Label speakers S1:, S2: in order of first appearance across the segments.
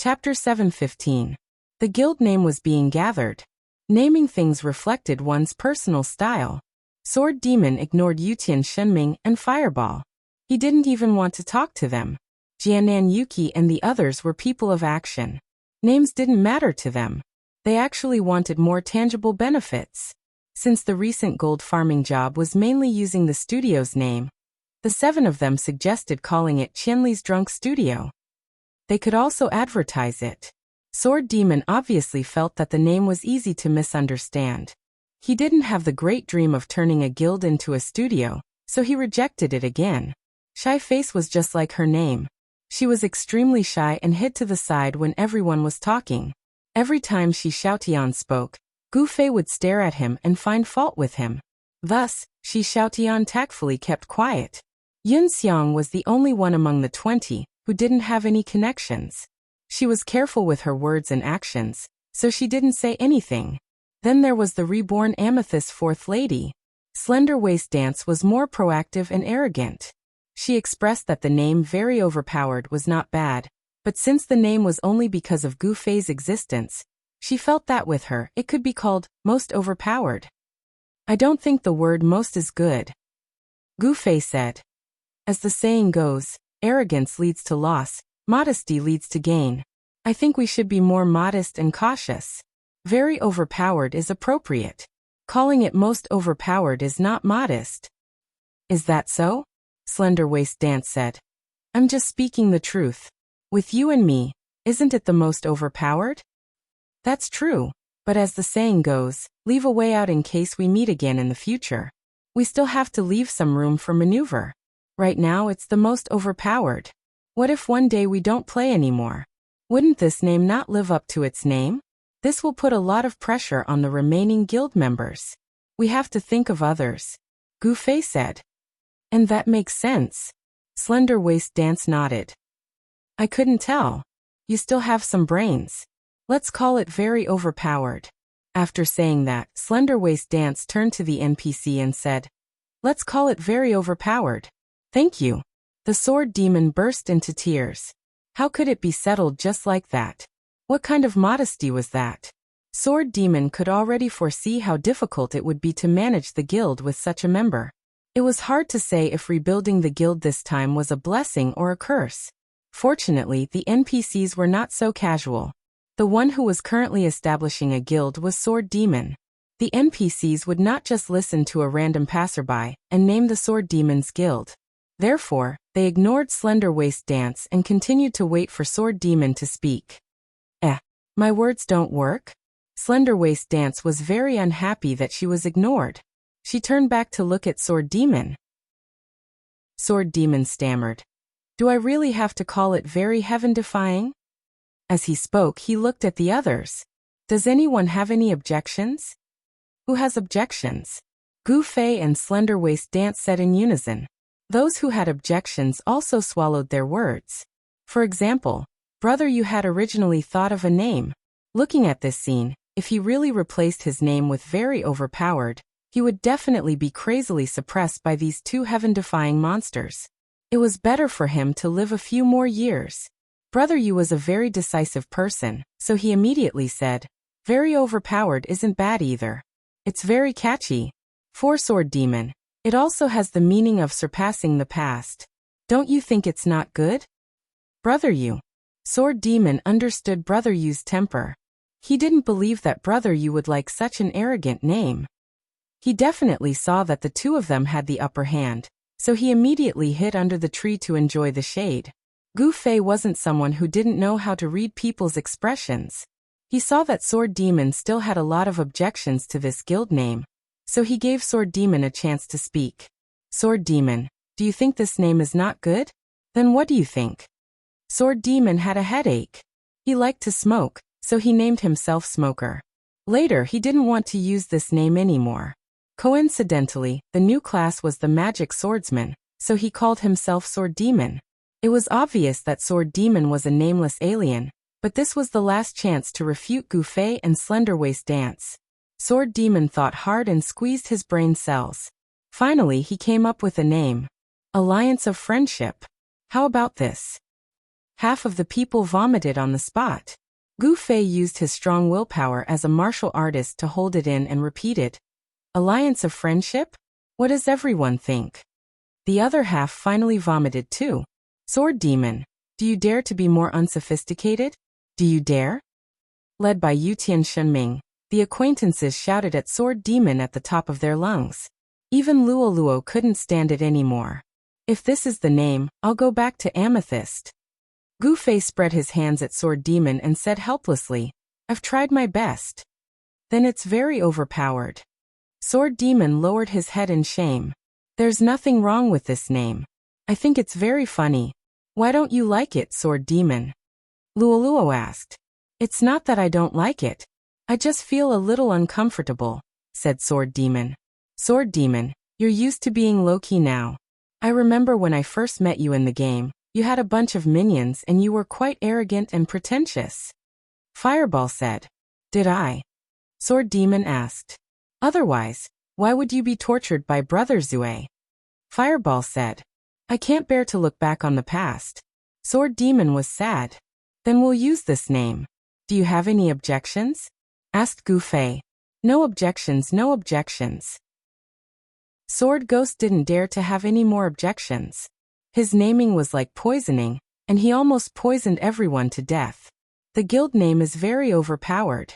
S1: Chapter 7:15. The guild name was being gathered. Naming things reflected one's personal style. Sword Demon ignored Yutian Shenming and Fireball. He didn't even want to talk to them. Jianan Yuki and the others were people of action. Names didn't matter to them. They actually wanted more tangible benefits. Since the recent gold farming job was mainly using the studio's name, the 7 of them suggested calling it Qianli's Drunk Studio. They could also advertise it. Sword Demon obviously felt that the name was easy to misunderstand. He didn't have the great dream of turning a guild into a studio, so he rejected it again. Shy Face was just like her name. She was extremely shy and hid to the side when everyone was talking. Every time Shi Xiaotian spoke, Gu Fei would stare at him and find fault with him. Thus, Shi Xiaotian tactfully kept quiet. Yun Xiang was the only one among the 20 who didn't have any connections. She was careful with her words and actions, so she didn't say anything. Then there was the reborn Amethyst Fourth Lady. Slender Waist Dance was more proactive and arrogant. She expressed that the name Very Overpowered was not bad, but since the name was only because of Gu Fei's existence, she felt that with her it could be called Most Overpowered. I don't think the word most is good, Gu Fei said. As the saying goes, arrogance leads to loss, modesty leads to gain. I think we should be more modest and cautious. Very overpowered is appropriate. Calling it most overpowered is not modest. Is that so? Slender Waist Dance said. I'm just speaking the truth. With you and me, isn't it the most overpowered? That's true, but as the saying goes, leave a way out in case we meet again in the future. We still have to leave some room for maneuver. Right now it's the most overpowered. What if one day we don't play anymore? Wouldn't this name not live up to its name? This will put a lot of pressure on the remaining guild members. We have to think of others, Gu Fei said. And that makes sense. Slender Waist Dance nodded. I couldn't tell. You still have some brains. Let's call it Very Overpowered. After saying that, Slender Waist Dance turned to the NPC and said, Let's call it Very Overpowered. Thank you. The Sword Demon burst into tears. How could it be settled just like that? What kind of modesty was that? Sword Demon could already foresee how difficult it would be to manage the guild with such a member. It was hard to say if rebuilding the guild this time was a blessing or a curse. Fortunately, the NPCs were not so casual. The one who was currently establishing a guild was Sword Demon. The NPCs would not just listen to a random passerby and name the Sword Demon's guild. Therefore, they ignored Slender Waist Dance and continued to wait for Sword Demon to speak. My words don't work? Slender Waist Dance was very unhappy that she was ignored. She turned back to look at Sword Demon. Sword Demon stammered. Do I really have to call it very heaven-defying? As he spoke, he looked at the others. Does anyone have any objections? Who has objections? Gu Fei and Slender Waist Dance said in unison. Those who had objections also swallowed their words. For example, Brother Yu had originally thought of a name. Looking at this scene, if he really replaced his name with Very Overpowered, he would definitely be crazily suppressed by these 2 heaven-defying monsters. It was better for him to live a few more years. Brother Yu was a very decisive person, so he immediately said, Very Overpowered isn't bad either. It's very catchy. For Sword Demon, it also has the meaning of surpassing the past. Don't you think it's not good? Brother Yu. Sword Demon understood Brother Yu's temper. He didn't believe that Brother Yu would like such an arrogant name. He definitely saw that the 2 of them had the upper hand, so he immediately hid under the tree to enjoy the shade. Gu Fei wasn't someone who didn't know how to read people's expressions. He saw that Sword Demon still had a lot of objections to this guild name, so he gave Sword Demon a chance to speak. Sword Demon, do you think this name is not good? Then what do you think? Sword Demon had a headache. He liked to smoke, so he named himself Smoker. Later, he didn't want to use this name anymore. Coincidentally, the new class was the Magic Swordsman, so he called himself Sword Demon. It was obvious that Sword Demon was a nameless alien, but this was the last chance to refute Gu Fei and Slender Waist Dance. Sword Demon thought hard and squeezed his brain cells. Finally, he came up with a name. Alliance of Friendship. How about this? Half of the people vomited on the spot. Gu Fei used his strong willpower as a martial artist to hold it in and repeated, "Alliance of friendship? What does everyone think?" The other half finally vomited too. "Sword Demon, do you dare to be more unsophisticated? Do you dare?" Led by Yutian Shenming, the acquaintances shouted at Sword Demon at the top of their lungs. Even Luo Luo couldn't stand it anymore. "If this is the name, I'll go back to Amethyst." Gu Fei spread his hands at Sword Demon and said helplessly, "I've tried my best." "Then it's very overpowered." Sword Demon lowered his head in shame. "There's nothing wrong with this name. I think it's very funny. Why don't you like it, Sword Demon?" Luo Luo asked. "It's not that I don't like it. I just feel a little uncomfortable," said Sword Demon. "Sword Demon, you're used to being low-key now. I remember when I first met you in the game, you had a bunch of minions and you were quite arrogant and pretentious." Fireball said. "Did I?" Sword Demon asked. "Otherwise, why would you be tortured by Brother Zue?" Fireball said. "I can't bear to look back on the past." Sword Demon was sad. "Then we'll use this name. Do you have any objections?" asked Gu Fei. "No objections, no objections." Sword Ghost didn't dare to have any more objections. His naming was like poisoning, and he almost poisoned everyone to death. The guild name is very overpowered.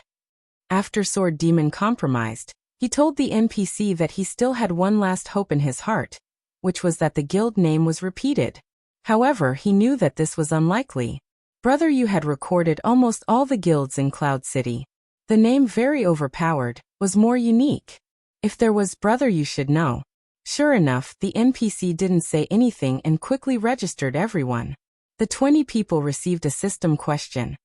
S1: After Sword Demon compromised, he told the NPC that he still had one last hope in his heart, which was that the guild name was repeated. However, he knew that this was unlikely. Brother Yu had recorded almost all the guilds in Cloud City. The name very overpowered was more unique. If there was Brother Yu should know. Sure enough, the NPC didn't say anything and quickly registered everyone. The 20 people received a system question.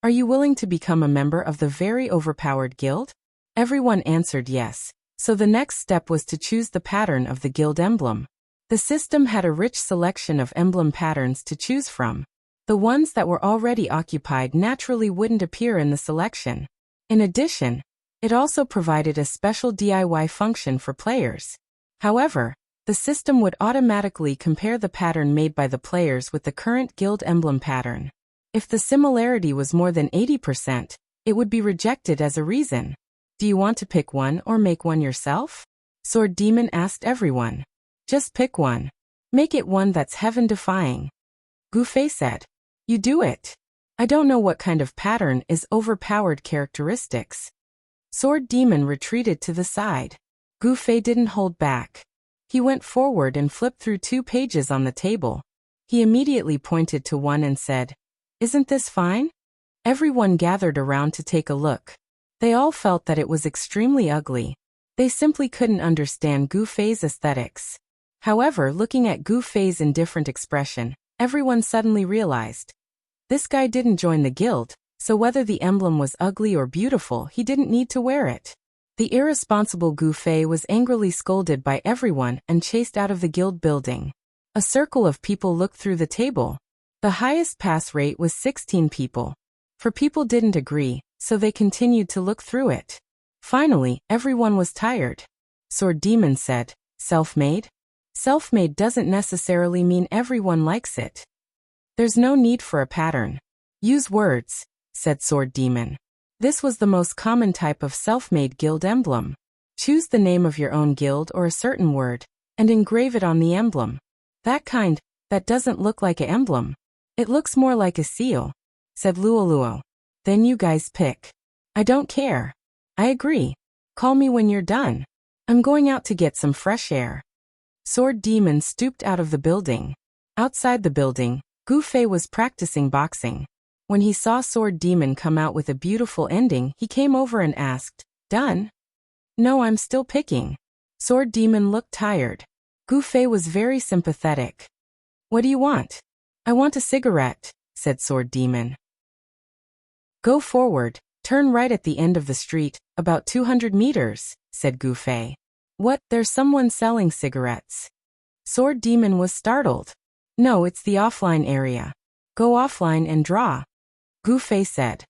S1: "Are you willing to become a member of the very overpowered guild?" Everyone answered yes, so the next step was to choose the pattern of the guild emblem. The system had a rich selection of emblem patterns to choose from. The ones that were already occupied naturally wouldn't appear in the selection. In addition, it also provided a special DIY function for players. However, the system would automatically compare the pattern made by the players with the current guild emblem pattern. If the similarity was more than 80%, it would be rejected as a reason. "Do you want to pick one or make one yourself?" Sword Demon asked everyone. "Just pick one. Make it one that's heaven-defying." Gu Fei said. "You do it. I don't know what kind of pattern is overpowered characteristics." Sword Demon retreated to the side. Gu Fei didn't hold back. He went forward and flipped through 2 pages on the table. He immediately pointed to one and said, "Isn't this fine?" Everyone gathered around to take a look. They all felt that it was extremely ugly. They simply couldn't understand Gu Fei's aesthetics. However, looking at Gu Fei's indifferent expression, everyone suddenly realized. This guy didn't join the guild, so whether the emblem was ugly or beautiful, he didn't need to wear it. The irresponsible Gu Fei was angrily scolded by everyone and chased out of the guild building. A circle of people looked through the table. The highest pass rate was 16 people. For people didn't agree, so they continued to look through it. Finally, everyone was tired. Sword Demon said, "Self-made? Self-made doesn't necessarily mean everyone likes it. There's no need for a pattern. Use words," said Sword Demon. This was the most common type of self-made guild emblem. Choose the name of your own guild or a certain word, and engrave it on the emblem. That kind, that doesn't look like an emblem. It looks more like a seal, said Luo Luo. Then you guys pick. I don't care. I agree. Call me when you're done. I'm going out to get some fresh air. Sword Demon stooped out of the building. Outside the building, Gu Fei was practicing boxing. When he saw Sword Demon come out with a beautiful ending, he came over and asked, "Done?" "No, I'm still picking." Sword Demon looked tired. Gu Fei was very sympathetic. "What do you want?" "I want a cigarette," said Sword Demon. "Go forward, turn right at the end of the street, about 200 meters, said Gu Fei. "What, there's someone selling cigarettes?" Sword Demon was startled. "No, it's the offline area. Go offline and draw," Gu Fei said.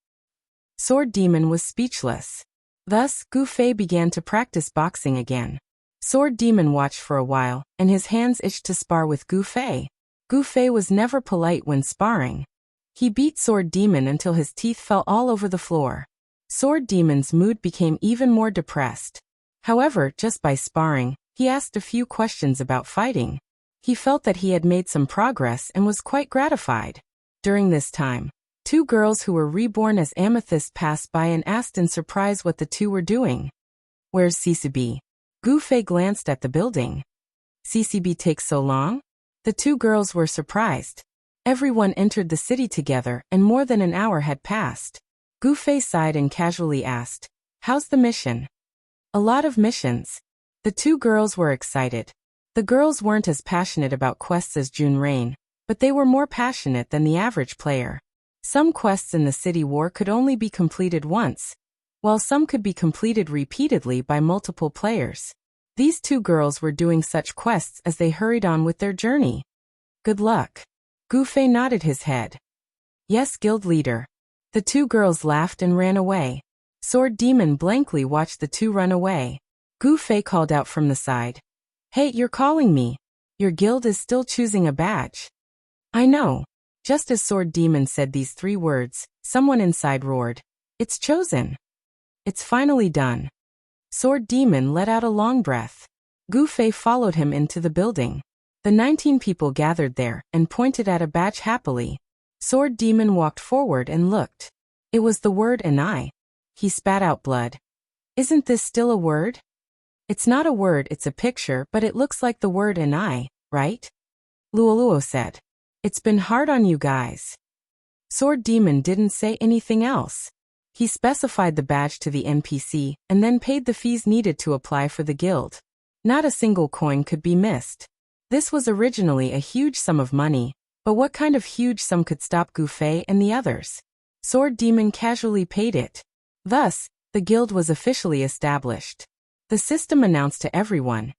S1: Sword Demon was speechless. Thus, Gu Fei began to practice boxing again. Sword Demon watched for a while, and his hands itched to spar with Gu Fei. Gu Fei was never polite when sparring. He beat Sword Demon until his teeth fell all over the floor. Sword Demon's mood became even more depressed. However, just by sparring, he asked a few questions about fighting. He felt that he had made some progress and was quite gratified. During this time, two girls who were reborn as Amethyst passed by and asked in surprise what the two were doing. "Where's CCB?" Gu Fei glanced at the building. "CCB takes so long?" The two girls were surprised. Everyone entered the city together and more than an hour had passed. Gu Fei sighed and casually asked, "How's the mission?" "A lot of missions." The two girls were excited. The girls weren't as passionate about quests as June Rain, but they were more passionate than the average player. Some quests in the city war could only be completed once, while some could be completed repeatedly by multiple players. These two girls were doing such quests as they hurried on with their journey. "Good luck." Gu Fei nodded his head. "Yes, guild leader." The two girls laughed and ran away. Sword Demon blankly watched the two run away. Gu Fei called out from the side. "Hey, you're calling me. Your guild is still choosing a badge." "I know." Just as Sword Demon said these three words, someone inside roared, "It's chosen. It's finally done." Sword Demon let out a long breath. Gu Fei followed him into the building. The 19 people gathered there and pointed at a badge happily. Sword Demon walked forward and looked. It was the word "and I." He spat out blood. "Isn't this still a word?" "It's not a word, it's a picture, but it looks like the word "and I," right?" Luoluo said. "It's been hard on you guys." Sword Demon didn't say anything else. He specified the badge to the NPC and then paid the fees needed to apply for the guild. Not a single coin could be missed. This was originally a huge sum of money, but what kind of huge sum could stop Gu Fei and the others? Sword Demon casually paid it. Thus, the guild was officially established. The system announced to everyone,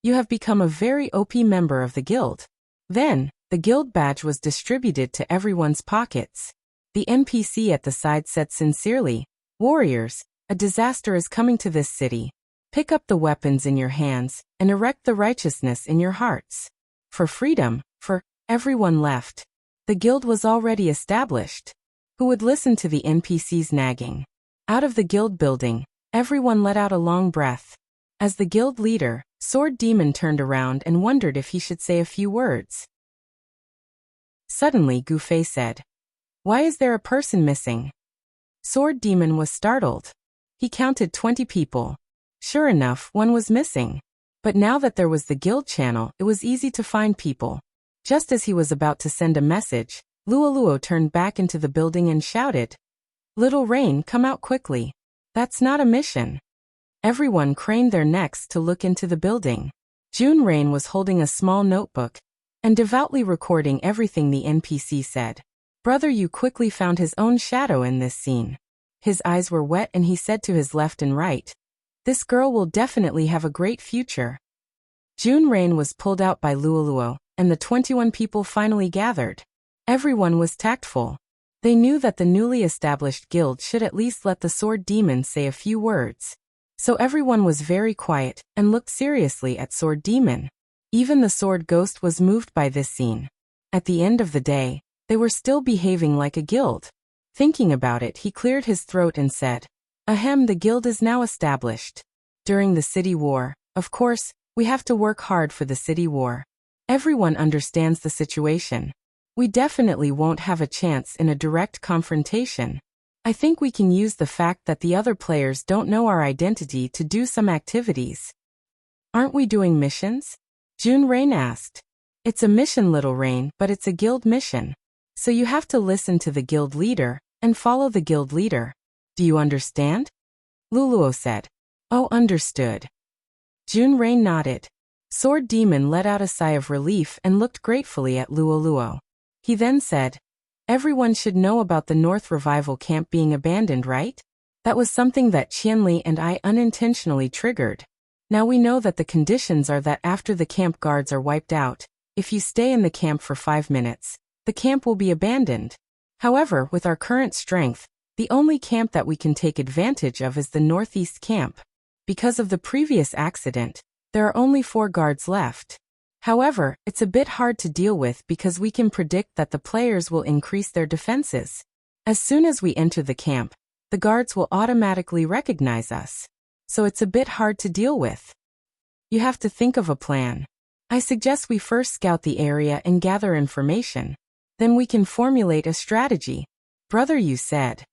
S1: "You have become a very OP member of the guild." Then, the guild badge was distributed to everyone's pockets. The NPC at the side said sincerely, "Warriors, a disaster is coming to this city. Pick up the weapons in your hands and erect the righteousness in your hearts. For freedom, for..." Everyone left. The guild was already established. Who would listen to the NPC's nagging? Out of the guild building, everyone let out a long breath. As the guild leader, Sword Demon turned around and wondered if he should say a few words. Suddenly Gu Fei said, "Why is there a person missing?" Sword Demon was startled. He counted 20 people. Sure enough, one was missing. But now that there was the guild channel, it was easy to find people. Just as he was about to send a message, Luoluo turned back into the building and shouted, "Little Rain, come out quickly. That's not a mission." Everyone craned their necks to look into the building. June Rain was holding a small notebook and devoutly recording everything the NPC said. Brother Yu quickly found his own shadow in this scene. His eyes were wet and he said to his left and right, "This girl will definitely have a great future." June Rain was pulled out by Luoluo, and the 21 people finally gathered. Everyone was tactful. They knew that the newly established guild should at least let the Sword Demon say a few words. So everyone was very quiet and looked seriously at Sword Demon. Even the Sword Ghost was moved by this scene. At the end of the day, they were still behaving like a guild. Thinking about it, he cleared his throat and said, "Ahem, the guild is now established. During the city war, of course, we have to work hard for the city war. Everyone understands the situation. We definitely won't have a chance in a direct confrontation. I think we can use the fact that the other players don't know our identity to do some activities." "Aren't we doing missions?" June Rain asked. "It's a mission, Little Rain, but it's a guild mission. So you have to listen to the guild leader and follow the guild leader. Do you understand?" Luoluo said. "Oh, understood." June Rain nodded. Sword Demon let out a sigh of relief and looked gratefully at Luoluo. He then said, "Everyone should know about the North Revival Camp being abandoned, right? That was something that Qianli and I unintentionally triggered. Now we know that the conditions are that after the camp guards are wiped out, if you stay in the camp for 5 minutes, the camp will be abandoned. However, with our current strength, the only camp that we can take advantage of is the Northeast Camp. Because of the previous accident, there are only 4 guards left. However, it's a bit hard to deal with because we can predict that the players will increase their defenses. As soon as we enter the camp, the guards will automatically recognize us. So it's a bit hard to deal with. You have to think of a plan. I suggest we first scout the area and gather information. Then we can formulate a strategy. Brother, you said.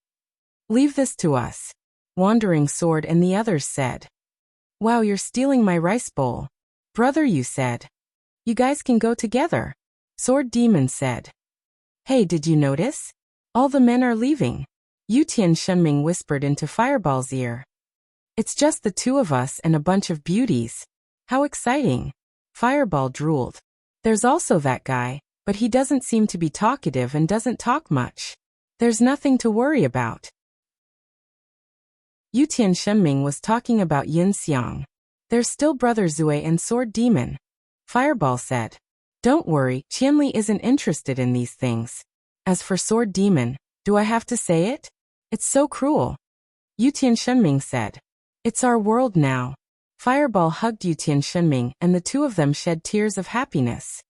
S1: Leave this to us. Wandering Sword and the others said. Wow, you're stealing my rice bowl. Brother, you said. You guys can go together. Sword Demon said. Hey, did you notice? All the men are leaving. Yutian Shenming whispered into Fireball's ear. It's just the two of us and a bunch of beauties. How exciting. Fireball drooled. There's also that guy, but he doesn't seem to be talkative and doesn't talk much. There's nothing to worry about. Yutian Shenming was talking about Yin Xiang. There's still Brother Zue and Sword Demon. Fireball said. Don't worry, Qianli isn't interested in these things. As for Sword Demon, do I have to say it? It's so cruel. Yutian Shenming said. It's our world now. Fireball hugged Yutian Shenming and the two of them shed tears of happiness.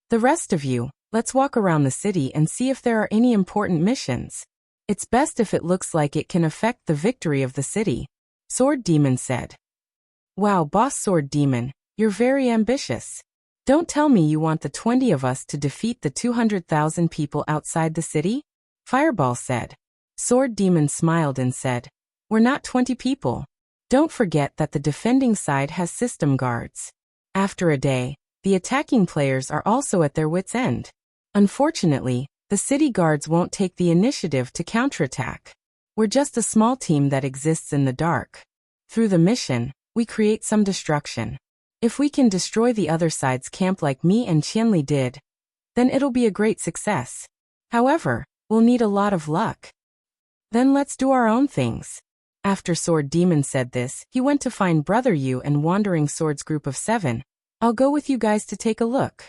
S1: The rest of you, let's walk around the city and see if there are any important missions. It's best if it looks like it can affect the victory of the city. Sword Demon said. Wow, Boss Sword Demon, you're very ambitious. Don't tell me you want the 20 of us to defeat the 200,000 people outside the city? Fireball said. Sword Demon smiled and said, we're not 20 people. Don't forget that the defending side has system guards. After a day, the attacking players are also at their wits' end. Unfortunately, the city guards won't take the initiative to counterattack. We're just a small team that exists in the dark. Through the mission, we create some destruction. If we can destroy the other side's camp like me and Qianli did, then it'll be a great success. However, we'll need a lot of luck. Then let's do our own things. After Sword Demon said this, he went to find Brother Yu and Wandering Sword's group of 7. I'll go with you guys to take a look.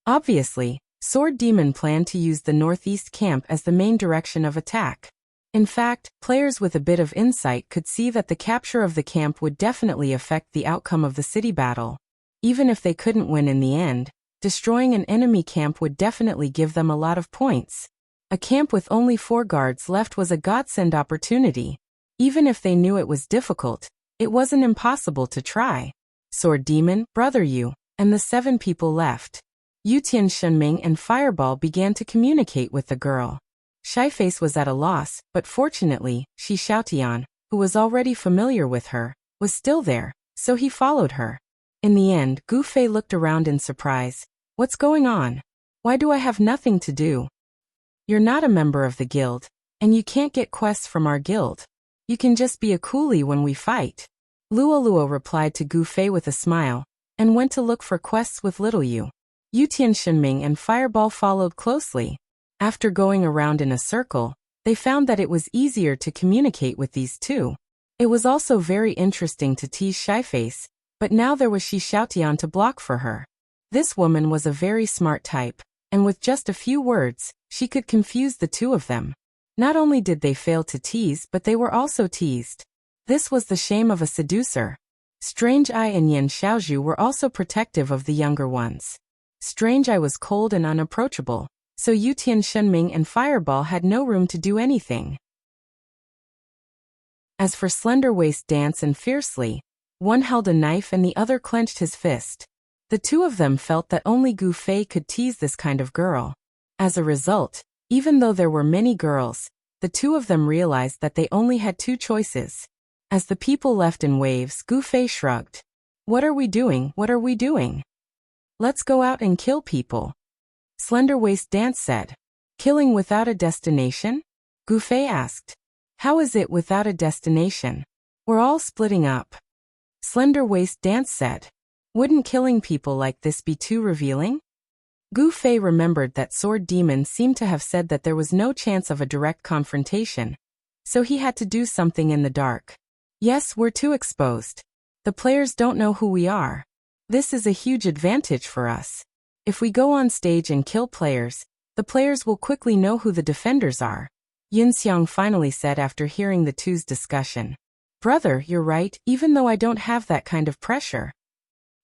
S1: Obviously, Sword Demon planned to use the northeast camp as the main direction of attack. In fact, players with a bit of insight could see that the capture of the camp would definitely affect the outcome of the city battle. Even if they couldn't win in the end, destroying an enemy camp would definitely give them a lot of points. A camp with only 4 guards left was a godsend opportunity. Even if they knew it was difficult, it wasn't impossible to try. Sword Demon, Brother Yu, and the 7 people left. Yutian Shenming and Fireball began to communicate with the girl. Shyface was at a loss, but fortunately, Shi Xiaotian, who was already familiar with her, was still there, so he followed her. In the end, Gu Fei looked around in surprise. What's going on? Why do I have nothing to do? You're not a member of the guild, and you can't get quests from our guild. You can just be a coolie when we fight. Luo replied to Gu Fei with a smile, and went to look for quests with Little Yu. Yutian Shenming and Fireball followed closely. After going around in a circle, they found that it was easier to communicate with these two. It was also very interesting to tease Shyface, but now there was Shi Xiaotian to block for her. This woman was a very smart type, and with just a few words, she could confuse the two of them. Not only did they fail to tease, but they were also teased. This was the shame of a seducer. Strange Eye and Yin Xiaozhu were also protective of the younger ones. Strange Eye was cold and unapproachable, so Yutian Shenming and Fireball had no room to do anything. As for Slender Waist Dance and Fiercely, one held a knife and the other clenched his fist. The two of them felt that only Gu Fei could tease this kind of girl. As a result, even though there were many girls, the two of them realized that they only had 2 choices. As the people left in waves, Gu Fei shrugged. What are we doing? What are we doing? Let's go out and kill people. Slender Waist Dance said. Killing without a destination? Gu Fei asked. How is it without a destination? We're all splitting up. Slender Waist Dance said. Wouldn't killing people like this be too revealing? Gu Fei remembered that Sword Demon seemed to have said that there was no chance of a direct confrontation, so he had to do something in the dark. Yes, we're too exposed. The players don't know who we are. This is a huge advantage for us. If we go on stage and kill players, the players will quickly know who the defenders are. Yin Xiang finally said after hearing the two's discussion. Brother, you're right, even though I don't have that kind of pressure.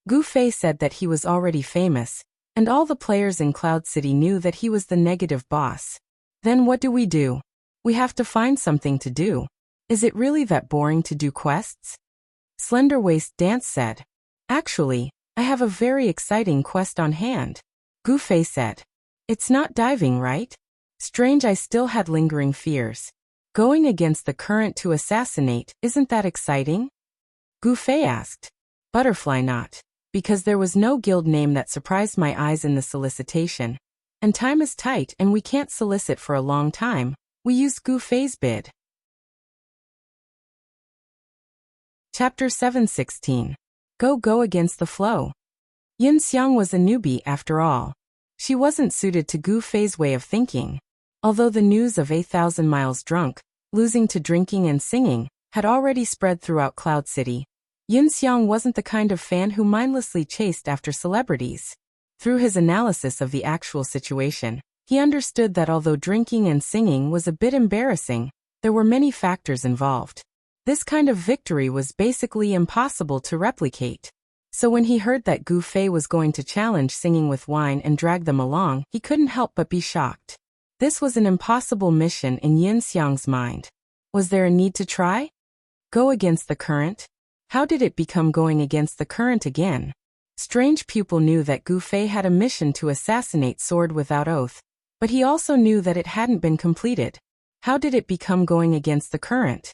S1: Gu Fei said that he was already famous, and all the players in Cloud City knew that he was the negative boss. Then what do? We have to find something to do. Is it really that boring to do quests? Slender Waist Dance said. Actually, I have a very exciting quest on hand. Gu Fei said. It's not diving, right? Strange, I still had lingering fears. Going against the current to assassinate, isn't that exciting? Gu Fei asked. Butterfly not. Because there was no guild name that surprised my eyes in the solicitation. And time is tight and we can't solicit for a long time. We used Gu Fei's bid. Chapter 716. Go against the flow. Yin Xiang was a newbie after all. She wasn't suited to Gu Fei's way of thinking. Although the news of 8,000 miles drunk, losing to drinking and singing, had already spread throughout Cloud City, Yin Xiang wasn't the kind of fan who mindlessly chased after celebrities. Through his analysis of the actual situation, he understood that although drinking and singing was a bit embarrassing, there were many factors involved. This kind of victory was basically impossible to replicate. So when he heard that Gu Fei was going to challenge singing with wine and drag them along, he couldn't help but be shocked. This was an impossible mission in Yin Xiang's mind. Was there a need to try? Go against the current? How did it become going against the current again? Strange Pupil knew that Gu Fei had a mission to assassinate Sword without oath, but he also knew that it hadn't been completed. How did it become going against the current?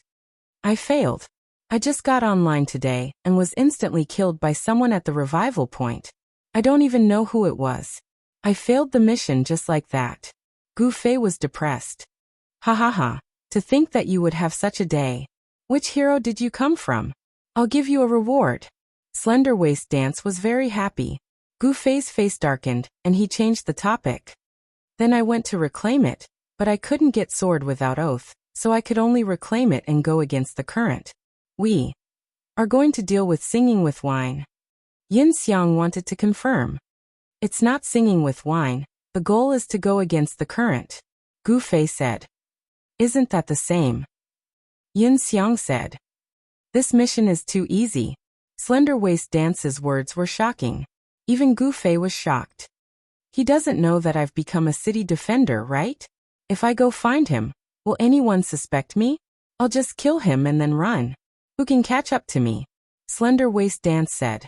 S1: I failed. I just got online today and was instantly killed by someone at the revival point. I don't even know who it was. I failed the mission just like that. Gu Fei was depressed. Ha ha ha. To think that you would have such a day. Which hero did you come from? I'll give you a reward. Slender Waist Dance was very happy. Gu Fei's face darkened, and he changed the topic. Then I went to reclaim it, but I couldn't get Sword without oath, so I could only reclaim it and go against the current. We are going to deal with singing with wine. Yin Xiang wanted to confirm. It's not singing with wine, the goal is to go against the current. Gu Fei said. Isn't that the same? Yin Xiang said. This mission is too easy. Slender Waist Dance's words were shocking. Even Gu Fei was shocked. He doesn't know that I've become a city defender, right? If I go find him, will anyone suspect me? I'll just kill him and then run. Who can catch up to me? Slender Waist Dance said.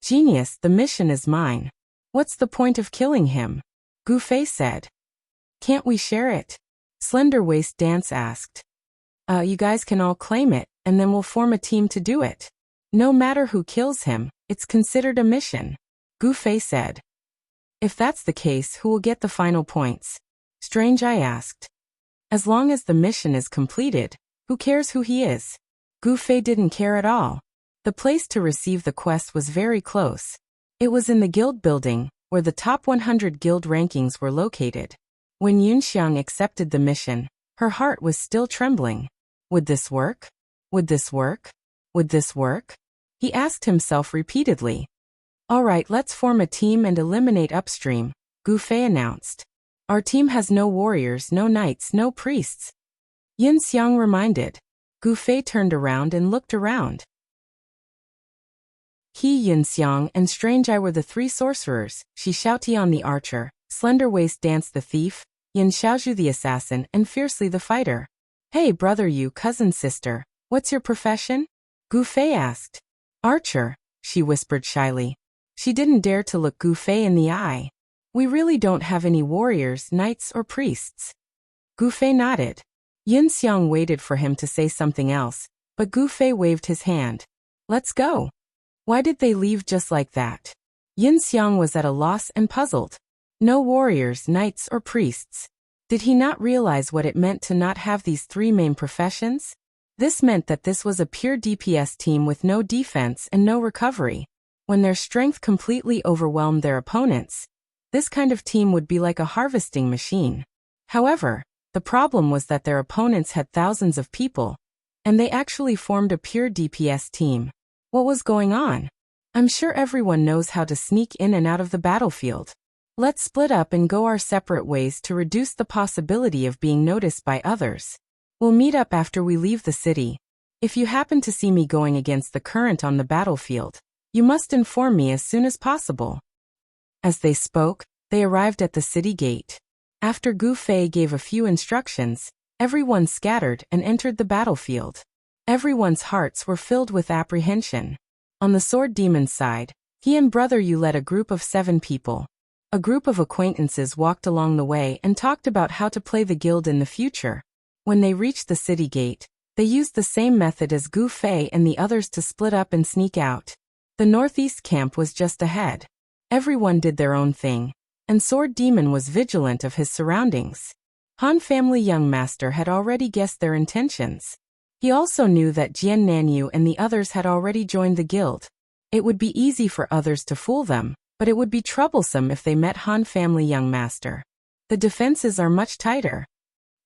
S1: Genius, the mission is mine. What's the point of killing him? Gu Fei said. Can't we share it? Slender Waist Dance asked. You guys can all claim it, and then we'll form a team to do it. No matter who kills him, it's considered a mission. Gu Fei said. If that's the case, who will get the final points? Strange I asked. As long as the mission is completed, who cares who he is? Gu Fei didn't care at all. The place to receive the quest was very close. It was in the guild building, where the top 100 guild rankings were located. When Yunxiang accepted the mission, her heart was still trembling. Would this work? Would this work? Would this work? He asked himself repeatedly. All right, let's form a team and eliminate upstream, Gu Fei announced. Our team has no warriors, no knights, no priests. Yin Xiang reminded. Gu Fei turned around and looked around. He, Yin Xiang, and Strange Eye were the three sorcerers, Shi Xiaotian the archer, Slender Waist Dance the thief, Yin Xiaozhu the assassin, and Fiercely the fighter. Hey brother, you cousin sister, what's your profession? Gu Fei asked. Archer, she whispered shyly. She didn't dare to look Gu Fei in the eye. We really don't have any warriors, knights, or priests. Gu Fei nodded. Yin Xiang waited for him to say something else, but Gu Fei waved his hand. Let's go. Why did they leave just like that? Yin Xiang was at a loss and puzzled. No warriors, knights, or priests. Did he not realize what it meant to not have these three main professions? This meant that this was a pure DPS team with no defense and no recovery. When their strength completely overwhelmed their opponents, this kind of team would be like a harvesting machine. However, the problem was that their opponents had thousands of people, and they actually formed a pure DPS team. What was going on? I'm sure everyone knows how to sneak in and out of the battlefield. Let's split up and go our separate ways to reduce the possibility of being noticed by others. We'll meet up after we leave the city. If you happen to see me going against the current on the battlefield, You must inform me as soon as possible. As they spoke, they arrived at the city gate. After Gu Fei gave a few instructions, everyone scattered and entered the battlefield. Everyone's hearts were filled with apprehension. On the sword demon's side, he and Brother Yu led a group of 7 people. A group of acquaintances walked along the way and talked about how to play the guild in the future. When they reached the city gate, they used the same method as Gu Fei and the others to split up and sneak out. The northeast camp was just ahead. Everyone did their own thing, and Sword Demon was vigilant of his surroundings. Han family young master had already guessed their intentions. He also knew that Jian Nanyu and the others had already joined the guild. It would be easy for others to fool them, but it would be troublesome if they met Han family young master. The defenses are much tighter.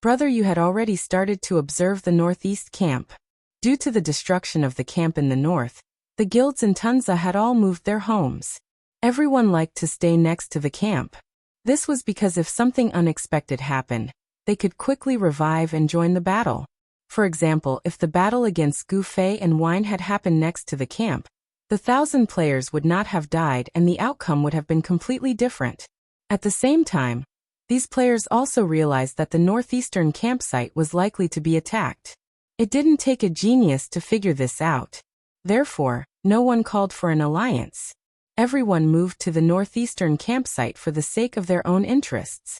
S1: Brother Yu had already started to observe the northeast camp. Due to the destruction of the camp in the north, the guilds in Tunza had all moved their homes. Everyone liked to stay next to the camp. This was because if something unexpected happened, they could quickly revive and join the battle. For example, if the battle against Gu Fei and Wine had happened next to the camp, the 1,000 players would not have died and the outcome would have been completely different. At the same time, these players also realized that the northeastern campsite was likely to be attacked. It didn't take a genius to figure this out. Therefore, no one called for an alliance. Everyone moved to the northeastern campsite for the sake of their own interests.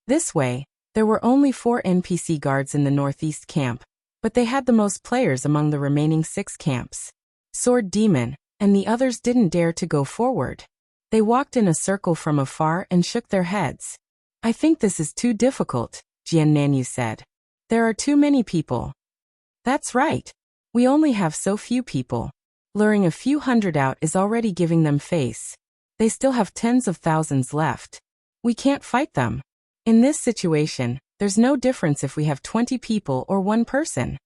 S1: This way, there were only 4 NPC guards in the northeast camp, but they had the most players among the remaining 6 camps. Sword Demon and the others didn't dare to go forward. They walked in a circle from afar and shook their heads. I think this is too difficult, Jian Nanyu said. There are too many people. That's right. We only have so few people. Luring a few hundred out is already giving them face. They still have tens of thousands left. We can't fight them. In this situation, there's no difference if we have 20 people or 1 person.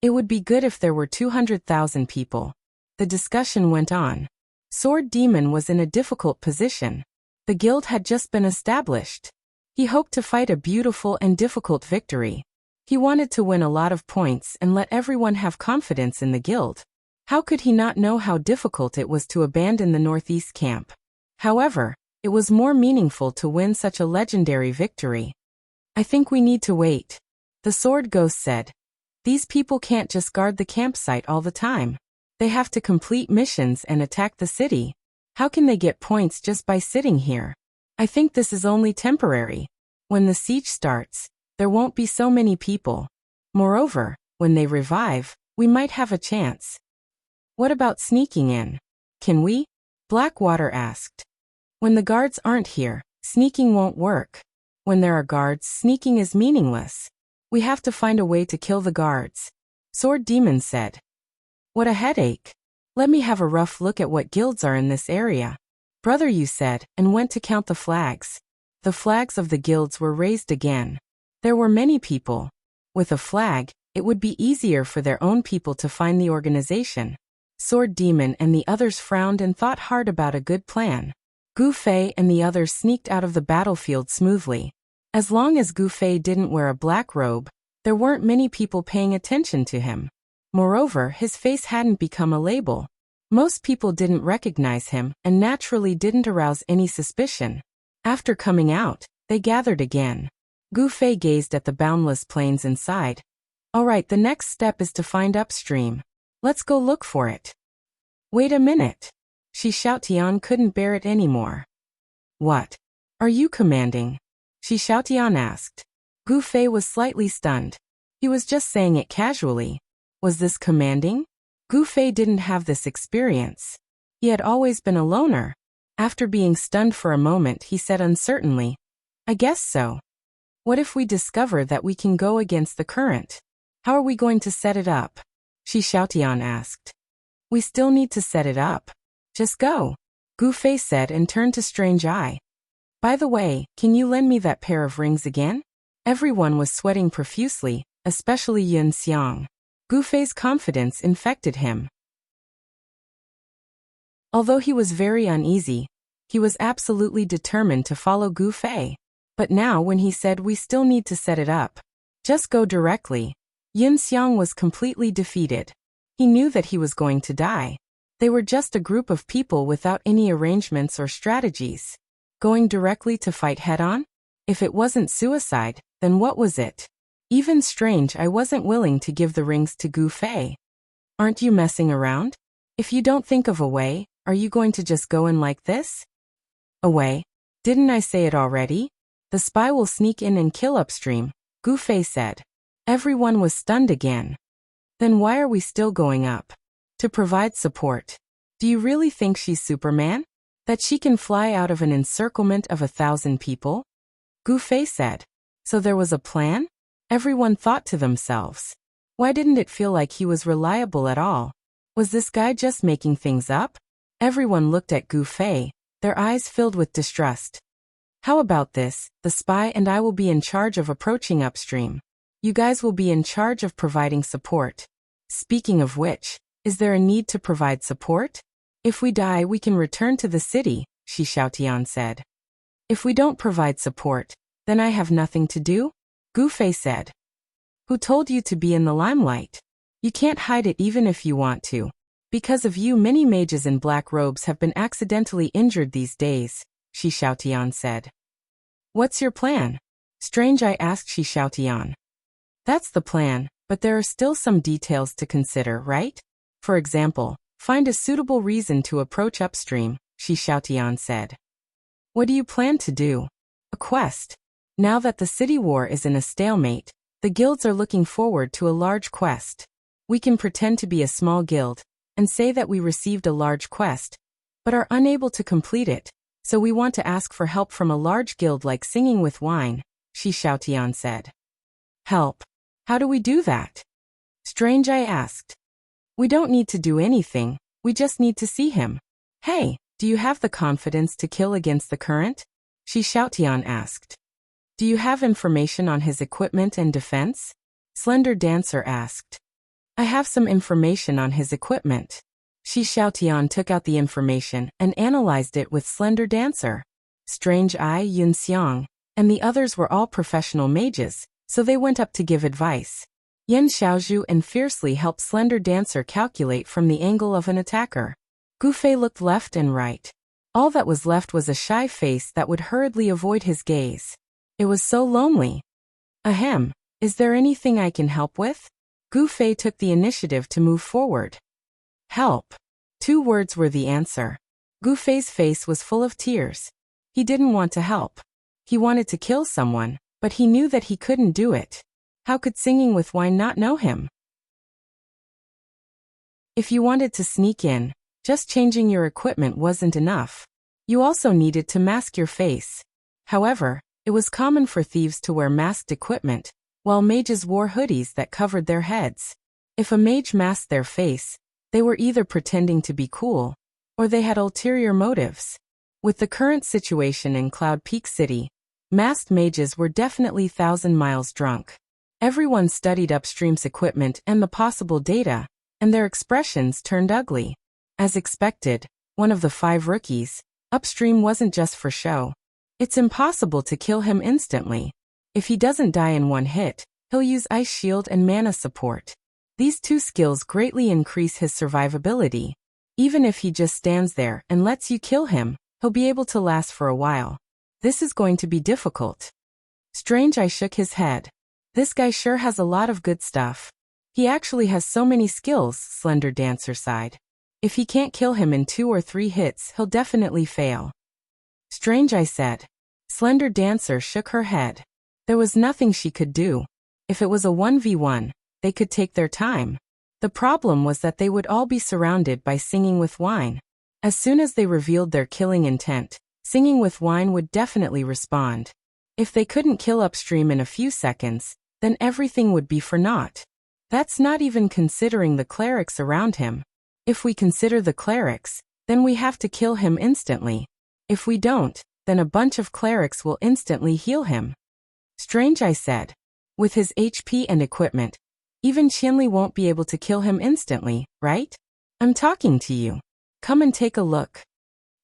S1: It would be good if there were 200,000 people. The discussion went on. Sword Demon was in a difficult position. The guild had just been established. He hoped to fight a beautiful and difficult victory. He wanted to win a lot of points and let everyone have confidence in the guild. How could he not know how difficult it was to abandon the northeast camp? However, it was more meaningful to win such a legendary victory. I think we need to wait. The Sword Ghost said. These people can't just guard the campsite all the time. They have to complete missions and attack the city. How can they get points just by sitting here? I think this is only temporary. When the siege starts, there won't be so many people. Moreover, when they revive, we might have a chance. What about sneaking in? Can we? Blackwater asked. When the guards aren't here, sneaking won't work. When there are guards, sneaking is meaningless. We have to find a way to kill the guards. Sword Demon said. What a headache. Let me have a rough look at what guilds are in this area. Brother Yu said, and went to count the flags. The flags of the guilds were raised again. There were many people. With a flag, it would be easier for their own people to find the organization. Sword Demon and the others frowned and thought hard about a good plan. Gu Fei and the others sneaked out of the battlefield smoothly. As long as Gu Fei didn't wear a black robe, there weren't many people paying attention to him. Moreover, his face hadn't become a label. Most people didn't recognize him and naturally didn't arouse any suspicion. After coming out, they gathered again. Gu Fei gazed at the boundless plains inside. All right, the next step is to find upstream. Let's go look for it. Wait a minute. Shi Xiaotian couldn't bear it anymore. What? Are you commanding? Shi Xiaotian asked. Gu Fei was slightly stunned. He was just saying it casually. Was this commanding? Gu Fei didn't have this experience. He had always been a loner. After being stunned for a moment, he said uncertainly, I guess so. What if we discover that we can go against the current? How are we going to set it up? Shi Xiaotian asked. We still need to set it up. Just go. Gu Fei said and turned to Strange Eye. By the way, can you lend me that pair of rings again? Everyone was sweating profusely, especially Yun Xiang. Gu Fei's confidence infected him. Although he was very uneasy, he was absolutely determined to follow Gu Fei. But now when he said we still need to set it up, just go directly, Yun Xiang was completely defeated. He knew that he was going to die. They were just a group of people without any arrangements or strategies. Going directly to fight head-on? If it wasn't suicide, then what was it? Even strange I wasn't willing to give the rings to Gu Fei. Aren't you messing around? If you don't think of a way, are you going to just go in like this? A way? Didn't I say it already? The spy will sneak in and kill upstream, Gu Fei said. Everyone was stunned again. Then why are we still going up? To provide support. Do you really think she's Superman? That she can fly out of an encirclement of 1,000 people? Gu Fei said. So there was a plan? Everyone thought to themselves. Why didn't it feel like he was reliable at all? Was this guy just making things up? Everyone looked at Gu Fei, their eyes filled with distrust. How about this? The spy and I will be in charge of approaching upstream. You guys will be in charge of providing support. Speaking of which, is there a need to provide support? If we die, we can return to the city, Shi Xiaotian said. If we don't provide support, then I have nothing to do? Gu Fei said. Who told you to be in the limelight? You can't hide it even if you want to. Because of you, many mages in black robes have been accidentally injured these days, Shi Xiaotian said. What's your plan? Strange, I asked Shi Xiaotian. That's the plan, but there are still some details to consider, right? For example, find a suitable reason to approach upstream, Shi Xiaotian said. What do you plan to do? A quest. Now that the city war is in a stalemate, the guilds are looking forward to a large quest. We can pretend to be a small guild, and say that we received a large quest, but are unable to complete it, so we want to ask for help from a large guild like Singing with Wine, Shi Xiaotian said. Help? How do we do that? Strange, I asked. We don't need to do anything, we just need to see him. Hey, do you have the confidence to kill against the current? Shi Xiaotian asked. Do you have information on his equipment and defense? Slender Dancer asked. I have some information on his equipment. Shi Xiaotian took out the information and analyzed it with Slender Dancer. Strange Eye, Yun Xiang, and the others were all professional mages, so they went up to give advice. Yan Xiaozhu and fiercely helped Slender Dancer calculate from the angle of an attacker. Gu Fei looked left and right. All that was left was a shy face that would hurriedly avoid his gaze. It was so lonely. Ahem, is there anything I can help with? Gu Fei took the initiative to move forward. Help. 2 words were the answer. Gu Fei's face was full of tears. He didn't want to help. He wanted to kill someone, but he knew that he couldn't do it. How could Singing with Wine not know him? If you wanted to sneak in, just changing your equipment wasn't enough. You also needed to mask your face. However, it was common for thieves to wear masked equipment, while mages wore hoodies that covered their heads. If a mage masked their face, they were either pretending to be cool, or they had ulterior motives. With the current situation in Cloud Peak City, masked mages were definitely 1,000 miles drunk. Everyone studied upstream's equipment and the possible data, and their expressions turned ugly. As expected, one of the 5 rookies, upstream wasn't just for show. It's impossible to kill him instantly. If he doesn't die in one hit, he'll use Ice Shield and Mana Support. These 2 skills greatly increase his survivability. Even if he just stands there and lets you kill him, he'll be able to last for a while. This is going to be difficult. Strange Eye shook his head. This guy sure has a lot of good stuff. He actually has so many skills, Slender Dancer sighed. If he can't kill him in 2 or 3 hits, he'll definitely fail. Strange Eye said. Slender Dancer shook her head. There was nothing she could do. If it was a 1v1, they could take their time. The problem was that they would all be surrounded by Singing with Wine. As soon as they revealed their killing intent, Singing with Wine would definitely respond. If they couldn't kill upstream in a few seconds, then everything would be for naught. That's not even considering the clerics around him. If we consider the clerics, then we have to kill him instantly. If we don't, then a bunch of clerics will instantly heal him. Strange Eye said. With his HP and equipment, even Qianli won't be able to kill him instantly, right? I'm talking to you. Come and take a look.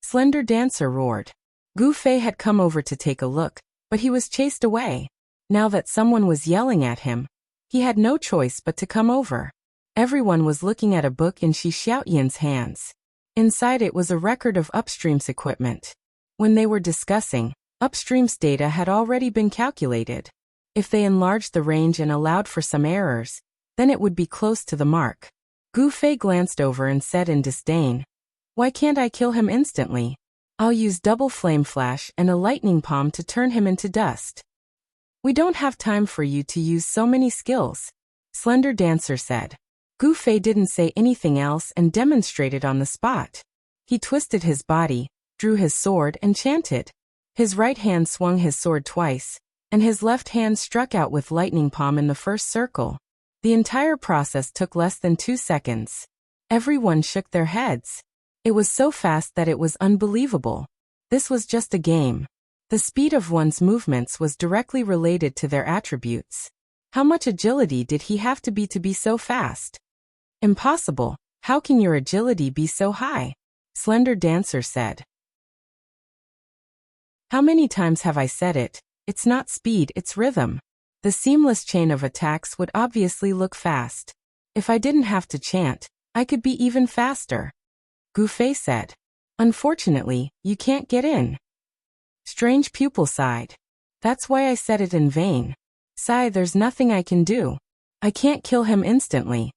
S1: Slender Dancer roared. Gu Fei had come over to take a look, but he was chased away. Now that someone was yelling at him, he had no choice but to come over. Everyone was looking at a book in Shi Xiaoyan's hands. Inside it was a record of upstream's equipment. When they were discussing, upstream's data had already been calculated. If they enlarged the range and allowed for some errors, then it would be close to the mark. Gu Fei glanced over and said in disdain, "Why can't I kill him instantly? I'll use double flame flash and a lightning palm to turn him into dust." "We don't have time for you to use so many skills," Slender Dancer said. Gu Fei didn't say anything else and demonstrated on the spot. He twisted his body, drew his sword and chanted. His right hand swung his sword twice, and his left hand struck out with lightning palm in the first circle. The entire process took less than 2 seconds. Everyone shook their heads. It was so fast that it was unbelievable. This was just a game. The speed of one's movements was directly related to their attributes. How much agility did he have to be so fast? "Impossible. How can your agility be so high?" Slender Dancer said. "How many times have I said it? It's not speed, it's rhythm. The seamless chain of attacks would obviously look fast. If I didn't have to chant, I could be even faster." Gu Fei said. "Unfortunately, you can't get in." Strange Pupil sighed. "That's why I said it in vain. Sigh, there's nothing I can do. I can't kill him instantly."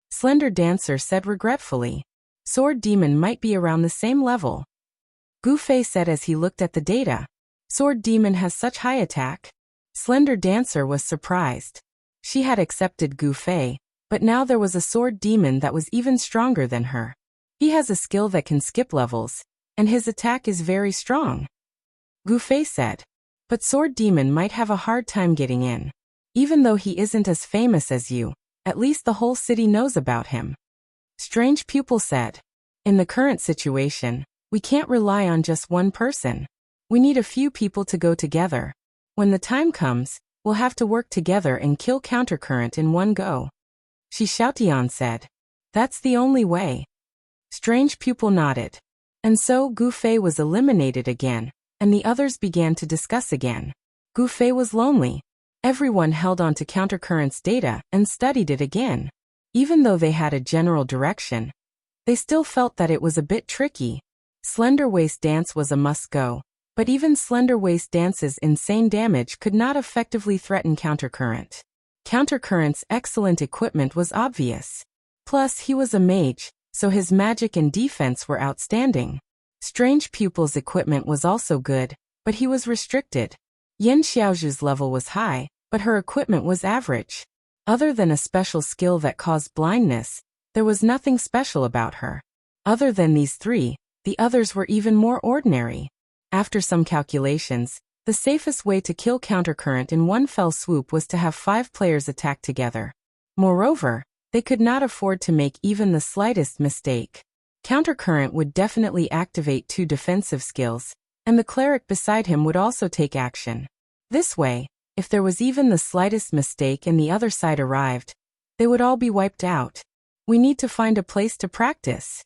S1: Slender Dancer said regretfully. "Sword Demon might be around the same level." Gu Fei said as he looked at the data. "Sword Demon has such high attack?" Slender Dancer was surprised. She had accepted Gu Fei, but now there was a Sword Demon that was even stronger than her. He has a skill that can skip levels, and his attack is very strong. Gu Fei said. "But Sword Demon might have a hard time getting in. Even though he isn't as famous as you, at least the whole city knows about him." Strange Pupil said. "In the current situation, we can't rely on just one person. We need a few people to go together. When the time comes, we'll have to work together and kill Countercurrent in one go." Shi Xiaotian said. "That's the only way." Strange Pupil nodded. And so Gu Fei was eliminated again, and the others began to discuss again. Gu Fei was lonely. Everyone held on to Countercurrent's data and studied it again. Even though they had a general direction, they still felt that it was a bit tricky. Slender Waist Dance was a must-go, but even Slender Waist Dance's insane damage could not effectively threaten Countercurrent. Countercurrent's excellent equipment was obvious. Plus, he was a mage, so his magic and defense were outstanding. Strange Pupil's equipment was also good, but he was restricted. Yen Xiaozhu's level was high, but her equipment was average. Other than a special skill that caused blindness, there was nothing special about her. Other than these three, the others were even more ordinary. After some calculations, the safest way to kill Countercurrent in one fell swoop was to have 5 players attack together. Moreover, they could not afford to make even the slightest mistake. Countercurrent would definitely activate 2 defensive skills, and the cleric beside him would also take action. This way, if there was even the slightest mistake and the other side arrived, they would all be wiped out. "We need to find a place to practice."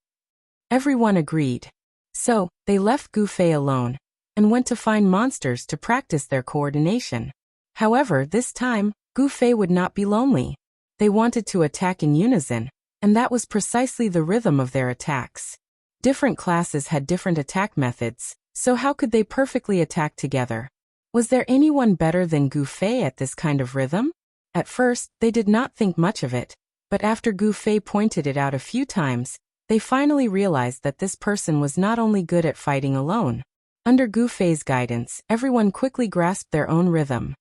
S1: Everyone agreed. So, they left Gu Fei alone, and went to find monsters to practice their coordination. However, this time, Gu Fei would not be lonely. They wanted to attack in unison, and that was precisely the rhythm of their attacks. Different classes had different attack methods, so how could they perfectly attack together? Was there anyone better than Gu Fei at this kind of rhythm? At first, they did not think much of it, but after Gu Fei pointed it out a few times, they finally realized that this person was not only good at fighting alone. Under Gu Fei's guidance, everyone quickly grasped their own rhythm.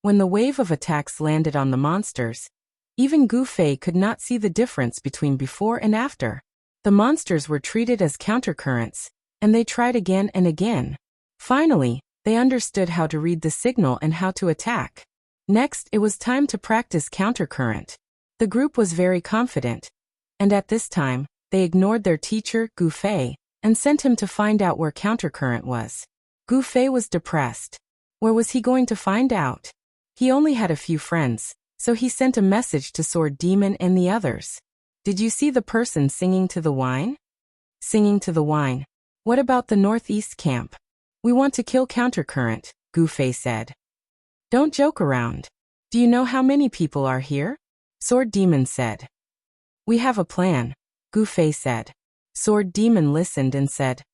S1: When the wave of attacks landed on the monsters, even Gu Fei could not see the difference between before and after. The monsters were treated as countercurrents, and they tried again and again. Finally, they understood how to read the signal and how to attack. Next, it was time to practice countercurrent. The group was very confident, and at this time, they ignored their teacher, Gu Fei, and sent him to find out where countercurrent was. Gu Fei was depressed. Where was he going to find out? He only had a few friends, so he sent a message to Sword Demon and the others. "Did you see the person singing to the wine?" "Singing to the wine. What about the northeast camp?" "We want to kill countercurrent," Gu Fei said. "Don't joke around. Do you know how many people are here?" Sword Demon said. We have a plan, Gu Fei said. Sword Demon listened and said,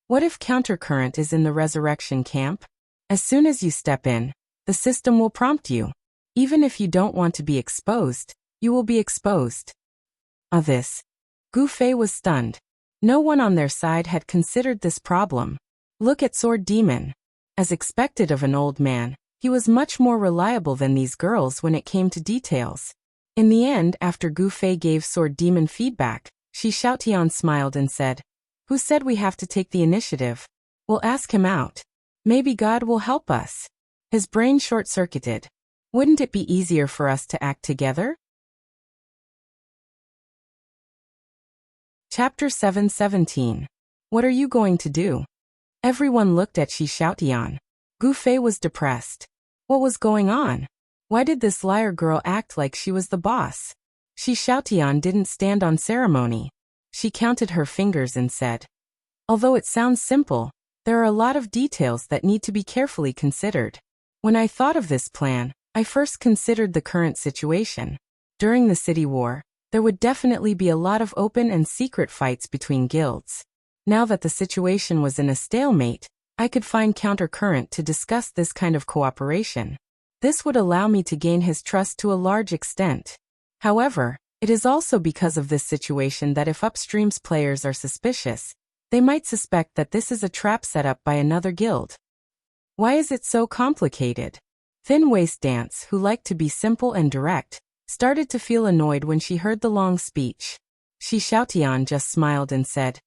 S1: what if countercurrent is in the resurrection camp? As soon as you step in, the system will prompt you. Even if you don't want to be exposed, you will be exposed. This. Gu Fei was stunned. No one on their side had considered this problem. Look at Sword Demon. As expected of an old man, he was much more reliable than these girls when it came to details. In the end, after Gu Fei gave Sword Demon feedback, Shi Xiaotian smiled and said, who said we have to take the initiative? We'll ask him out. Maybe God will help us. His brain short-circuited. Wouldn't it be easier for us to act together? Chapter 7:17. What are you going to do? Everyone looked at Shi Xiaotian. Gu Fei was depressed. What was going on? Why did this liar girl act like she was the boss? Shi Xiaotian didn't stand on ceremony. She counted her fingers and said, although it sounds simple, there are a lot of details that need to be carefully considered. When I thought of this plan, I first considered the current situation. During the city war, there would definitely be a lot of open and secret fights between guilds. Now that the situation was in a stalemate, I could find countercurrent to discuss this kind of cooperation. This would allow me to gain his trust to a large extent. However, it is also because of this situation that if Upstream's players are suspicious, they might suspect that this is a trap set up by another guild. Why is it so complicated? Thin Waist Dance, who liked to be simple and direct, started to feel annoyed when she heard the long speech. Shi Xiaotian just smiled and said,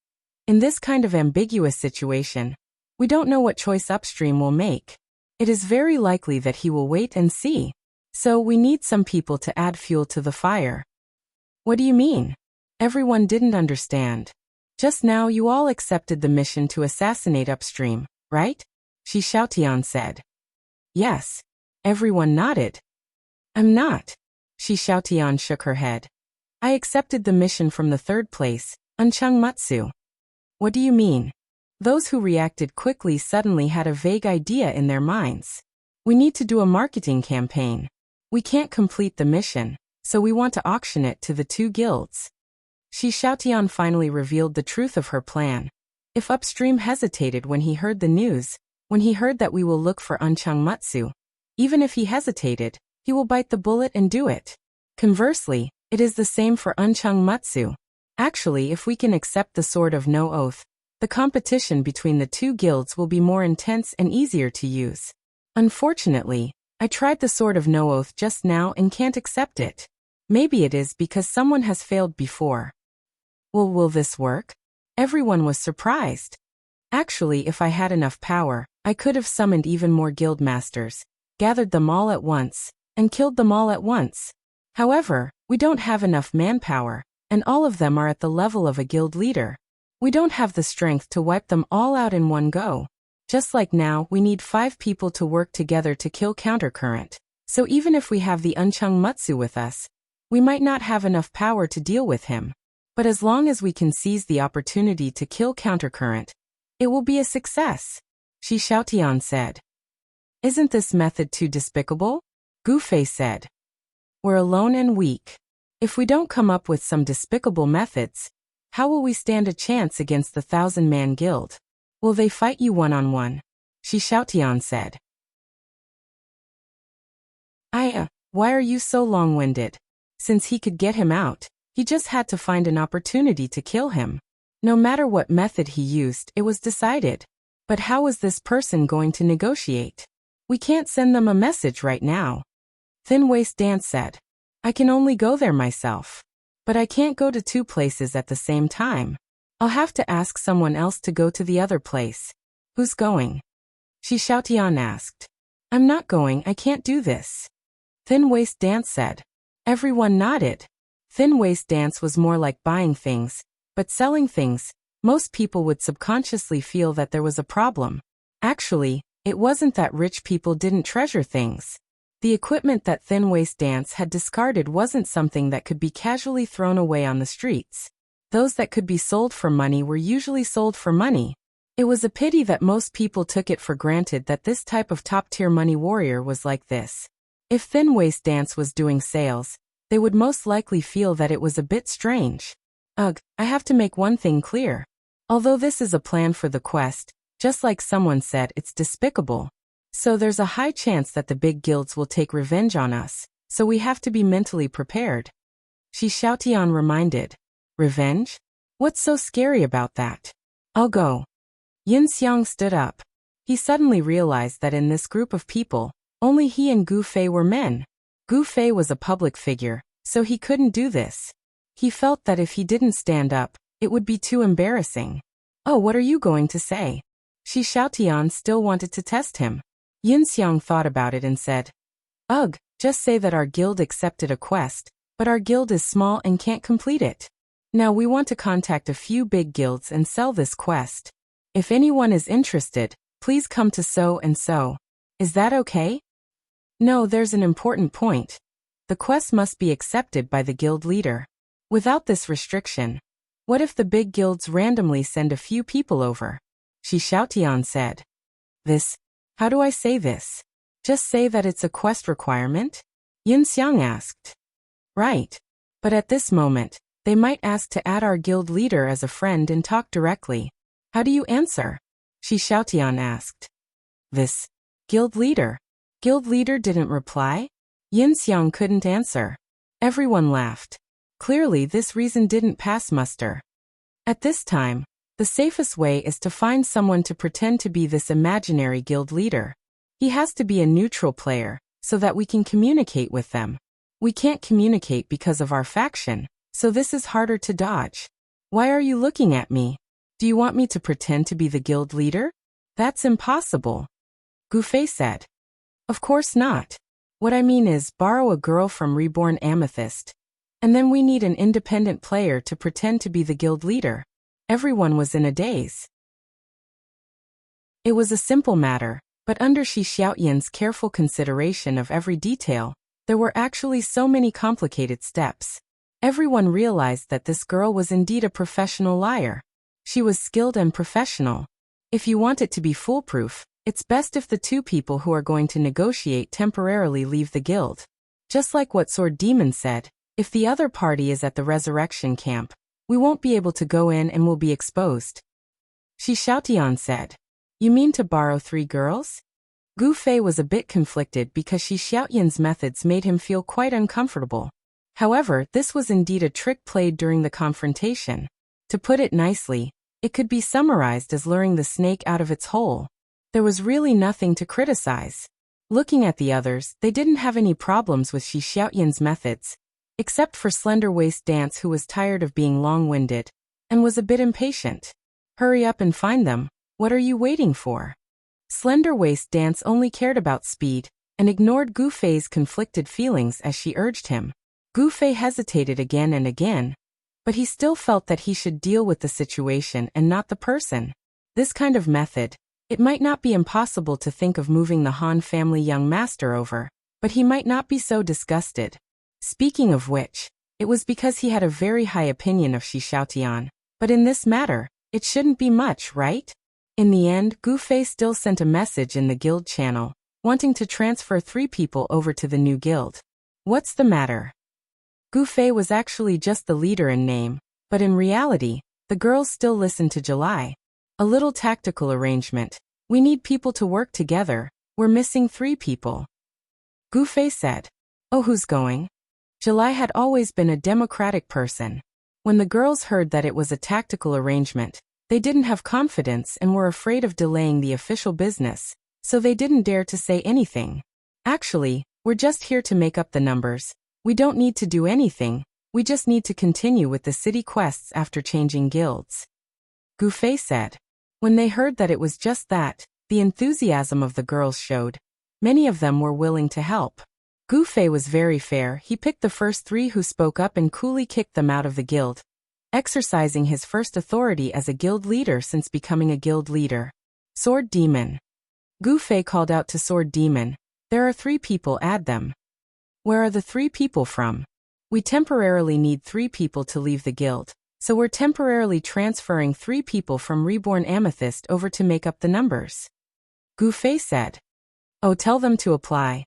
S1: in this kind of ambiguous situation, we don't know what choice Upstream will make. It is very likely that he will wait and see. So we need some people to add fuel to the fire. What do you mean? Everyone didn't understand. Just now you all accepted the mission to assassinate Upstream, right? Shi Xiaotian said. Yes. Everyone nodded. I'm not. Shi Xiaotian shook her head. I accepted the mission from the third place, Uncheng Matsu. What do you mean? Those who reacted quickly suddenly had a vague idea in their minds. We need to do a marketing campaign. We can't complete the mission, so we want to auction it to the two guilds. Shi Xiaotian finally revealed the truth of her plan. If Upstream hesitated when he heard the news, when he heard that we will look for Uncheng Matsu, even if he hesitated, he will bite the bullet and do it. Conversely, it is the same for Uncheng Matsu. Actually, if we can accept the Sword of No Oath, the competition between the two guilds will be more intense and easier to use. Unfortunately, I tried the Sword of No Oath just now and can't accept it. Maybe it is because someone has failed before. Will this work? Everyone was surprised. Actually, if I had enough power, I could have summoned even more guild masters, gathered them all at once, and killed them all at once. However, we don't have enough manpower, and all of them are at the level of a guild leader. We don't have the strength to wipe them all out in one go. Just like now, we need 5 people to work together to kill Countercurrent. So even if we have the Uncheng Matsu with us, we might not have enough power to deal with him. But as long as we can seize the opportunity to kill Countercurrent, it will be a success, Shi Xiaotian said. Isn't this method too despicable? Gu Fei said. We're alone and weak. If we don't come up with some despicable methods, how will we stand a chance against the 1,000-man guild? Will they fight you one-on-one? Shi Xiaotian said. Why are you so long-winded? Since he could get him out, he just had to find an opportunity to kill him. No matter what method he used, it was decided. But how was this person going to negotiate? We can't send them a message right now. Thin Waist Dance said. I can only go there myself. But I can't go to 2 places at the same time. I'll have to ask someone else to go to the other place. Who's going? Shi Xiaotian asked. I'm not going, I can't do this. Thin Waist Dance said. Everyone nodded. Thin Waist Dance was more like buying things, but selling things. Most people would subconsciously feel that there was a problem. Actually, it wasn't that rich people didn't treasure things. The equipment that Thin Waist Dance had discarded wasn't something that could be casually thrown away on the streets. Those that could be sold for money were usually sold for money. It was a pity that most people took it for granted that this type of top-tier money warrior was like this. If Thin Waist Dance was doing sales, they would most likely feel that it was a bit strange. Ugh, I have to make one thing clear. Although this is a plan for the quest, just like someone said, it's despicable. So there's a high chance that the big guilds will take revenge on us, so we have to be mentally prepared. Shi Xiaotian reminded. Revenge? What's so scary about that? I'll go. Yin Xiang stood up. He suddenly realized that in this group of people, only he and Gu Fei were men. Gu Fei was a public figure, so he couldn't do this. He felt that if he didn't stand up, it would be too embarrassing. Oh, what are you going to say? Shi Xiaotian still wanted to test him. Yin Xiang thought about it and said, Ugh, just say that our guild accepted a quest, but our guild is small and can't complete it. Now we want to contact a few big guilds and sell this quest. If anyone is interested, please come to so and so. Is that okay? No, there's an important point. The quest must be accepted by the guild leader. Without this restriction, what if the big guilds randomly send a few people over? Shi Xiaotian said. How do I say this? Just say that it's a quest requirement? Yin Xiang asked. Right. But at this moment, they might ask to add our guild leader as a friend and talk directly. How do you answer? Shi Xiaotian asked. Guild leader. Guild leader didn't reply? Yin Xiang couldn't answer. Everyone laughed. Clearly this reason didn't pass muster. At this time, the safest way is to find someone to pretend to be this imaginary guild leader. He has to be a neutral player, so that we can communicate with them. We can't communicate because of our faction, so this is harder to dodge. Why are you looking at me? Do you want me to pretend to be the guild leader? That's impossible. Gu Fei said. Of course not. What I mean is borrow a girl from Reborn Amethyst. And then we need an independent player to pretend to be the guild leader. Everyone was in a daze. It was a simple matter, but under Shi Xiaotian's careful consideration of every detail, there were actually so many complicated steps. Everyone realized that this girl was indeed a professional liar. She was skilled and professional. If you want it to be foolproof, it's best if the two people who are going to negotiate temporarily leave the guild. Just like what Sword Demon said, if the other party is at the resurrection camp, we won't be able to go in and will be exposed. Shi Xiaotian said. You mean to borrow 3 girls? Gu Fei was a bit conflicted because Shi Xiaotian's methods made him feel quite uncomfortable. However, this was indeed a trick played during the confrontation. To put it nicely, it could be summarized as luring the snake out of its hole. There was really nothing to criticize. Looking at the others, they didn't have any problems with Shi Xiaotian's methods, except for Slender Waist Dance, who was tired of being long-winded and was a bit impatient. Hurry up and find them. What are you waiting for? Slender Waist Dance only cared about speed and ignored Gu Fei's conflicted feelings as she urged him. Gu Fei hesitated again and again, but he still felt that he should deal with the situation and not the person. This kind of method, it might not be impossible to think of moving the Han family young master over, but he might not be so disgusted. Speaking of which, it was because he had a very high opinion of Shi Xiaotian, but in this matter, it shouldn't be much, right? In the end, Gu Fei still sent a message in the guild channel, wanting to transfer 3 people over to the new guild. What's the matter? Gu Fei was actually just the leader in name, but in reality, the girls still listened to July. A little tactical arrangement. We need people to work together. We're missing 3 people. Gu Fei said. Oh, who's going? July had always been a democratic person. When the girls heard that it was a tactical arrangement, they didn't have confidence and were afraid of delaying the official business, so they didn't dare to say anything. Actually, we're just here to make up the numbers. We don't need to do anything, we just need to continue with the city quests after changing guilds. Gu Fei said. When they heard that it was just that, the enthusiasm of the girls showed. Many of them were willing to help. Gu Fei was very fair. He picked the first 3 who spoke up and coolly kicked them out of the guild, exercising his first authority as a guild leader since becoming a guild leader. Sword Demon. Gu Fei called out to Sword Demon. There are 3 people, add them. Where are the 3 people from? We temporarily need 3 people to leave the guild, so we're temporarily transferring 3 people from Reborn Amethyst over to make up the numbers. Gu Fei said. Oh, tell them to apply.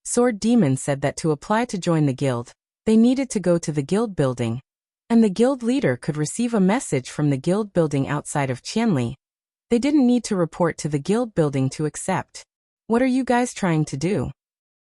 S1: Sword Demon said that to apply to join the guild, they needed to go to the guild building, and the guild leader could receive a message from the guild building outside of Qianli. They didn't need to report to the guild building to accept. What are you guys trying to do?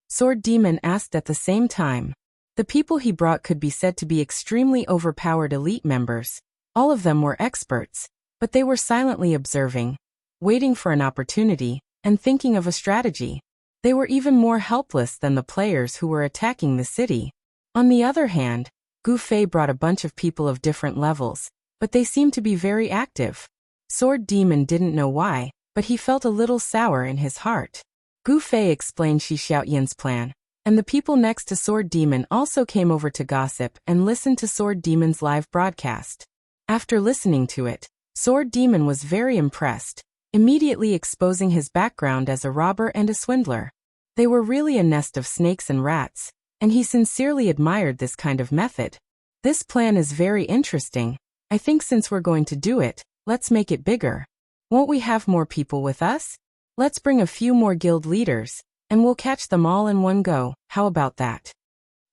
S1: Sword Demon asked at the same time. The people he brought could be said to be extremely overpowered elite members. All of them were experts, but they were silently observing, waiting for an opportunity, and thinking of a strategy. They were even more helpless than the players who were attacking the city. On the other hand, Gu Fei brought a bunch of people of different levels, but they seemed to be very active. Sword Demon didn't know why, but he felt a little sour in his heart. Gu Fei explained Shi Xiaoyan's plan, and the people next to Sword Demon also came over to gossip and listened to Sword Demon's live broadcast. After listening to it, Sword Demon was very impressed, immediately exposing his background as a robber and a swindler. They were really a nest of snakes and rats, and he sincerely admired this kind of method. This plan is very interesting. I think since we're going to do it, let's make it bigger. Won't we have more people with us? Let's bring a few more guild leaders, and we'll catch them all in one go. How about that?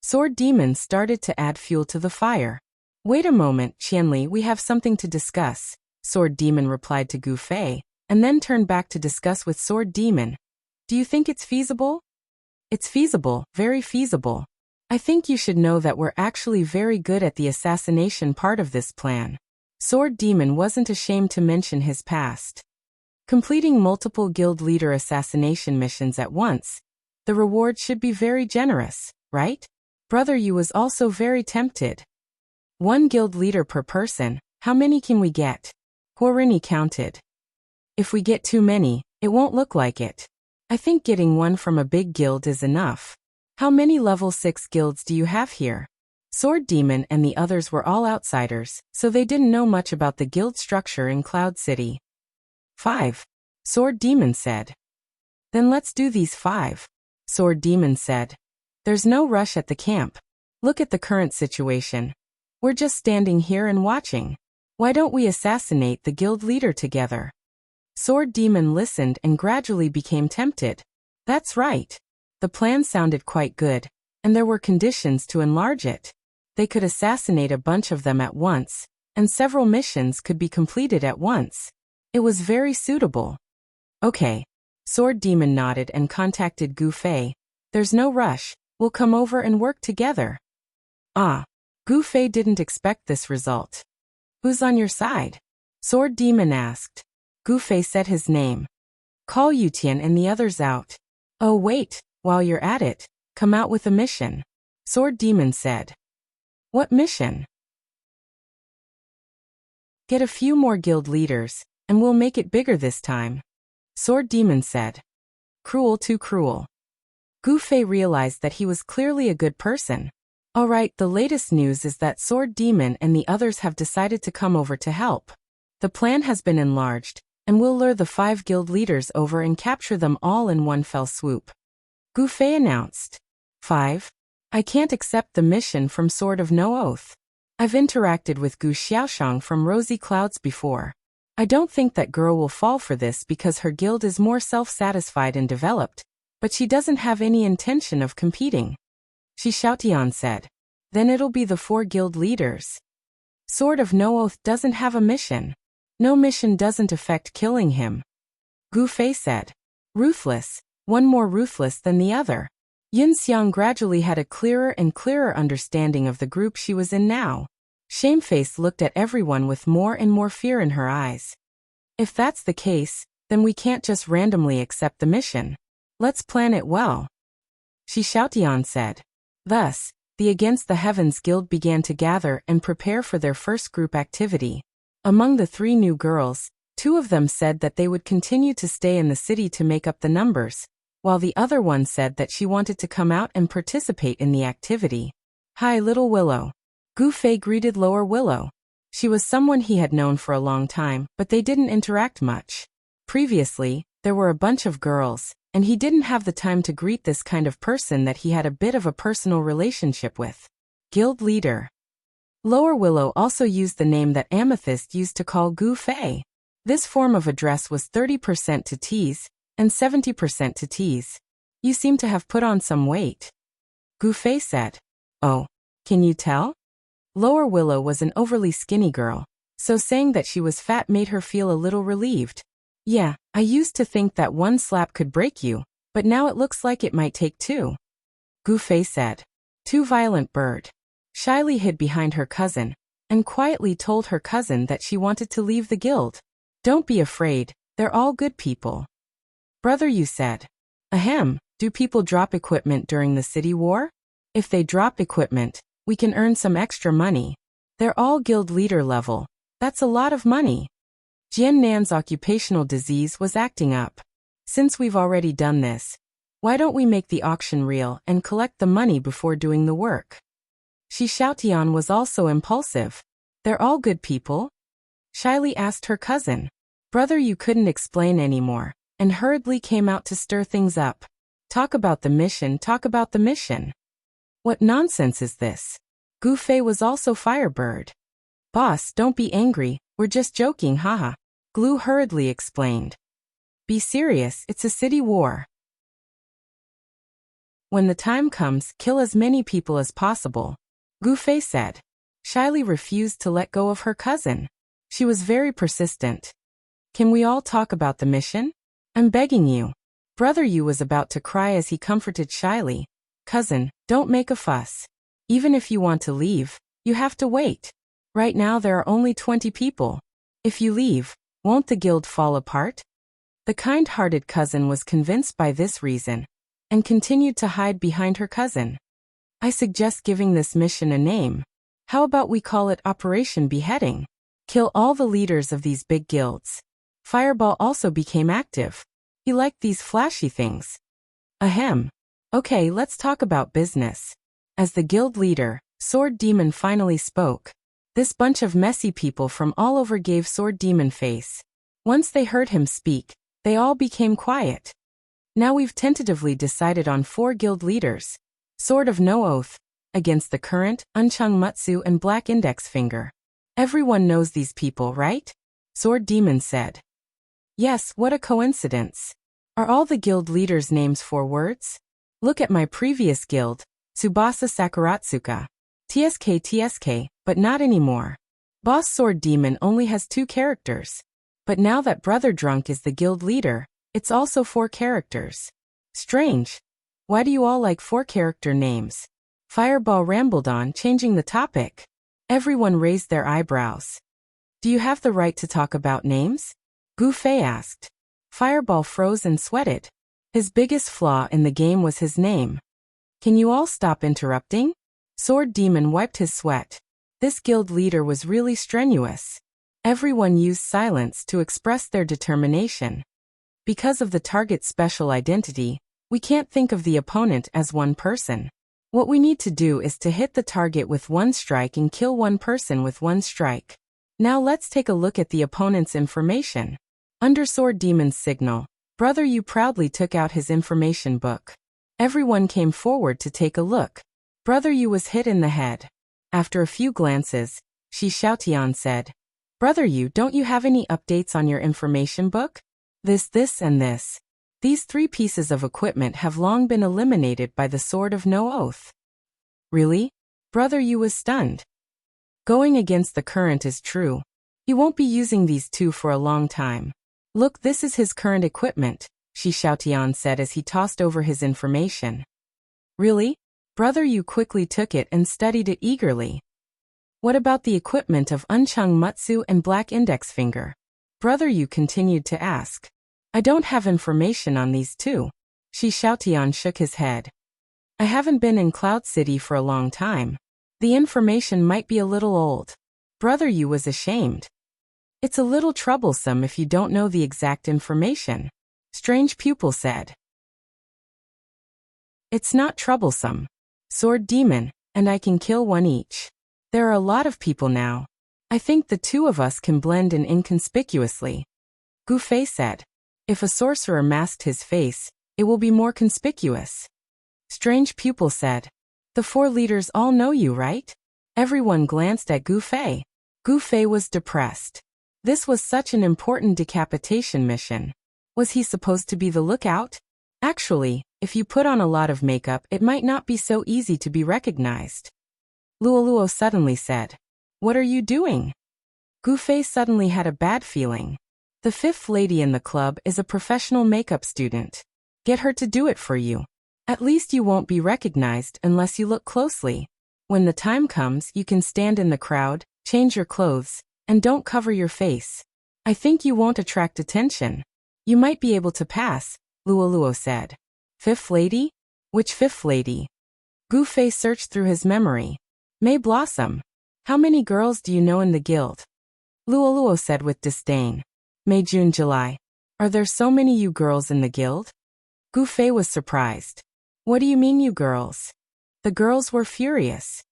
S1: Sword Demon started to add fuel to the fire. Wait a moment, Qianli, we have something to discuss, Sword Demon replied to Gu Fei, and then turned back to discuss with Sword Demon. Do you think it's feasible? It's feasible, very feasible. I think you should know that we're actually very good at the assassination part of this plan. Sword Demon wasn't ashamed to mention his past. Completing multiple guild leader assassination missions at once, the reward should be very generous, right? Brother Yu was also very tempted. 1 guild leader per person, how many can we get? Huorini counted. If we get too many, it won't look like it. I think getting 1 from a big guild is enough. How many level 6 guilds do you have here? Sword Demon and the others were all outsiders, so they didn't know much about the guild structure in Cloud City. 5. Sword Demon said. Then let's do these 5. Sword Demon said. There's no rush at the camp. Look at the current situation. We're just standing here and watching. Why don't we assassinate the guild leader together? Sword Demon listened and gradually became tempted. That's right. The plan sounded quite good, and there were conditions to enlarge it. They could assassinate a bunch of them at once, and several missions could be completed at once. It was very suitable. Okay. Sword Demon nodded and contacted Gu Fei. There's no rush, we'll come over and work together. Ah. Gu Fei didn't expect this result. Who's on your side? Sword Demon asked. Gu Fei said his name. Call Yutian and the others out. Oh wait, while you're at it, come out with a mission. Sword Demon said. What mission? Get a few more guild leaders, and we'll make it bigger this time. Sword Demon said. Cruel, too cruel. Gu Fei realized that he was clearly a good person. Alright, the latest news is that Sword Demon and the others have decided to come over to help. The plan has been enlarged, and we'll lure the 5 guild leaders over and capture them all in one fell swoop. Gu Fei announced. 5. I can't accept the mission from Sword of No Oath. I've interacted with Gu Xiaoshang from Rosy Clouds before. I don't think that girl will fall for this because her guild is more self-satisfied and developed, but she doesn't have any intention of competing. Shi Xiaotian said. Then it'll be the 4 guild leaders. Sword of No Oath doesn't have a mission. No mission doesn't affect killing him. Gu Fei said. Ruthless, one more ruthless than the other. Yin Xiang gradually had a clearer and clearer understanding of the group she was in now. Shameface looked at everyone with more and more fear in her eyes. If that's the case, then we can't just randomly accept the mission. Let's plan it well. Shi Xiaotian said. Thus, the Against the Heavens Guild began to gather and prepare for their first group activity. Among the 3 new girls, 2 of them said that they would continue to stay in the city to make up the numbers, while the other one said that she wanted to come out and participate in the activity. Hi, Little Willow. Gu Fei greeted Lower Willow. She was someone he had known for a long time, but they didn't interact much. Previously, there were a bunch of girls, and he didn't have the time to greet this kind of person that he had a bit of a personal relationship with. Guild leader. Lower Willow also used the name that Amethyst used to call Gu Fei. This form of address was 30% to tease, and 70% to tease. You seem to have put on some weight. Gu Fei said. Oh, can you tell? Lower Willow was an overly skinny girl, so saying that she was fat made her feel a little relieved. Yeah, I used to think that one slap could break you, but now it looks like it might take two. Gu Fei said. Too violent bird. Shyly hid behind her cousin, and quietly told her cousin that she wanted to leave the guild. Don't be afraid, they're all good people. Brother, you said. Ahem, do people drop equipment during the city war? If they drop equipment, we can earn some extra money. They're all guild leader level. That's a lot of money. Jian Nan's occupational disease was acting up. Since we've already done this, why don't we make the auction real and collect the money before doing the work? Shi Xiaotian was also impulsive. They're all good people? Shyly asked her cousin. Brother, you couldn't explain anymore, and hurriedly came out to stir things up. Talk about the mission, talk about the mission. What nonsense is this? Gu Fei was also Firebird. Boss, don't be angry, we're just joking, haha. Glu hurriedly explained. Be serious, it's a city war. When the time comes, kill as many people as possible, Gu Fei said. Shyly refused to let go of her cousin. She was very persistent. Can we all talk about the mission? I'm begging you. Brother Yu was about to cry as he comforted Shyly. Cousin, don't make a fuss. Even if you want to leave, you have to wait. Right now there are only 20 people. If you leave, won't the guild fall apart? The kind-hearted cousin was convinced by this reason, and continued to hide behind her cousin. I suggest giving this mission a name. How about we call it Operation Beheading? Kill all the leaders of these big guilds. Fireball also became active. He liked these flashy things. Ahem. Okay, let's talk about business. As the guild leader, Sword Demon finally spoke. This bunch of messy people from all over gave Sword Demon face. Once they heard him speak, they all became quiet. Now we've tentatively decided on 4 guild leaders. Sword of No Oath, against the current, Unchung Mutsu and Black Index Finger. Everyone knows these people, right? Sword Demon said. Yes, what a coincidence. Are all the guild leaders' names 4 words? Look at my previous guild, Tsubasa Sakuratsuka. TSK, but not anymore. Boss Sword Demon only has 2 characters. But now that Brother Drunk is the guild leader, it's also 4 characters. Strange. Why do you all like 4-character names? Fireball rambled on, changing the topic. Everyone raised their eyebrows. Do you have the right to talk about names? Gu Fei asked. Fireball froze and sweated. His biggest flaw in the game was his name. Can you all stop interrupting? Sword Demon wiped his sweat. This guild leader was really strenuous. Everyone used silence to express their determination. Because of the target's special identity, we can't think of the opponent as one person. What we need to do is to hit the target with 1 strike and kill 1 person with 1 strike. Now let's take a look at the opponent's information. Under Sword Demon's signal, Brother Yu proudly took out his information book. Everyone came forward to take a look. Brother Yu was hit in the head. After a few glances, Shi Xiaotian said, Brother Yu, don't you have any updates on your information book? This, and this. These 3 pieces of equipment have long been eliminated by the Sword of No Oath. Really? Brother Yu was stunned. Going against the current is true. He won't be using these 2 for a long time. Look, this is his current equipment, Shi Xiaotian said as he tossed over his information. Really? Brother Yu quickly took it and studied it eagerly. What about the equipment of Unchung Mutsu and Black Index Finger? Brother Yu continued to ask. I don't have information on these 2. Shi Xiaotian shook his head. I haven't been in Cloud City for a long time. The information might be a little old. Brother Yu was ashamed. It's a little troublesome if you don't know the exact information, Strange Pupil said. It's not troublesome. Sword Demon, and I can kill 1 each. There are a lot of people now. I think the 2 of us can blend in inconspicuously. Gu Fei said. If a sorcerer masked his face, it will be more conspicuous. Strange Pupil said. The 4 leaders all know you, right? Everyone glanced at Gu Fei. Gu Fei was depressed. This was such an important decapitation mission. Was he supposed to be the lookout? Actually, if you put on a lot of makeup, it might not be so easy to be recognized. Luoluo suddenly said. What are you doing? Gu Fei suddenly had a bad feeling. The fifth lady in the club is a professional makeup student. Get her to do it for you. At least you won't be recognized unless you look closely. When the time comes, you can stand in the crowd, change your clothes, and don't cover your face. I think you won't attract attention. You might be able to pass, Luoluo said. Fifth lady? Which fifth lady? Gu Fei searched through his memory. May Blossom. How many girls do you know in the guild? Luoluo said with disdain. May, June, July. Are there so many you girls in the guild? Gu Fei was surprised. What do you mean you girls? The girls were furious.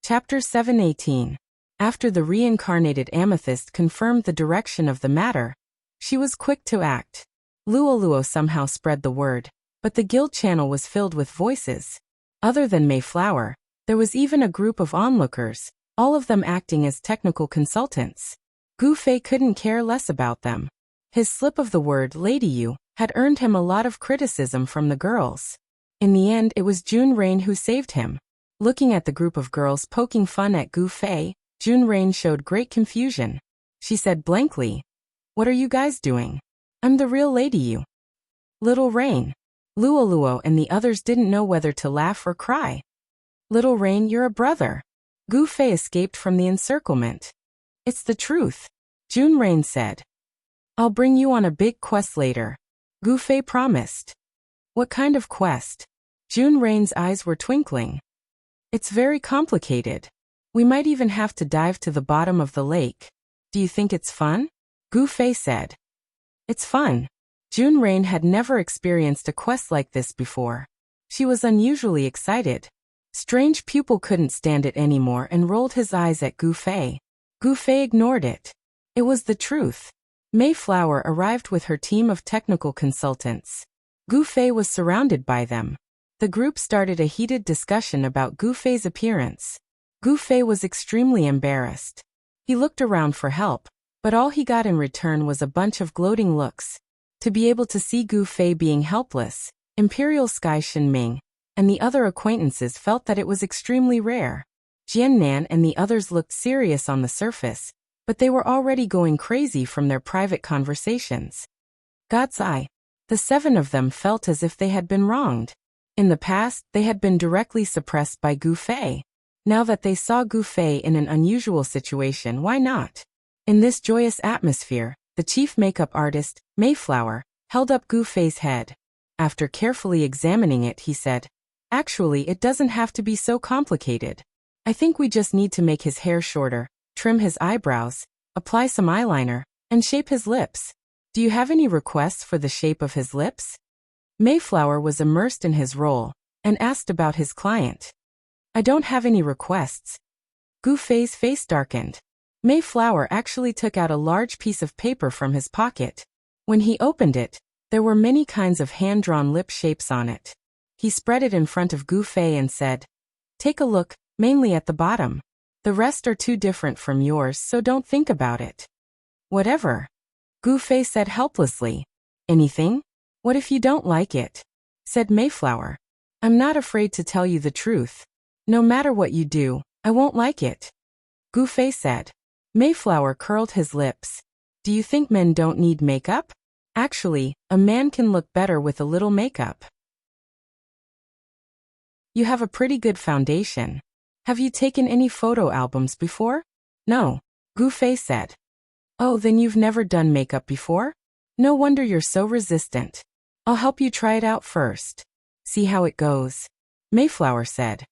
S1: Chapter 7:18. After the reincarnated amethyst confirmed the direction of the matter, she was quick to act. Luoluo somehow spread the word, but the guild channel was filled with voices. Other than Mayflower, there was even a group of onlookers, all of them acting as technical consultants. Gu Fei couldn't care less about them. His slip of the word Lady You had earned him a lot of criticism from the girls. In the end, it was June Rain who saved him. Looking at the group of girls poking fun at Gu Fei, June Rain showed great confusion. She said blankly, What are you guys doing? I'm the real Lady You. Little Rain. Luoluo and the others didn't know whether to laugh or cry. Little Rain, you're a brother. Gu Fei escaped from the encirclement. It's the truth. June Rain said. I'll bring you on a big quest later. Gu Fei promised. What kind of quest? June Rain's eyes were twinkling. It's very complicated. We might even have to dive to the bottom of the lake. Do you think it's fun? Gu Fei said. It's fun. June Rain had never experienced a quest like this before. She was unusually excited. Strange Pupil couldn't stand it anymore and rolled his eyes at Gu Fei. Gu Fei ignored it. It was the truth. Mayflower arrived with her team of technical consultants. Gu Fei was surrounded by them. The group started a heated discussion about Gu Fei's appearance. Gu Fei was extremely embarrassed. He looked around for help, but all he got in return was a bunch of gloating looks. To be able to see Gu Fei being helpless, Imperial Sky Shinming and the other acquaintances felt that it was extremely rare. Jian Nan and the others looked serious on the surface, but they were already going crazy from their private conversations. God's eye. The 7 of them felt as if they had been wronged. In the past, they had been directly suppressed by Gu Fei. Now that they saw Gu Fei in an unusual situation, why not? In this joyous atmosphere, the chief makeup artist, Mayflower, held up Gu Fei's head. After carefully examining it, he said, Actually, it doesn't have to be so complicated. I think we just need to make his hair shorter, trim his eyebrows, apply some eyeliner, and shape his lips. Do you have any requests for the shape of his lips? Mayflower was immersed in his role and asked about his client. I don't have any requests. Gu Fei's face darkened. Mayflower actually took out a large piece of paper from his pocket. When he opened it, there were many kinds of hand-drawn lip shapes on it. He spread it in front of Gu Fei and said, Take a look, mainly at the bottom. The rest are too different from yours, so don't think about it. Whatever. Gu Fei said helplessly. Anything? What if you don't like it? Said Mayflower. I'm not afraid to tell you the truth. No matter what you do, I won't like it. Gu Fei said. Mayflower curled his lips. Do you think men don't need makeup? Actually, a man can look better with a little makeup. You have a pretty good foundation. Have you taken any photo albums before? No, Gu Fei said. Oh, then you've never done makeup before? No wonder you're so resistant. I'll help you try it out first. See how it goes. Mayflower said.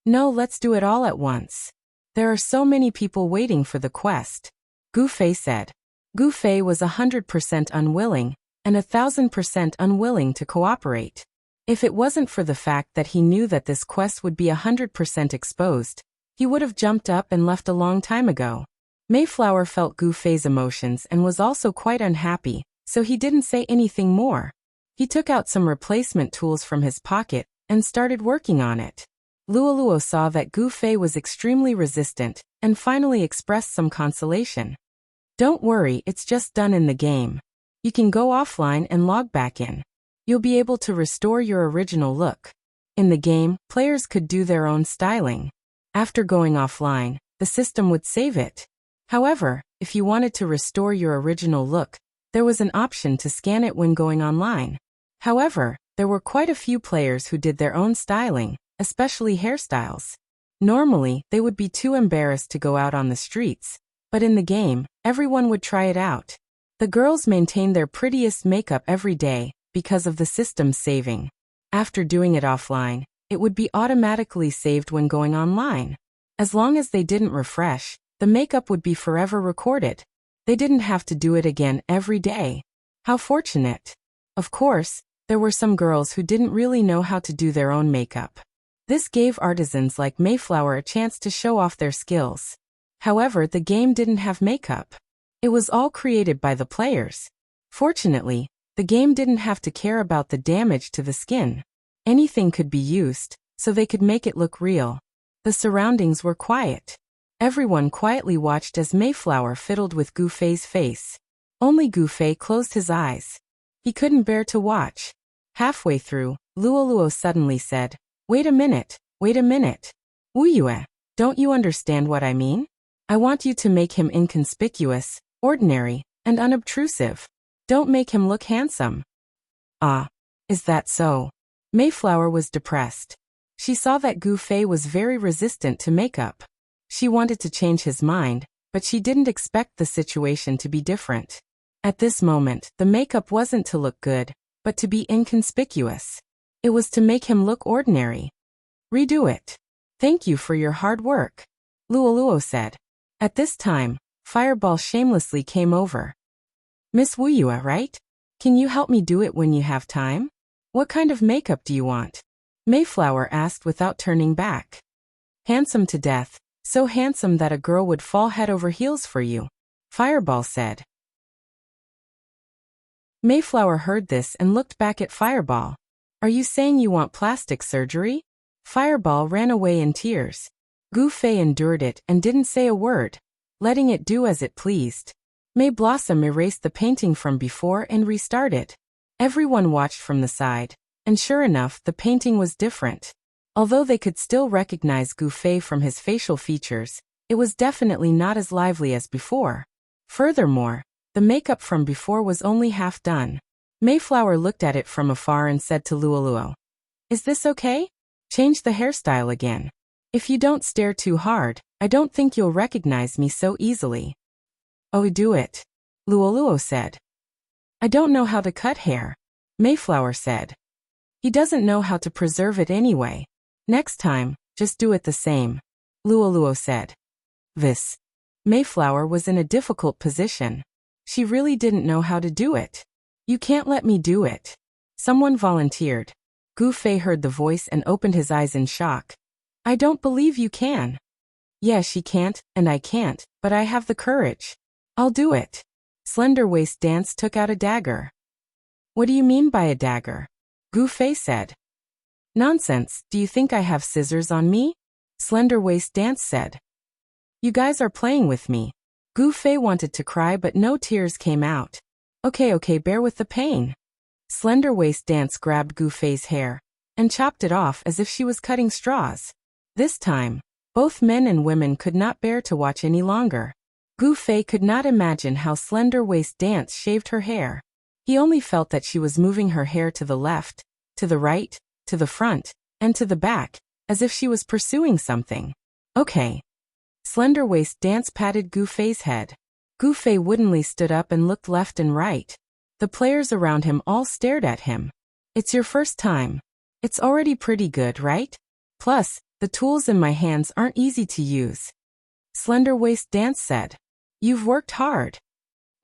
S1: No, let's do it all at once. There are so many people waiting for the quest. Gu Fei said. Gu Fei was 100% unwilling, and 1,000% unwilling to cooperate. If it wasn't for the fact that he knew that this quest would be 100% exposed, he would have jumped up and left a long time ago. Mayflower felt Gu Fei's emotions and was also quite unhappy, so he didn't say anything more. He took out some replacement tools from his pocket and started working on it. Luoluo saw that Gu Fei was extremely resistant and finally expressed some consolation. Don't worry, it's just done in the game. You can go offline and log back in. You'll be able to restore your original look. In the game, players could do their own styling. After going offline, the system would save it. However, if you wanted to restore your original look, there was an option to scan it when going online. However, there were quite a few players who did their own styling, especially hairstyles. Normally, they would be too embarrassed to go out on the streets, but in the game, everyone would try it out. The girls maintained their prettiest makeup every day because of the system's saving. After doing it offline, it would be automatically saved when going online. As long as they didn't refresh, the makeup would be forever recorded. They didn't have to do it again every day. How fortunate. Of course, there were some girls who didn't really know how to do their own makeup. This gave artisans like Mayflower a chance to show off their skills. However, the game didn't have makeup. It was all created by the players. Fortunately, the game didn't have to care about the damage to the skin. Anything could be used, so they could make it look real. The surroundings were quiet. Everyone quietly watched as Mayflower fiddled with Goofei's face. Only Goofei closed his eyes. He couldn't bear to watch. Halfway through, Luoluo suddenly said, wait a minute. Wuyue, don't you understand what I mean? I want you to make him inconspicuous, ordinary, and unobtrusive. Don't make him look handsome. Ah, is that so? Mayflower was depressed. She saw that Goofei was very resistant to makeup. She wanted to change his mind, but she didn't expect the situation to be different. At this moment, the makeup wasn't to look good, but to be inconspicuous. It was to make him look ordinary. Redo it. Thank you for your hard work, Luoluo said. At this time, Fireball shamelessly came over. Miss Wuyue, right? Can you help me do it when you have time? What kind of makeup do you want? Mayflower asked without turning back. Handsome to death, so handsome that a girl would fall head over heels for you, Fireball said. Mayflower heard this and looked back at Fireball. Are you saying you want plastic surgery? Fireball ran away in tears. Goofei endured it and didn't say a word, letting it do as it pleased. May Blossom erased the painting from before and restarted. Everyone watched from the side, and sure enough, the painting was different. Although they could still recognize Goofei from his facial features, it was definitely not as lively as before. Furthermore, the makeup from before was only half done. Mayflower looked at it from afar and said to Luoluo, is this okay? Change the hairstyle again. If you don't stare too hard, I don't think you'll recognize me so easily. Oh, do it, Luoluo said. I don't know how to cut hair, Mayflower said. He doesn't know how to preserve it anyway. Next time, just do it the same, Luoluo said. This. Mayflower was in a difficult position. She really didn't know how to do it. You can't let me do it. Someone volunteered. Goofei heard the voice and opened his eyes in shock. I don't believe you can. Yeah, she can't, and I can't, but I have the courage. I'll do it. Slender Waist Dance took out a dagger. What do you mean by a dagger? Goofei said. Nonsense, do you think I have scissors on me? Slender Waist Dance said. You guys are playing with me. Goofei wanted to cry but no tears came out. Okay, bear with the pain. Slender Waist Dance grabbed Goofei's hair and chopped it off as if she was cutting straws. This time, both men and women could not bear to watch any longer. Goofei could not imagine how Slender Waist Dance shaved her hair. He only felt that she was moving her hair to the left, to the right, to the front, and to the back, as if she was pursuing something. Okay. Slender Waist Dance patted Goofei's head. Goofei woodenly stood up and looked left and right. The players around him all stared at him. It's your first time. It's already pretty good, right? Plus, the tools in my hands aren't easy to use. Slender Waist Dance said. You've worked hard.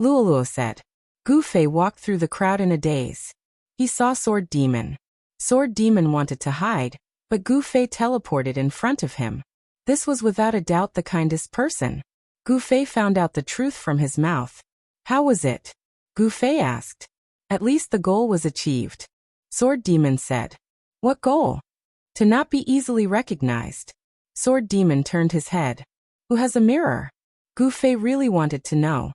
S1: Luoluo said. Goofei walked through the crowd in a daze. He saw Sword Demon. Sword Demon wanted to hide, but Goofei teleported in front of him. This was without a doubt the kindest person. Goofei found out the truth from his mouth. How was it? Goofei asked. At least the goal was achieved. Sword Demon said. What goal? To not be easily recognized. Sword Demon turned his head. Who has a mirror? Goofei really wanted to know.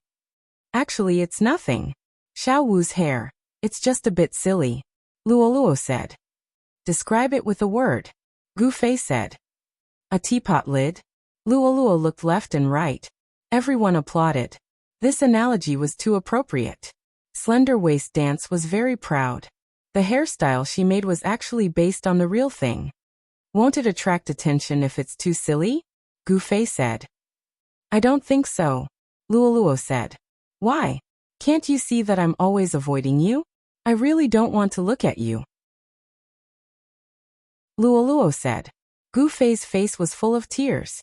S1: Actually, it's nothing. Xiao Wu's hair. It's just a bit silly. Luoluo said. Describe it with a word. Gu Fei said. A teapot lid? Luoluo looked left and right. Everyone applauded. This analogy was too appropriate. Slender Waist Dance was very proud. The hairstyle she made was actually based on the real thing. Won't it attract attention if it's too silly? Gu Fei said. I don't think so. Luoluo said. Why? Can't you see that I'm always avoiding you? I really don't want to look at you. Luoluo said. Gu Fei's face was full of tears.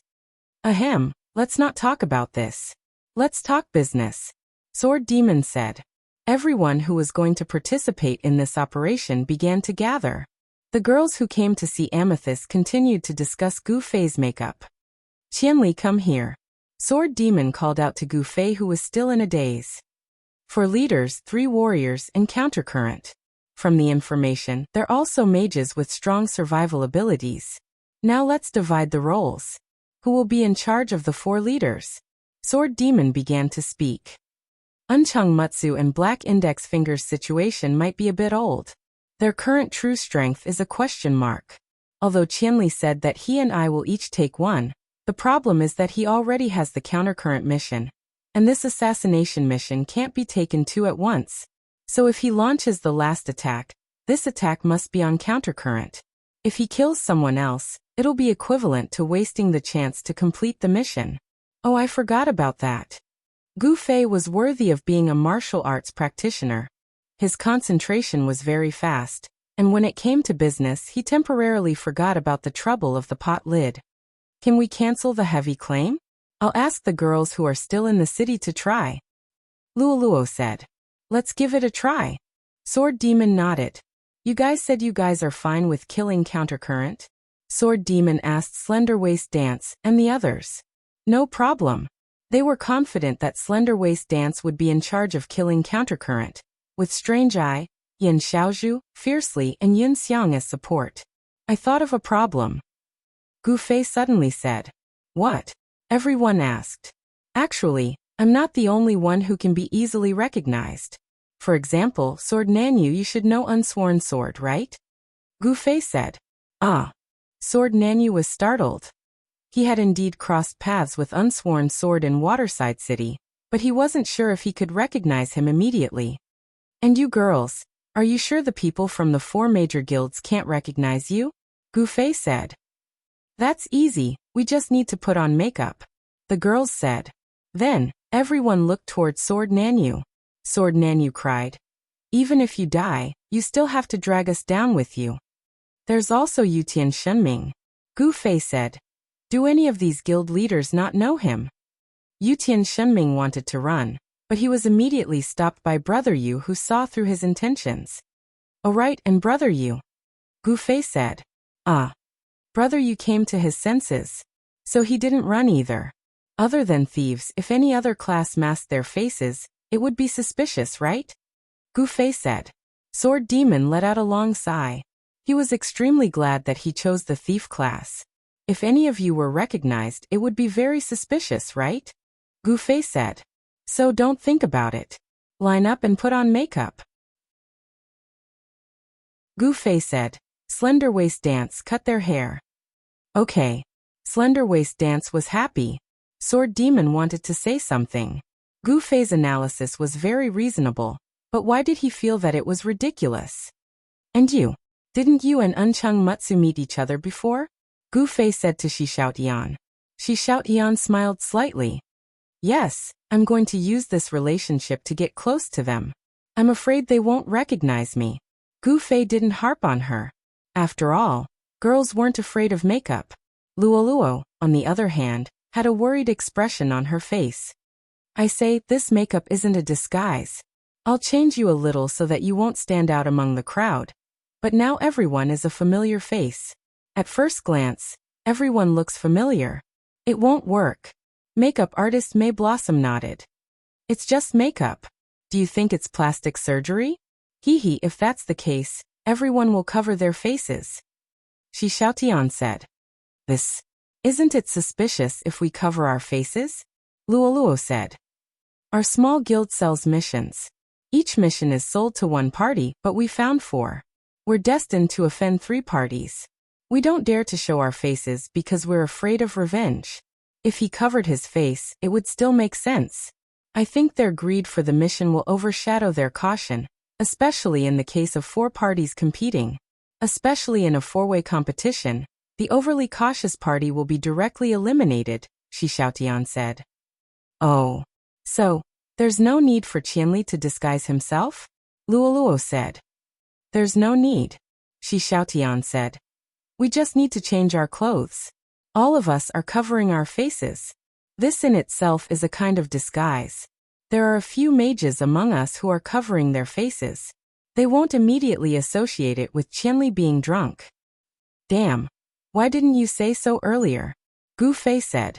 S1: Ahem, let's not talk about this. Let's talk business. Sword Demon said. Everyone who was going to participate in this operation began to gather. The girls who came to see Amethyst continued to discuss Gu Fei's makeup. Qianli, come here. Sword Demon called out to Gu Fei, who was still in a daze. For leaders, 3 warriors, and countercurrent. From the information, they're also mages with strong survival abilities. Now let's divide the roles. Who will be in charge of the 4 leaders? Sword Demon began to speak. Unchung Mutsu and Black Index Finger's situation might be a bit old. Their current true strength is a question mark. Although Qianli said that he and I will each take one, the problem is that he already has the countercurrent mission. And this assassination mission can't be taken 2 at once. So if he launches the last attack, this attack must be on countercurrent. If he kills someone else, it'll be equivalent to wasting the chance to complete the mission. Oh, I forgot about that. Gu Fei was worthy of being a martial arts practitioner. His concentration was very fast, and when it came to business, he temporarily forgot about the trouble of the pot lid. Can we cancel the heavy claim? I'll ask the girls who are still in the city to try. Luoluo said. Let's give it a try. Sword Demon nodded. You guys said you guys are fine with killing countercurrent? Sword Demon asked Slender Waist Dance and the others. No problem. They were confident that Slender Waist Dance would be in charge of killing countercurrent, with Strange Eye, Yin Xiaozhu, Fiercely, and Yun Xiang as support. I thought of a problem. Gu Fei suddenly said. What? Everyone asked. Actually, I'm not the only one who can be easily recognized. For example, Sword Nanyu, you should know Unsworn Sword, right? Gu Fei said. Ah. Sword Nanyu was startled. He had indeed crossed paths with Unsworn Sword in Waterside City, but he wasn't sure if he could recognize him immediately. And you girls, are you sure the people from the 4 major guilds can't recognize you? Gu Fei said. That's easy, we just need to put on makeup. The girls said. Then, everyone looked toward Sword Nanyu. Sword Nanyu cried. Even if you die, you still have to drag us down with you. There's also Yutian Shenming. Gu Fei said. Do any of these guild leaders not know him? Yutian Shenming wanted to run, but he was immediately stopped by Brother Yu, who saw through his intentions. Oh right, and Brother Yu. Gu Fei said. Ah. Brother Yu came to his senses. So he didn't run either. Other than thieves, if any other class masked their faces, it would be suspicious, right? Gu Fei said. Sword Demon let out a long sigh. He was extremely glad that he chose the thief class. If any of you were recognized, it would be very suspicious, right? Gu Fei said. So don't think about it. Line up and put on makeup. Gu Fei said. Slender Waist Dance cut their hair. Okay. Slender Waist Dance was happy. Sword Demon wanted to say something. Gu Fei's analysis was very reasonable, but why did he feel that it was ridiculous? And you? Didn't you and Unchung Mutsu meet each other before? Gu Fei said to Shi Xiaotian. Shi Xiaotian smiled slightly. Yes, I'm going to use this relationship to get close to them. I'm afraid they won't recognize me. Gu Fei didn't harp on her. After all, girls weren't afraid of makeup. Luoluo, on the other hand, had a worried expression on her face. I say, this makeup isn't a disguise. I'll change you a little so that you won't stand out among the crowd. But now everyone is a familiar face. At first glance, everyone looks familiar. It won't work. Makeup artist May Blossom nodded. It's just makeup. Do you think it's plastic surgery? Hee hee, if that's the case, everyone will cover their faces. Shi Xiaotian said. Isn't it suspicious if we cover our faces? Luoluo said. Our small guild sells missions. Each mission is sold to one party, but we found 4. We're destined to offend 3 parties. We don't dare to show our faces because we're afraid of revenge. If he covered his face, it would still make sense. I think their greed for the mission will overshadow their caution, especially in the case of 4 parties competing. Especially in a 4-way competition, the overly cautious party will be directly eliminated, Shi Xiaotian said. Oh. So, there's no need for Qianli to disguise himself? Luoluo said. There's no need, Shi Xiaotian said. We just need to change our clothes. All of us are covering our faces. This in itself is a kind of disguise. There are a few mages among us who are covering their faces. They won't immediately associate it with Qianli being drunk. Damn. Why didn't you say so earlier? Gu Fei said.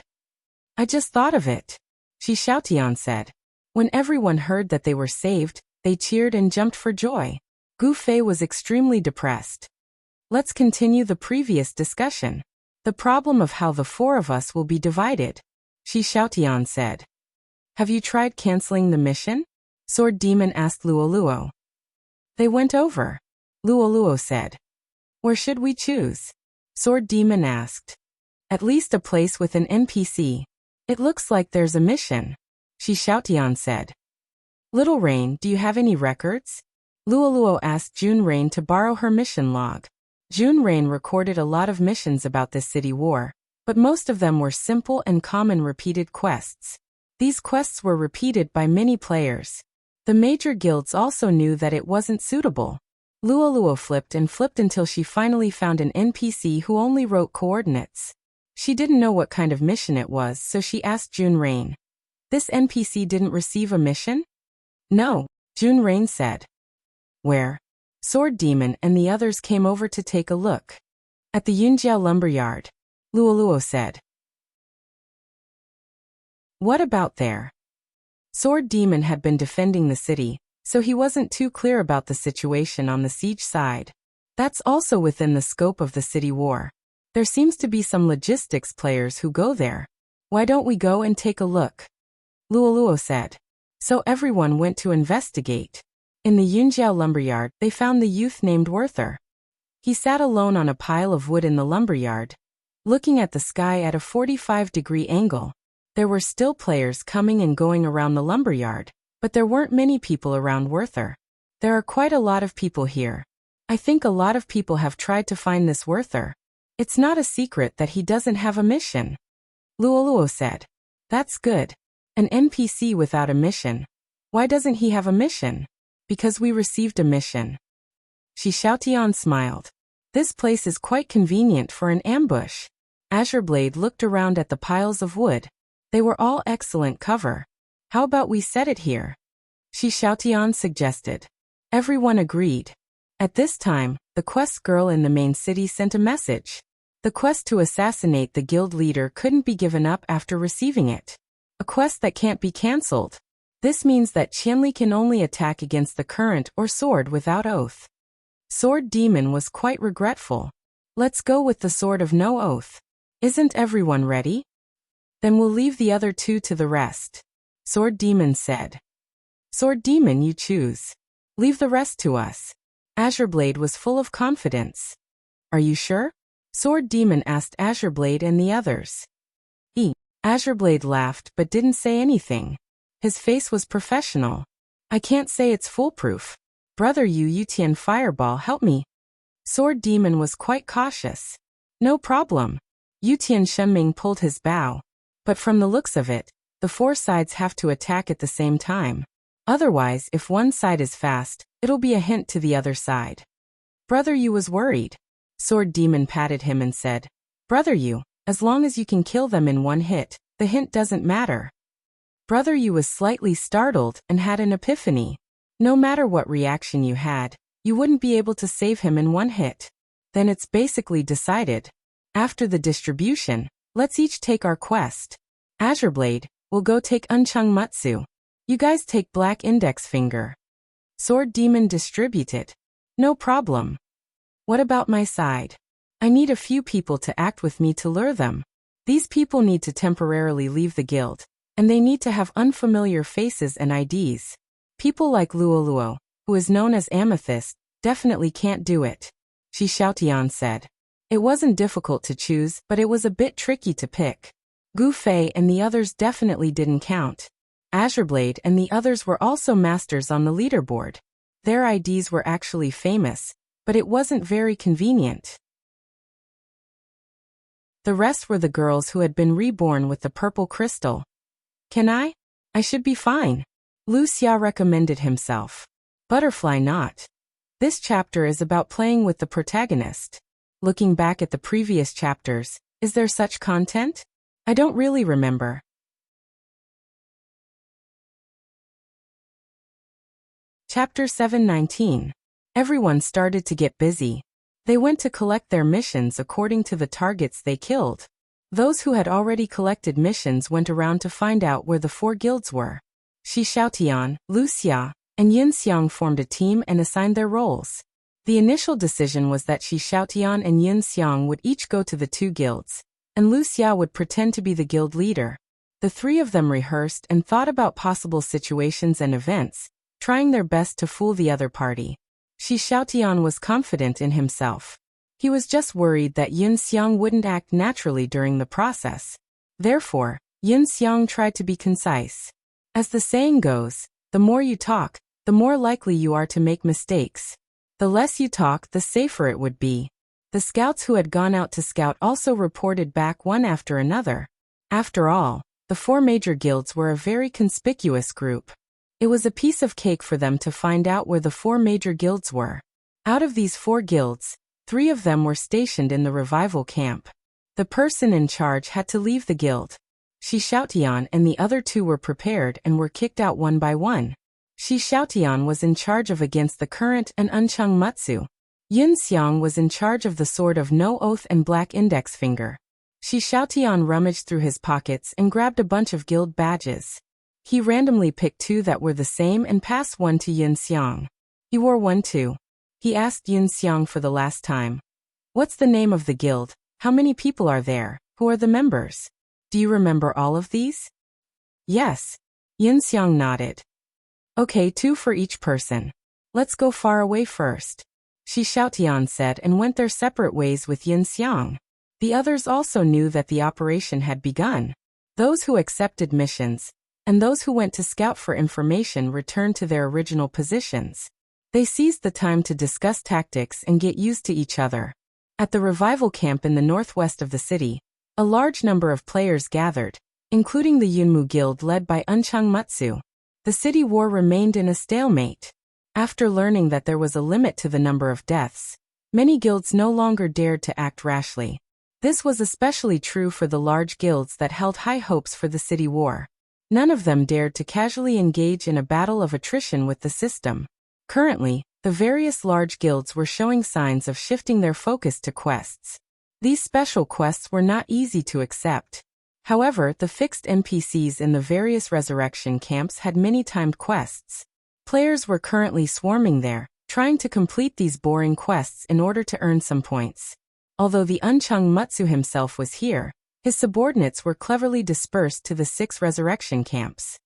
S1: I just thought of it, Shi Xiaotian said. When everyone heard that they were saved, they cheered and jumped for joy. Gu Fei was extremely depressed. Let's continue the previous discussion. The problem of how the 4 of us will be divided, Shi Xiaotian said. Have you tried canceling the mission? Sword Demon asked Luoluo. They went over, Luoluo said. Where should we choose? Sword Demon asked. At least a place with an NPC. It looks like there's a mission, Shi Xiaotian said. Little Rain, do you have any records? Luoluo asked June Rain to borrow her mission log. June Rain recorded a lot of missions about this city war, but most of them were simple and common repeated quests. These quests were repeated by many players. The major guilds also knew that it wasn't suitable. Luoluo flipped and flipped until she finally found an NPC who only wrote coordinates. She didn't know what kind of mission it was, so she asked June Rain. This NPC didn't receive a mission? No, June Rain said. Where? Sword Demon and the others came over to take a look. At the Yunjiao lumberyard, Luoluo said. What about there? Sword Demon had been defending the city, so he wasn't too clear about the situation on the siege side. That's also within the scope of the city war. There seems to be some logistics players who go there. Why don't we go and take a look? Luoluo said. So everyone went to investigate. In the Yunjiao lumberyard, they found the youth named Werther. He sat alone on a pile of wood in the lumberyard, looking at the sky at a 45-degree angle. There were still players coming and going around the lumberyard, but there weren't many people around Werther. There are quite a lot of people here. I think a lot of people have tried to find this Werther. It's not a secret that he doesn't have a mission. Luoluo said. That's good. An NPC without a mission. Why doesn't he have a mission? Because we received a mission. Shi Xiaotian smiled. This place is quite convenient for an ambush. Azure Blade looked around at the piles of wood. They were all excellent cover. How about we set it here? Shi Xiaotian suggested. Everyone agreed. At this time, the quest girl in the main city sent a message. The quest to assassinate the guild leader couldn't be given up after receiving it. A quest that can't be cancelled. This means that Qianli can only attack against the current or sword without oath. Sword Demon was quite regretful. Let's go with the sword of no oath. Isn't everyone ready? Then we'll leave the other 2 to the rest. Sword Demon said. Sword Demon, you choose. Leave the rest to us. Azure Blade was full of confidence. Are you sure? Sword Demon asked Azure Blade and the others. Azure Blade laughed but didn't say anything. His face was professional. I can't say it's foolproof. Brother Yu Yutian Fireball, help me. Sword Demon was quite cautious. No problem. Yutian Shenming pulled his bow. But from the looks of it, the 4 sides have to attack at the same time. Otherwise, if one side is fast, it'll be a hint to the other side. Brother Yu was worried. Sword Demon patted him and said, Brother Yu, as long as you can kill them in one hit, the hint doesn't matter. Brother Yu was slightly startled and had an epiphany. No matter what reaction you had, you wouldn't be able to save him in one hit. Then it's basically decided. After the distribution, let's each take our quest. Azure Blade, we'll go take Unchung Mutsu. You guys take Black Index Finger. Sword Demon distributed. No problem. What about my side? I need a few people to act with me to lure them. These people need to temporarily leave the guild, and they need to have unfamiliar faces and IDs. People like Luoluo, who is known as Amethyst, definitely can't do it. Shi Xiaotian said. It wasn't difficult to choose, but it was a bit tricky to pick. Gu Fei and the others definitely didn't count. Azureblade and the others were also masters on the leaderboard. Their IDs were actually famous, but it wasn't very convenient. The rest were the girls who had been reborn with the purple crystal. Can I? I should be fine. Wuxia recommended himself. Butterfly not. This chapter is about playing with the protagonist. Looking back at the previous chapters, is there such content? I don't really remember. Chapter 719. Everyone started to get busy. They went to collect their missions according to the targets they killed. Those who had already collected missions went around to find out where the 4 guilds were. Shi Xiaotian, Wuxia, and Yin Xiang formed a team and assigned their roles. The initial decision was that Shi Xiaotian and Yin Xiang would each go to the 2 guilds, and Wuxia would pretend to be the guild leader. The 3 of them rehearsed and thought about possible situations and events, trying their best to fool the other party. Shi Xiaotian was confident in himself. He was just worried that Yin Xiang wouldn't act naturally during the process. Therefore, Yin Xiang tried to be concise. As the saying goes, the more you talk, the more likely you are to make mistakes. The less you talk, the safer it would be. The scouts who had gone out to scout also reported back one after another. After all, the 4 major guilds were a very conspicuous group. It was a piece of cake for them to find out where the 4 major guilds were. Out of these 4 guilds, 3 of them were stationed in the revival camp. The person in charge had to leave the guild. Shi Xiaotian and the other 2 were prepared and were kicked out one by one. Shi Xiaotian was in charge of against the current and Uncheng Mutsu. Yin Xiang was in charge of the sword of no oath and black index finger. Shi Xiaotian rummaged through his pockets and grabbed a bunch of guild badges. He randomly picked 2 that were the same and passed one to Yin Xiang. He wore one too. He asked Yin Xiang for the last time. What's the name of the guild? How many people are there? Who are the members? Do you remember all of these? Yes. Yin Xiang nodded. Okay, 2 for each person. Let's go far away first. Shi Xiaotian said and went their separate ways with Yin Xiang. The others also knew that the operation had begun. Those who accepted missions, and those who went to scout for information returned to their original positions. They seized the time to discuss tactics and get used to each other. At the revival camp in the northwest of the city, a large number of players gathered, including the Yunmu Guild led by Uncheng Mutsu. The city war remained in a stalemate. After learning that there was a limit to the number of deaths, many guilds no longer dared to act rashly. This was especially true for the large guilds that held high hopes for the city war. None of them dared to casually engage in a battle of attrition with the system. Currently, the various large guilds were showing signs of shifting their focus to quests. These special quests were not easy to accept. However, the fixed NPCs in the various resurrection camps had many timed quests. Players were currently swarming there, trying to complete these boring quests in order to earn some points. Although the Uncheng Mutsu himself was here, his subordinates were cleverly dispersed to the 6 resurrection camps.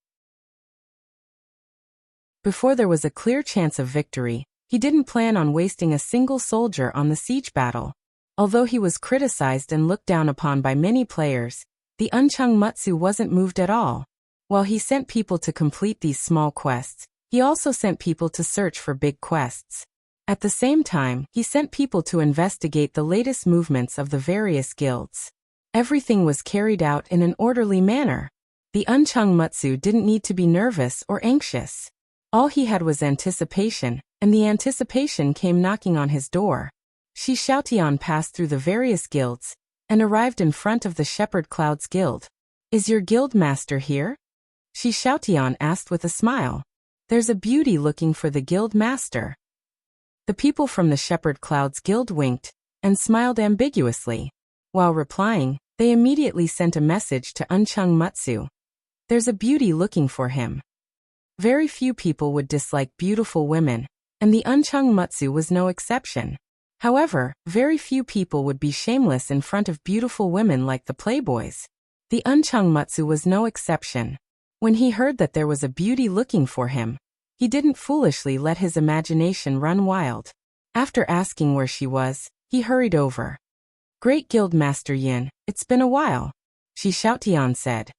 S1: Before there was a clear chance of victory, he didn't plan on wasting a single soldier on the siege battle. Although he was criticized and looked down upon by many players, the Uncheng Mutsu wasn't moved at all. While he sent people to complete these small quests, he also sent people to search for big quests. At the same time, he sent people to investigate the latest movements of the various guilds. Everything was carried out in an orderly manner. The Uncheng Mutsu didn't need to be nervous or anxious. All he had was anticipation, and the anticipation came knocking on his door. Shi Xiaotian passed through the various guilds, and arrived in front of the Shepherd Cloud's guild. Is your guild master here? Shi Xiaotian asked with a smile. There's a beauty looking for the guild master. The people from the Shepherd Cloud's guild winked, and smiled ambiguously. While replying, they immediately sent a message to Uncheng Mutsu. There's a beauty looking for him. Very few people would dislike beautiful women, and the Uncheng Mutsu was no exception. However, very few people would be shameless in front of beautiful women like the playboys. The Uncheng Mutsu was no exception. When he heard that there was a beauty looking for him, He didn't foolishly let his imagination run wild. After asking where she was, he hurried over. Great Guild Master Yin, it's been a while. Shi Xiaotian said.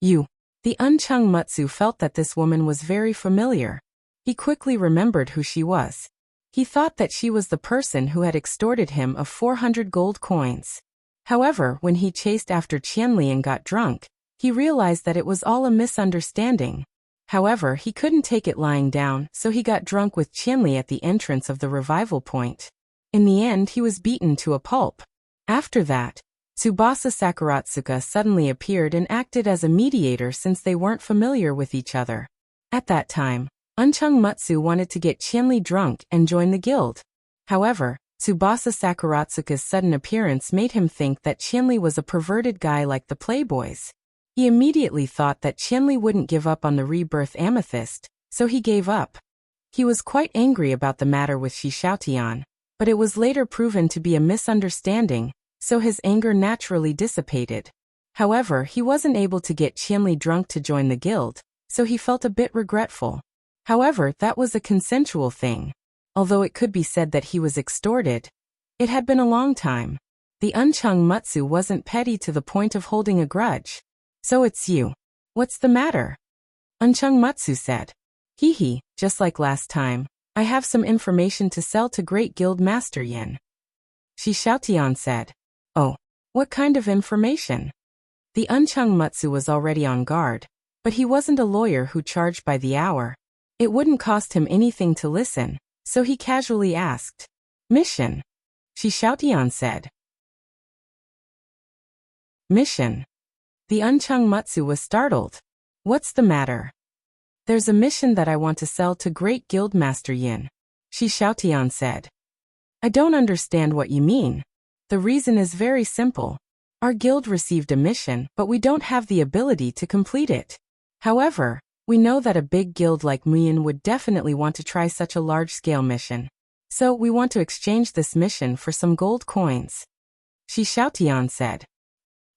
S1: You. The Uncheng Mutsu felt that this woman was very familiar. He quickly remembered who she was. He thought that she was the person who had extorted him of 400 gold coins. However, when he chased after Qianli and got drunk, he realized that it was all a misunderstanding. However, he couldn't take it lying down, so he got drunk with Qianli at the entrance of the revival point. In the end, he was beaten to a pulp. After that, Tsubasa Sakuratsuka suddenly appeared and acted as a mediator since they weren't familiar with each other. At that time, Uncheng Mutsu wanted to get Qianli drunk and join the guild. However, Tsubasa Sakuratsuka's sudden appearance made him think that Qianli was a perverted guy like the playboys. He immediately thought that Qianli wouldn't give up on the rebirth amethyst, so he gave up. He was quite angry about the matter with Shi Xiaotian, but it was later proven to be a misunderstanding, so his anger naturally dissipated. However, he wasn't able to get Qianli drunk to join the guild, so he felt a bit regretful. However, that was a consensual thing. Although it could be said that he was extorted, it had been a long time. The Uncheng Mutsu wasn't petty to the point of holding a grudge. So it's you. What's the matter? Uncheng Mutsu said. Hee, just like last time, I have some information to sell to Great Guild Master Yin. Shi Xiaotian said. Oh, what kind of information? The Uncheng Mutsu was already on guard, but he wasn't a lawyer who charged by the hour. It wouldn't cost him anything to listen, so he casually asked. Mission? Shi Xiaotian said. Mission? The Uncheng Mutsu was startled. What's the matter? There's a mission that I want to sell to Great Guild Master Yin. Shi Xiaotian said. I don't understand what you mean. The reason is very simple. Our guild received a mission, but we don't have the ability to complete it. However, we know that a big guild like Muyin would definitely want to try such a large-scale mission. So we want to exchange this mission for some gold coins. Shi Xiaotian said.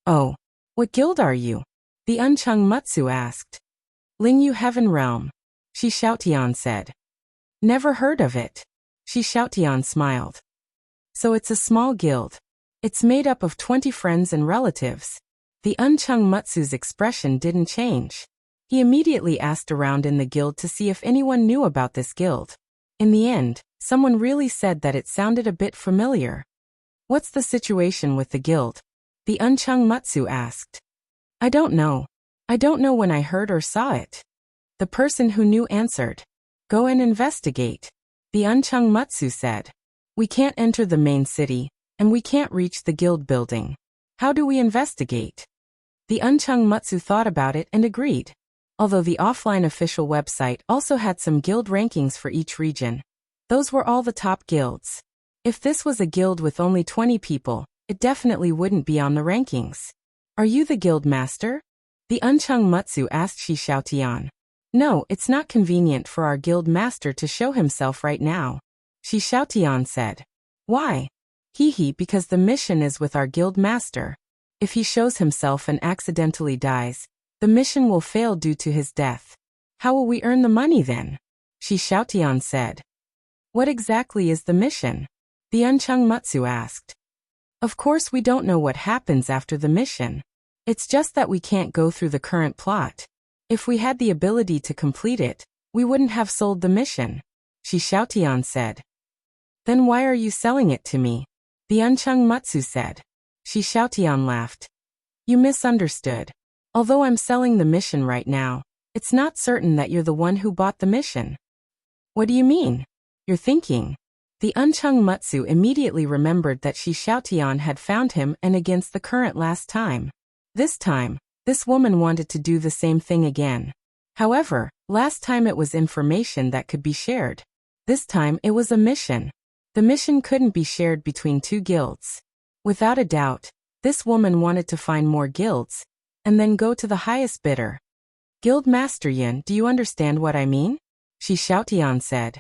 S1: Oh, what guild are you? The Uncheng Mutsu asked. Lingyu Heaven Realm. Shi Xiaotian said. Never heard of it. Shi Xiaotian smiled. So it's a small guild. It's made up of 20 friends and relatives. The Uncheng Mutsu's expression didn't change. He immediately asked around in the guild to see if anyone knew about this guild. In the end, someone really said that it sounded a bit familiar. What's the situation with the guild? The Uncheng Mutsu asked. I don't know. I don't know when I heard or saw it. The person who knew answered. Go and investigate. The Uncheng Mutsu said. We can't enter the main city, and we can't reach the guild building. How do we investigate? The Uncheng Mutsu thought about it and agreed. Although the offline official website also had some guild rankings for each region. Those were all the top guilds. If this was a guild with only 20 people, it definitely wouldn't be on the rankings. Are you the guild master? The Uncheng Mutsu asked Shi Xiaotian. No, it's not convenient for our guild master to show himself right now. Shi Xiaotian said. Why? Because the mission is with our guild master. If he shows himself and accidentally dies, the mission will fail due to his death. How will we earn the money then? Shi Xiaotian said. What exactly is the mission? The Uncheng Mutsu asked. Of course we don't know what happens after the mission. It's just that we can't go through the current plot. If we had the ability to complete it, we wouldn't have sold the mission. Shi Xiaotian said. Then why are you selling it to me? The Uncheng Mutsu said. Shi Xiaotian laughed. You misunderstood. Although I'm selling the mission right now, it's not certain that you're the one who bought the mission. What do you mean? You're thinking. The Uncheng Mutsu immediately remembered that Shi Xiaotian had found him and against the current last time. This time, this woman wanted to do the same thing again. However, last time it was information that could be shared. This time it was a mission. The mission couldn't be shared between two guilds. Without a doubt, this woman wanted to find more guilds, and then go to the highest bidder. Guild Master Yin, do you understand what I mean? Shi Xiaotian said.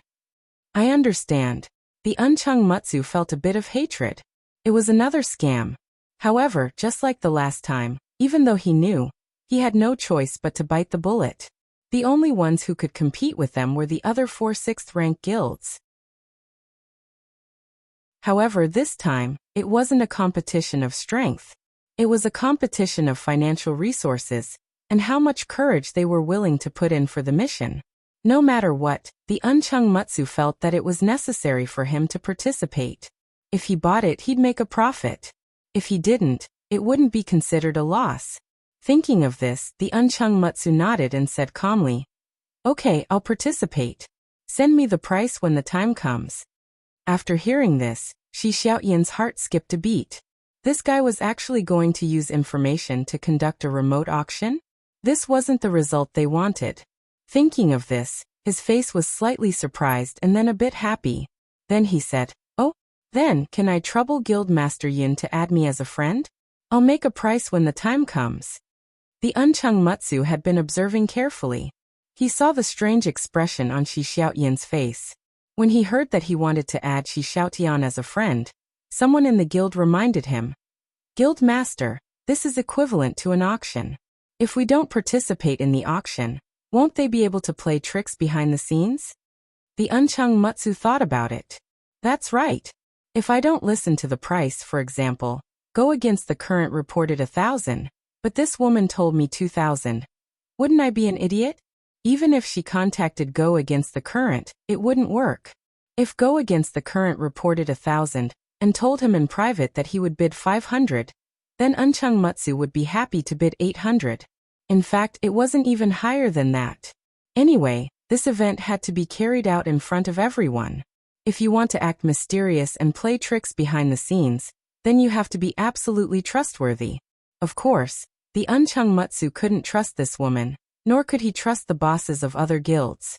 S1: I understand. The Uncheng Mutsu felt a bit of hatred. It was another scam. However, just like the last time, even though he knew, he had no choice but to bite the bullet. The only ones who could compete with them were the other 4 sixth-rank guilds. However, this time, it wasn't a competition of strength. It was a competition of financial resources, and how much courage they were willing to put in for the mission. No matter what, the Unchung Mutsu felt that it was necessary for him to participate. If he bought it, he'd make a profit. If he didn't, it wouldn't be considered a loss. Thinking of this, the Unchung Mutsu nodded and said calmly, "Okay, I'll participate. Send me the price when the time comes." After hearing this, Shi Xiaoyan's heart skipped a beat. This guy was actually going to use information to conduct a remote auction? This wasn't the result they wanted. Thinking of this, his face was slightly surprised and then a bit happy. Then he said, "Oh, then, can I trouble Guildmaster Yun to add me as a friend? I'll make a price when the time comes." The Unchung Mutsu had been observing carefully. He saw the strange expression on Shi Xiaoyan's face. When he heard that he wanted to add Shi Xiaotian as a friend, someone in the guild reminded him, "Guildmaster, this is equivalent to an auction. If we don't participate in the auction, won't they be able to play tricks behind the scenes?" The Unchung Mutsu thought about it. That's right. If I don't listen to the price, for example, go against the current reported 1,000, but this woman told me 2,000. Wouldn't I be an idiot? Even if she contacted Go against the current, it wouldn't work. If Go against the current reported 1,000, and told him in private that he would bid 500, then Unchung Mutsu would be happy to bid 800. In fact, it wasn't even higher than that. Anyway, this event had to be carried out in front of everyone. If you want to act mysterious and play tricks behind the scenes, then you have to be absolutely trustworthy. Of course, the Unchung Mutsu couldn't trust this woman, nor could he trust the bosses of other guilds.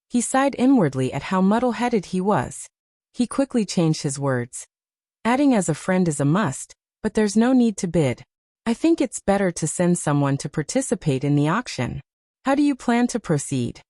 S1: He sighed inwardly at how muddle-headed he was. He quickly changed his words. Adding as a friend is a must, but there's no need to bid. I think it's better to send someone to participate in the auction. How do you plan to proceed?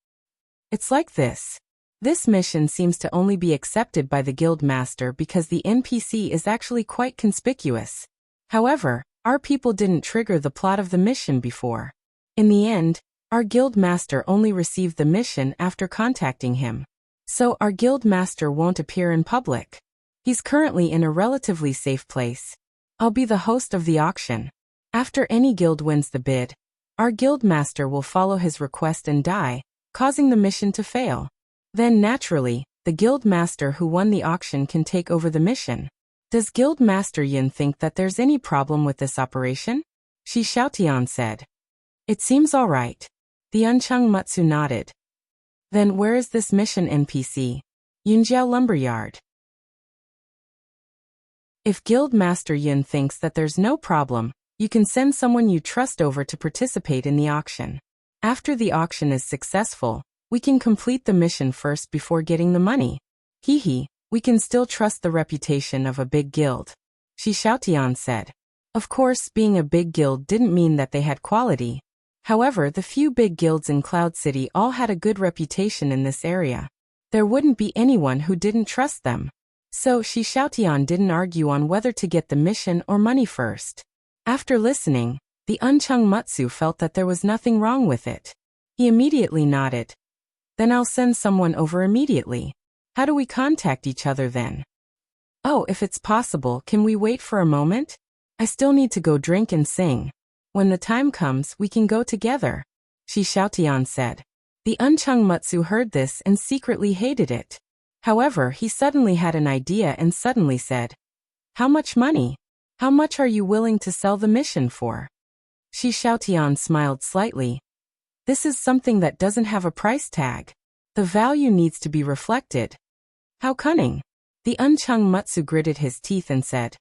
S1: It's like this. This mission seems to only be accepted by the guild master because the NPC is actually quite conspicuous. However, our people didn't trigger the plot of the mission before. In the end, our guild master only received the mission after contacting him. So our guild master won't appear in public. He's currently in a relatively safe place. I'll be the host of the auction. After any guild wins the bid, our guild master will follow his request and die, causing the mission to fail. Then naturally, the guild master who won the auction can take over the mission. Does Guild Master Yin think that there's any problem with this operation? Shi Xiaotian said. It seems all right. The Unchung Mutsu nodded. Then where is this mission NPC? Yunjiao Lumberyard. If Guild Master Yin thinks that there's no problem, you can send someone you trust over to participate in the auction. After the auction is successful, we can complete the mission first before getting the money. We can still trust the reputation of a big guild. Shi Xiaotian said. Of course, being a big guild didn't mean that they had quality. However, the few big guilds in Cloud City all had a good reputation in this area. There wouldn't be anyone who didn't trust them. So Shi Xiaotian didn't argue on whether to get the mission or money first. After listening, the Unchung Mutsu felt that there was nothing wrong with it. He immediately nodded. Then I'll send someone over immediately. How do we contact each other then? Oh, if it's possible, can we wait for a moment? I still need to go drink and sing. When the time comes, we can go together, Shi Xiaotian said. The Unchung Mutsu heard this and secretly hated it. However, he suddenly had an idea and suddenly said, How much money? How much are you willing to sell the mission for? Shi Xiaotian smiled slightly. This is something that doesn't have a price tag. The value needs to be reflected. How cunning. The Unchung Mutsu gritted his teeth and said,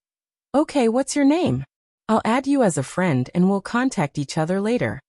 S1: Okay, what's your name? I'll add you as a friend and we'll contact each other later.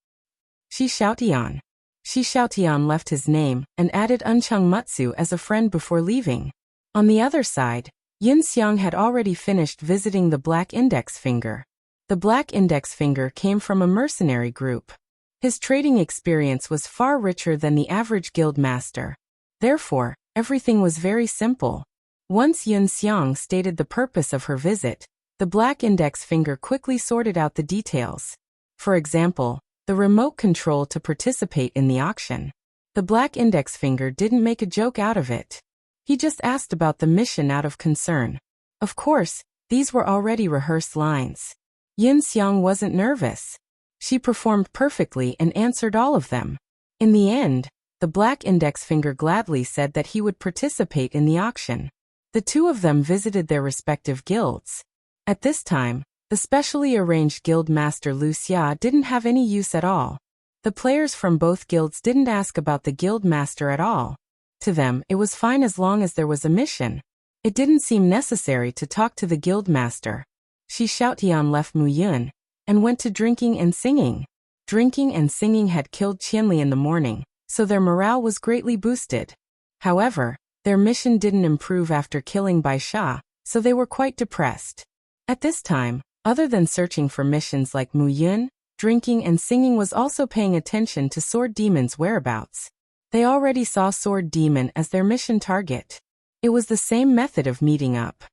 S1: Shi Xiaotian. Shi Xiaotian left his name and added Unchung Mutsu as a friend before leaving. On the other side, Yin Xiang had already finished visiting the Black Index Finger. The Black Index Finger came from a mercenary group. His trading experience was far richer than the average guild master. Therefore, everything was very simple. Once Yin Xiang stated the purpose of her visit, the Black Index Finger quickly sorted out the details. For example, the remote control to participate in the auction. The black index finger didn't make a joke out of it. He just asked about the mission out of concern. Of course, these were already rehearsed lines. Yin Xiang wasn't nervous. She performed perfectly and answered all of them. In the end, the black index finger gladly said that he would participate in the auction. The two of them visited their respective guilds. At this time, the specially arranged guild master Wuxia didn't have any use at all. The players from both guilds didn't ask about the guild master at all. To them, it was fine as long as there was a mission. It didn't seem necessary to talk to the guild master. Shi Xiaotian left Mu Yun and went to drinking and singing. Drinking and singing had killed Qianli in the morning, so their morale was greatly boosted. However, their mission didn't improve after killing Bai Sha, so they were quite depressed. At this time, other than searching for missions like Mu Yun, drinking and singing was also paying attention to Sword Demon's whereabouts. They already saw Sword Demon as their mission target. It was the same method of meeting up.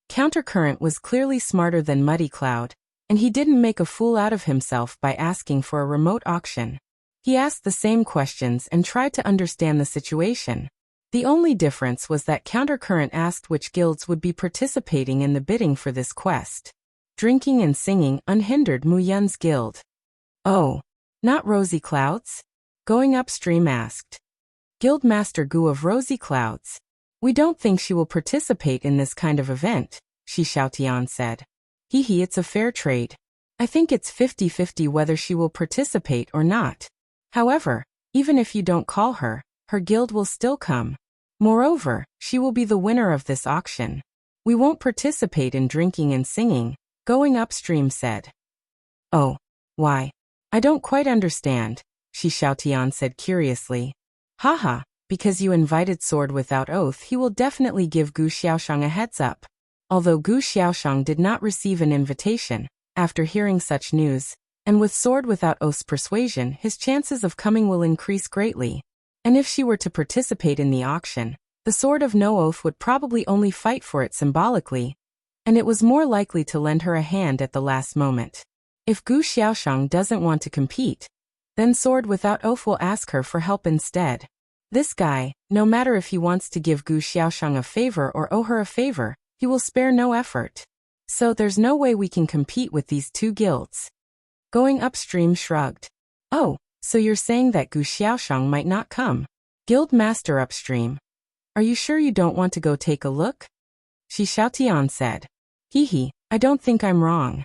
S1: Countercurrent was clearly smarter than Muddy Cloud, and he didn't make a fool out of himself by asking for a remote auction. He asked the same questions and tried to understand the situation. The only difference was that Countercurrent asked which guilds would be participating in the bidding for this quest. Drinking and singing unhindered Mu Yun's guild. Oh, not Rosy Clouds? Going Upstream asked. Guildmaster Gu of Rosy Clouds. We don't think she will participate in this kind of event, Shi Xiaotian said. Hee, it's a fair trade. I think it's 50-50 whether she will participate or not. However, even if you don't call her, her guild will still come. Moreover, she will be the winner of this auction. We won't participate in drinking and singing, Going Upstream said. Oh, why? I don't quite understand, Shi Xiaotian said curiously. Haha, because you invited Sword Without Oath, he will definitely give Gu Xiaoshang a heads up. Although Gu Xiaoshang did not receive an invitation, after hearing such news, and with Sword Without Oath's persuasion, his chances of coming will increase greatly. And if she were to participate in the auction, the Sword of No Oath would probably only fight for it symbolically, and it was more likely to lend her a hand at the last moment. If Gu Xiaoshang doesn't want to compete, then Sword Without Oath will ask her for help instead. This guy, no matter if he wants to give Gu Xiaoshang a favor or owe her a favor, he will spare no effort. So there's no way we can compete with these two guilds. Going Upstream shrugged. Oh, so you're saying that Gu Xiaoshang might not come? Guild Master Upstream. Are you sure you don't want to go take a look? Shi Xiaotian said. Hee, I don't think I'm wrong.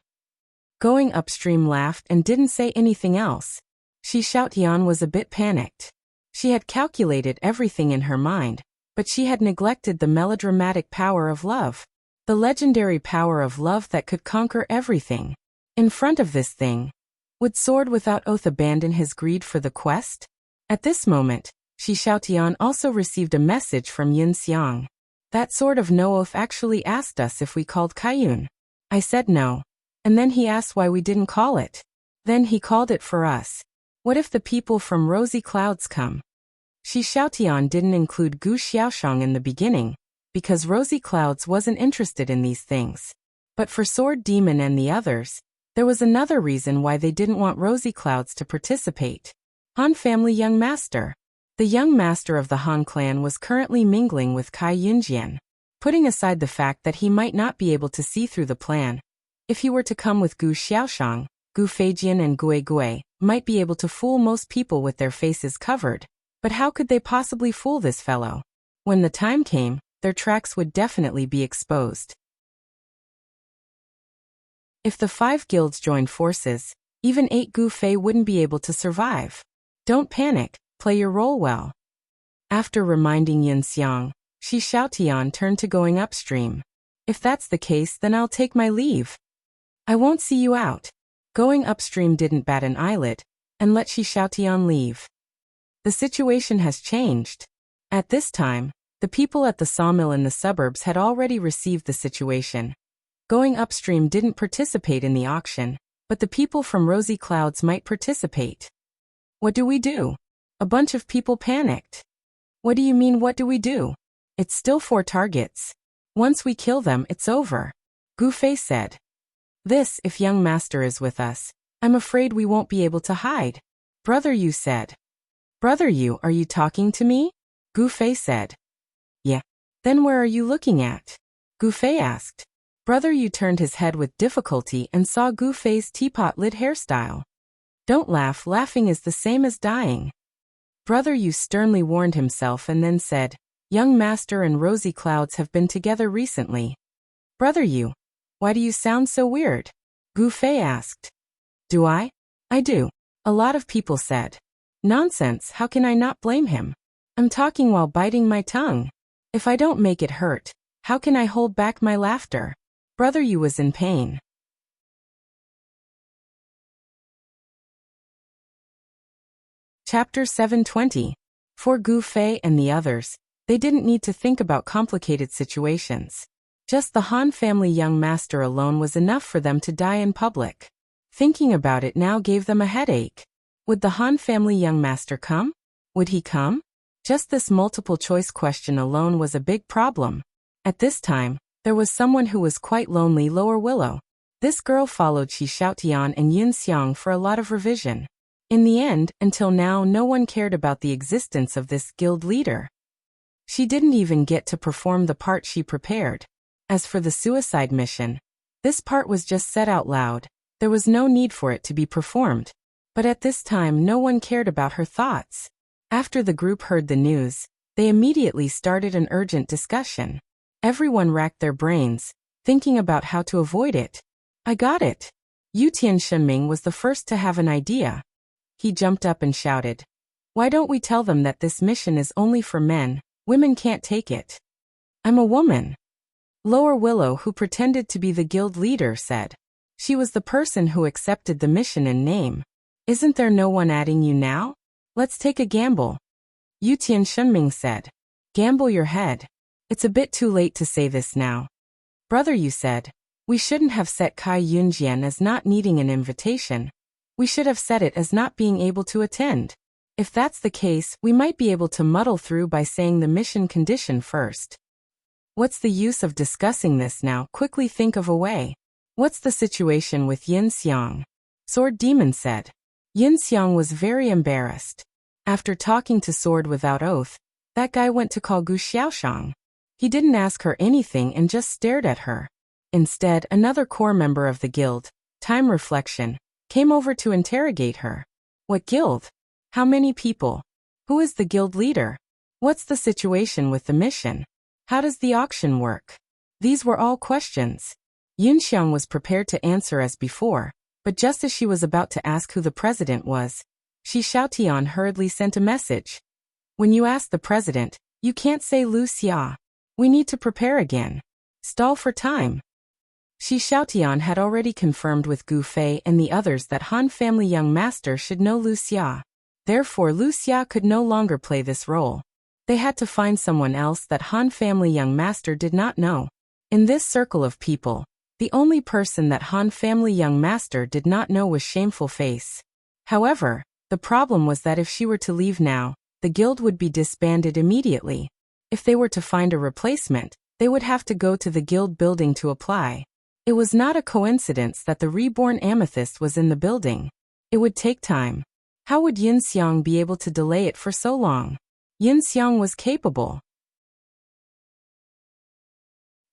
S1: Going Upstream laughed and didn't say anything else. Shi Xiaotian was a bit panicked. She had calculated everything in her mind, but she had neglected the melodramatic power of love. The legendary power of love that could conquer everything. In front of this thing, would Sword Without Oath abandon his greed for the quest? At this moment, Shi Xiaotian also received a message from Yin Xiang. That Sword of No Oath actually asked us if we called Kaiyun. I said no. And then he asked why we didn't call it. Then he called it for us. What if the people from Rosy Clouds come? Shi Xiaotian didn't include Gu Xiaoshang in the beginning, because Rosy Clouds wasn't interested in these things. But for Sword Demon and the others, there was another reason why they didn't want Rosy Clouds to participate. Han family young master. The young master of the Han clan was currently mingling with Kai Yunjian. Putting aside the fact that he might not be able to see through the plan, if he were to come with Gu Xiaoshang, Gu Feijian and Gui might be able to fool most people with their faces covered. But how could they possibly fool this fellow? When the time came, their tracks would definitely be exposed. If the 5 guilds joined forces, even 8 Gu Fei wouldn't be able to survive. Don't panic, play your role well. After reminding Yin Xiang, Shi Xiaotian turned to Going Upstream. If that's the case, then I'll take my leave. I won't see you out. Going Upstream didn't bat an eyelid, and let Shi Xiaotian leave. The situation has changed. At this time, the people at the sawmill in the suburbs had already received the situation. Going Upstream didn't participate in the auction, but the people from Rosy Clouds might participate. What do we do? A bunch of people panicked. What do you mean, what do we do? It's still 4 targets. Once we kill them, it's over. Gu Fei said. This, if young master is with us, I'm afraid we won't be able to hide. Brother Yu said. Brother Yu, are you talking to me? Gu Fei said. Yeah. Then where are you looking at? Gu Fei asked. Brother Yu turned his head with difficulty and saw Gu Fei's teapot lid hairstyle. Don't laugh, laughing is the same as dying. Brother Yu sternly warned himself and then said, Young Master and Rosy Clouds have been together recently. Brother Yu, why do you sound so weird? Gu Fei asked. Do I? I do. A lot of people said. Nonsense, how can I not blame him? I'm talking while biting my tongue. If I don't make it hurt, how can I hold back my laughter? Brother Yu was in pain. Chapter 720. For Gu Fei and the others, they didn't need to think about complicated situations. Just the Han family young master alone was enough for them to die in public. Thinking about it now gave them a headache. Would the Han family young master come? Would he come? Just this multiple choice question alone was a big problem. At this time, there was someone who was quite lonely, Lower Willow. This girl followed Shi Xiaotian and Yun Xiang for a lot of revision. In the end, until now, no one cared about the existence of this guild leader. She didn't even get to perform the part she prepared. As for the suicide mission, this part was just said out loud. There was no need for it to be performed. But at this time, no one cared about her thoughts. After the group heard the news, they immediately started an urgent discussion. Everyone racked their brains, thinking about how to avoid it. I got it. Yutian Shenming was the first to have an idea. He jumped up and shouted, Why don't we tell them that this mission is only for men? Women can't take it. I'm a woman. Lower Willow, who pretended to be the guild leader, said. She was the person who accepted the mission in name. Isn't there no one adding you now? Let's take a gamble. Yutian Shenming said. Gamble your head. It's a bit too late to say this now. Brother Yu said. We shouldn't have set Kai Yunjian as not needing an invitation. We should have set it as not being able to attend. If that's the case, we might be able to muddle through by saying the mission condition first. What's the use of discussing this now? Quickly think of a way. What's the situation with Yin Xiang? Sword Demon said. Yin Xiang was very embarrassed. After talking to Sword Without Oath, that guy went to call Gu Xiaoshang. He didn't ask her anything and just stared at her. Instead, another core member of the guild, Time Reflection, came over to interrogate her. What guild? How many people? Who is the guild leader? What's the situation with the mission? How does the auction work? These were all questions. Yunxiang was prepared to answer as before, but just as she was about to ask who the president was, Shi Xiaotian hurriedly sent a message. When you ask the president, you can't say Lu Xia. We need to prepare again. Stall for time. Shi Xiaotian had already confirmed with Gu Fei and the others that Han family young master should know Lu Xia. Therefore Lu Xia could no longer play this role. They had to find someone else that Han family young master did not know. In this circle of people, the only person that Han family young master did not know was Shameful Face. However, the problem was that if she were to leave now, the guild would be disbanded immediately. If they were to find a replacement, they would have to go to the guild building to apply. It was not a coincidence that the reborn amethyst was in the building. It would take time. How would Yin Xiang be able to delay it for so long? Yin Xiang was capable.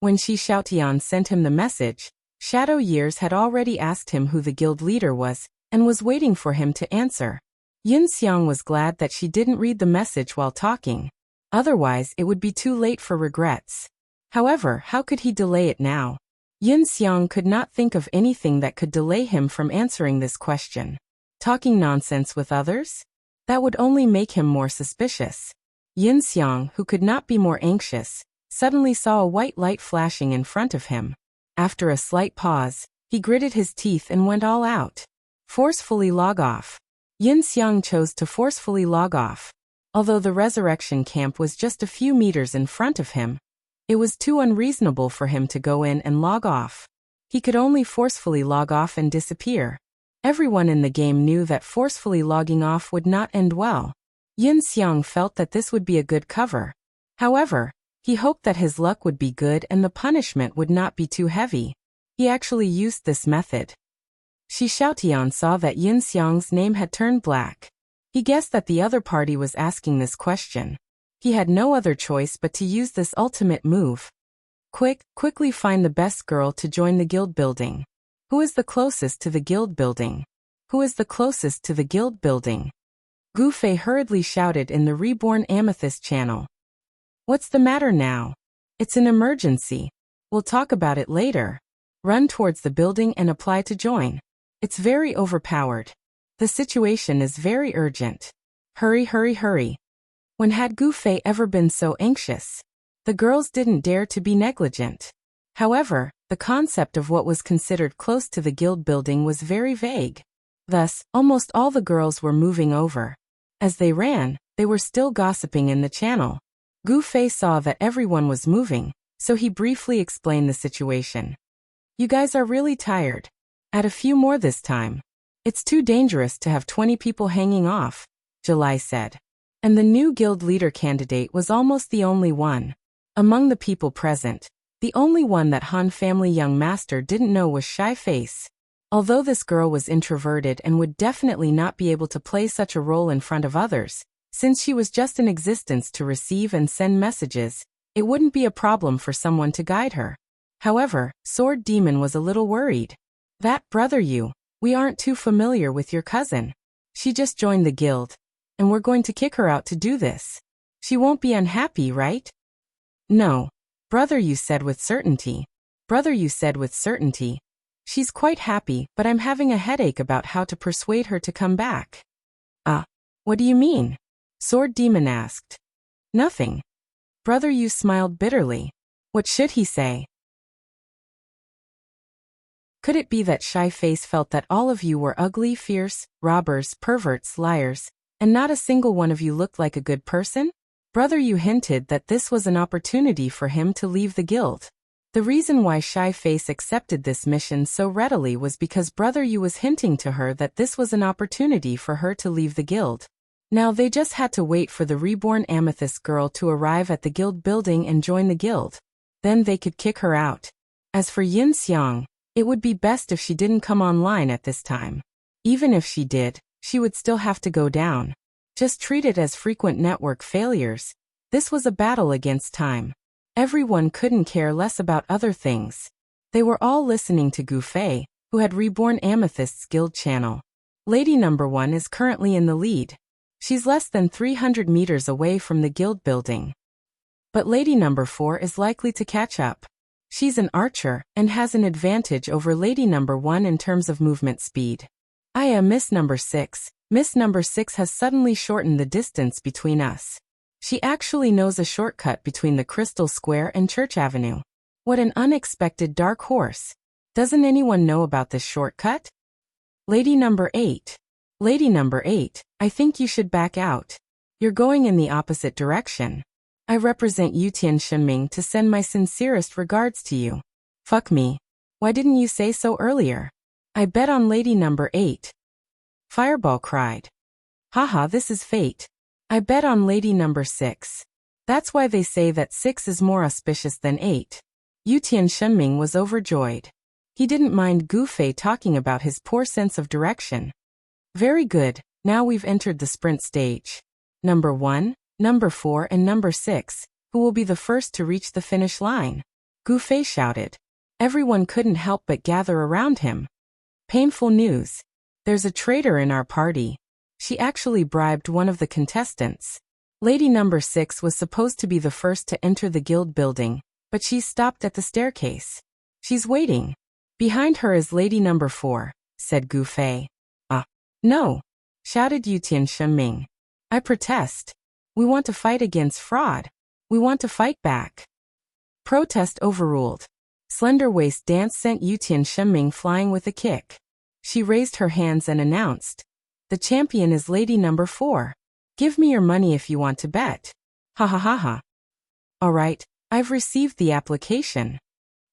S1: When Shi Xiaotian sent him the message, Shadow Years had already asked him who the guild leader was, and was waiting for him to answer. Yin Xiang was glad that she didn't read the message while talking. Otherwise, it would be too late for regrets. However, how could he delay it now? Yin Xiang could not think of anything that could delay him from answering this question. Talking nonsense with others? That would only make him more suspicious. Yin Xiang, who could not be more anxious, suddenly saw a white light flashing in front of him. After a slight pause, he gritted his teeth and went all out. Forcefully log off. Yin Xiang chose to forcefully log off. Although the resurrection camp was just a few meters in front of him, it was too unreasonable for him to go in and log off. He could only forcefully log off and disappear. Everyone in the game knew that forcefully logging off would not end well. Yin Xiang felt that this would be a good cover. However, he hoped that his luck would be good and the punishment would not be too heavy. He actually used this method. Shi Xiaotian saw that Yin Xiang's name had turned black. He guessed that the other party was asking this question. He had no other choice but to use this ultimate move. Quickly find the best girl to join the guild building. Who is the closest to the guild building? Who is the closest to the guild building? Gu Fei hurriedly shouted in the Reborn Amethyst channel. What's the matter now? It's an emergency. We'll talk about it later. Run towards the building and apply to join. It's very overpowered. The situation is very urgent. Hurry. When had Gu Fei ever been so anxious? The girls didn't dare to be negligent. However, the concept of what was considered close to the guild building was very vague. Thus, almost all the girls were moving over. As they ran, they were still gossiping in the channel. Gu Fei saw that everyone was moving, so he briefly explained the situation. You guys are really tired. Add a few more this time. It's too dangerous to have 20 people hanging off, July said. And the new guild leader candidate was almost the only one. Among the people present, the only one that Han family young master didn't know was Shy Face. Although this girl was introverted and would definitely not be able to play such a role in front of others, since she was just in existence to receive and send messages, it wouldn't be a problem for someone to guide her. However, Sword Demon was a little worried. That brother we aren't too familiar with your cousin. She just joined the guild, and we're going to kick her out to do this. She won't be unhappy, right? No. Brother, you said with certainty. She's quite happy, but I'm having a headache about how to persuade her to come back. What do you mean? Sword Demon asked. Nothing. Brother Yu smiled bitterly. What should he say? Could it be that Shy Face felt that all of you were ugly, fierce, robbers, perverts, liars, and not a single one of you looked like a good person? Brother Yu hinted that this was an opportunity for him to leave the guild. The reason why Shy Face accepted this mission so readily was because Brother Yu was hinting to her that this was an opportunity for her to leave the guild. Now they just had to wait for the reborn Amethyst girl to arrive at the guild building and join the guild. Then they could kick her out. As for Yin Xiang, it would be best if she didn't come online at this time. Even if she did, she would still have to go down. Just treat it as frequent network failures. This was a battle against time. Everyone couldn't care less about other things. They were all listening to Gu Fei, who had reborn Amethyst's guild channel. Lady number 1 is currently in the lead. She's less than 300 meters away from the guild building. But Lady number 4 is likely to catch up. She's an archer and has an advantage over Lady number 1 in terms of movement speed. I am Miss number 6. Miss number 6 has suddenly shortened the distance between us. She actually knows a shortcut between the Crystal Square and Church Avenue. What an unexpected dark horse. Doesn't anyone know about this shortcut? Lady number 8. Lady number 8, I think you should back out. You're going in the opposite direction. I represent Yutian Shenming to send my sincerest regards to you. Fuck me. Why didn't you say so earlier? I bet on Lady number 8. Fireball cried. Haha, this is fate. I bet on Lady number 6. That's why they say that 6 is more auspicious than 8. Yutian Shenming was overjoyed. He didn't mind Gu Fei talking about his poor sense of direction. Very good, now we've entered the sprint stage. Number 1, number 4 and number 6, who will be the first to reach the finish line? Gu Fei shouted. Everyone couldn't help but gather around him. Painful news. There's a traitor in our party. She actually bribed one of the contestants. Lady number 6 was supposed to be the first to enter the guild building, but she's stopped at the staircase. She's waiting. Behind her is Lady number 4, said Gu Fei. No, shouted Yutian Shenming. I protest. We want to fight against fraud. We want to fight back. Protest overruled. Slender Waist Dance sent Yutian Shenming flying with a kick. She raised her hands and announced, the champion is Lady number 4. Give me your money if you want to bet. Ha ha ha ha. All right, I've received the application.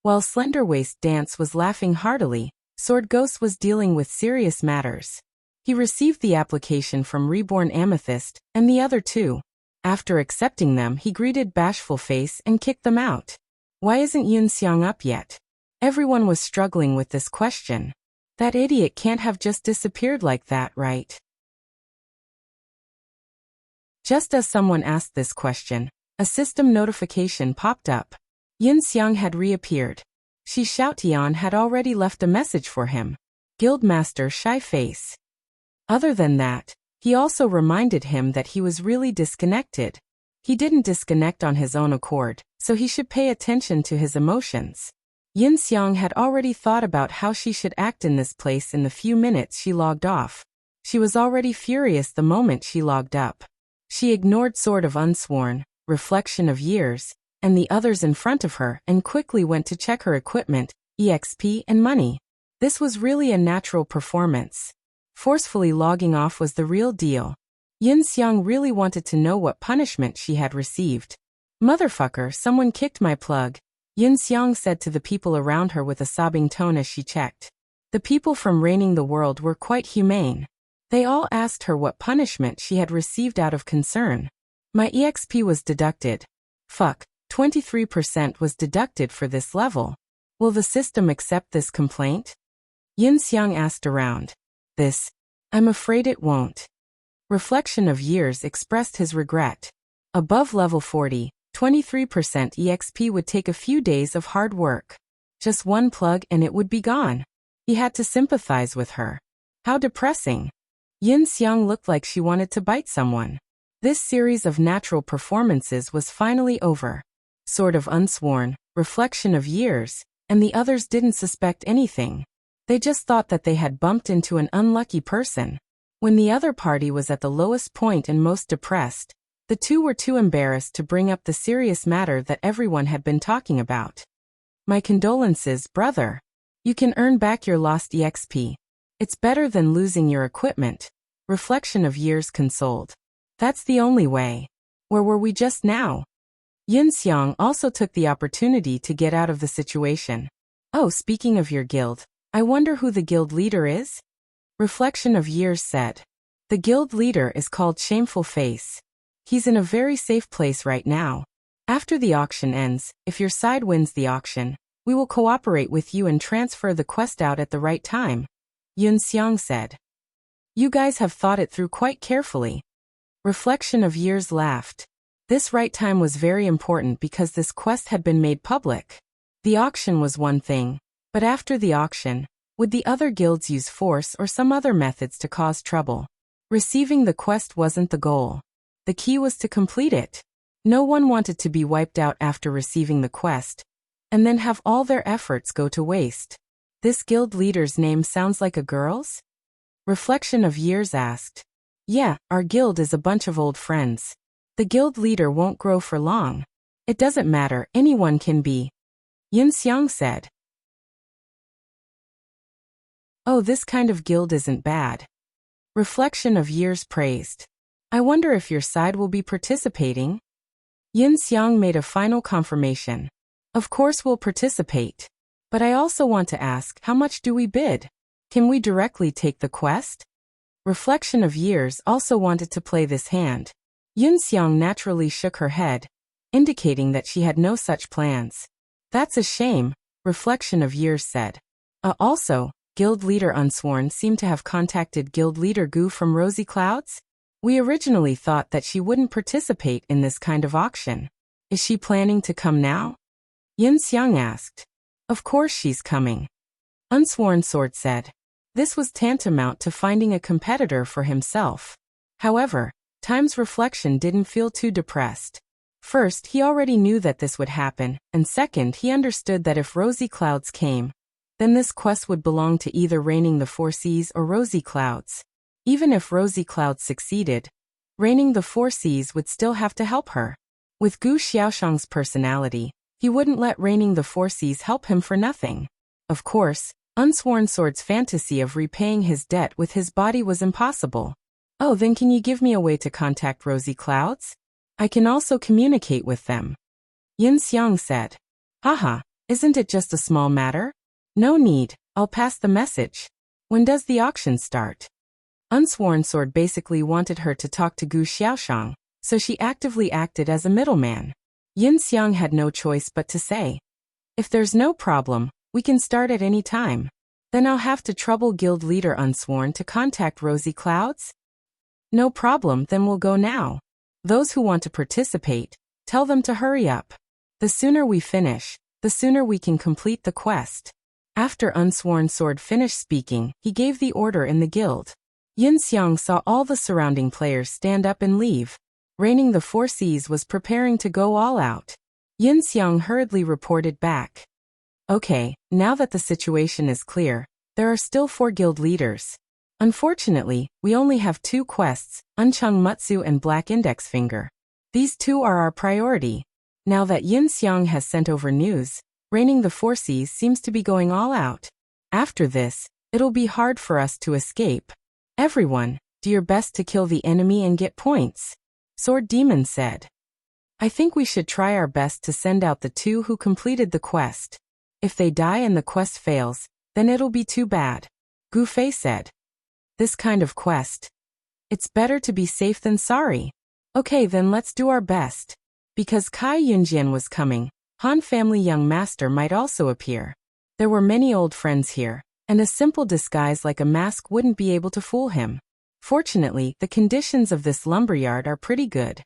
S1: While Slender Waist Dance was laughing heartily, Sword Ghost was dealing with serious matters. He received the application from Reborn Amethyst and the other two. After accepting them, he greeted Bashful Face and kicked them out. Why isn't Yun Xiang up yet? Everyone was struggling with this question. That idiot can't have just disappeared like that, right? Just as someone asked this question, a system notification popped up. Yin Xiang had reappeared. Shi Xiaotian had already left a message for him. Guildmaster Shy Face. Other than that, he also reminded him that he was really disconnected. He didn't disconnect on his own accord, so he should pay attention to his emotions. Yin Xiang had already thought about how she should act in this place in the few minutes she logged off. She was already furious the moment she logged up. She ignored Sword of Unsworn, Reflection of Years, and the others in front of her and quickly went to check her equipment, EXP and money. This was really a natural performance. Forcefully logging off was the real deal. Yin Xiang really wanted to know what punishment she had received. Motherfucker, someone kicked my plug, Yin Xiang said to the people around her with a sobbing tone as she checked. The people from Reigning the World were quite humane. They all asked her what punishment she had received out of concern. My EXP was deducted. Fuck, 23% was deducted for this level. Will the system accept this complaint? Yin Xiang asked around. I'm afraid it won't. Reflection of Years expressed his regret. Above level 40, 23% EXP would take a few days of hard work. Just one plug and it would be gone. He had to sympathize with her. How depressing. Yin Xiang looked like she wanted to bite someone. This series of natural performances was finally over. Sword of Unsworn, Reflection of Years, and the others didn't suspect anything. They just thought that they had bumped into an unlucky person. When the other party was at the lowest point and most depressed, the two were too embarrassed to bring up the serious matter that everyone had been talking about. My condolences, brother. You can earn back your lost EXP. It's better than losing your equipment. Reflection of Years consoled. That's the only way. Where were we just now? Yin Xiang also took the opportunity to get out of the situation. Oh, speaking of your guild, I wonder who the guild leader is? Reflection of Years said. The guild leader is called Shameful Face. He's in a very safe place right now. After the auction ends, if your side wins the auction, we will cooperate with you and transfer the quest out at the right time, Yin Xiang said. You guys have thought it through quite carefully. Reflection of Years laughed. This right time was very important because this quest had been made public. The auction was one thing, but after the auction, would the other guilds use force or some other methods to cause trouble? Receiving the quest wasn't the goal. The key was to complete it. No one wanted to be wiped out after receiving the quest, and then have all their efforts go to waste. This guild leader's name sounds like a girl's? Reflection of Years asked. Yeah, our guild is a bunch of old friends. The guild leader won't grow for long. It doesn't matter, anyone can be. Yin Xiang said. Oh, this kind of guild isn't bad. Reflection of Years praised. I wonder if your side will be participating? Yin Xiang made a final confirmation. Of course we'll participate. But I also want to ask, how much do we bid? Can we directly take the quest? Reflection of Years also wanted to play this hand. Yin Xiang naturally shook her head, indicating that she had no such plans. That's a shame, Reflection of Years said. Also, Guild Leader Unsworn seemed to have contacted Guild Leader Gu from Rosy Clouds. We originally thought that she wouldn't participate in this kind of auction. Is she planning to come now? Yin Xiang asked. Of course she's coming. Unsworn Sword said. This was tantamount to finding a competitor for himself. However, Time's reflection didn't feel too depressed. First, he already knew that this would happen, and second, he understood that if Rosy Clouds came, then this quest would belong to either Reigning the Four Seas or Rosy Clouds. Even if Rosy Clouds succeeded, Reigning the Four Seas would still have to help her. With Gu Xiaoshang's personality, he wouldn't let Reigning the Four Seas help him for nothing. Of course, Unsworn Sword's fantasy of repaying his debt with his body was impossible. Oh, then can you give me a way to contact Rosy Clouds? I can also communicate with them. Yin Xiang said. Haha, isn't it just a small matter? No need, I'll pass the message. When does the auction start? Unsworn Sword basically wanted her to talk to Gu Xiaoshang, so she actively acted as a middleman. Yin Xiang had no choice but to say. If there's no problem, we can start at any time. Then I'll have to trouble guild leader Unsworn to contact Rosy Clouds? No problem, then we'll go now. Those who want to participate, tell them to hurry up. The sooner we finish, the sooner we can complete the quest. After Unsworn Sword finished speaking, he gave the order in the guild. Yin Xiang saw all the surrounding players stand up and leave. Reigning the Four Seas was preparing to go all out. Yin Xiang hurriedly reported back. Okay, now that the situation is clear, there are still 4 guild leaders. Unfortunately, we only have 2 quests, Unchung Mutsu and Black Index Finger. These 2 are our priority. Now that Yin Xiang has sent over news, Reigning the Four Seas seems to be going all out. After this, it'll be hard for us to escape. Everyone, do your best to kill the enemy and get points. Sword Demon said. I think we should try our best to send out the 2 who completed the quest. If they die and the quest fails, then it'll be too bad. Gu Fei said. This kind of quest. It's better to be safe than sorry. Okay, then let's do our best. Because Kai Yunjian was coming, Han family young master might also appear. There were many old friends here, and a simple disguise like a mask wouldn't be able to fool him. Fortunately, the conditions of this lumberyard are pretty good.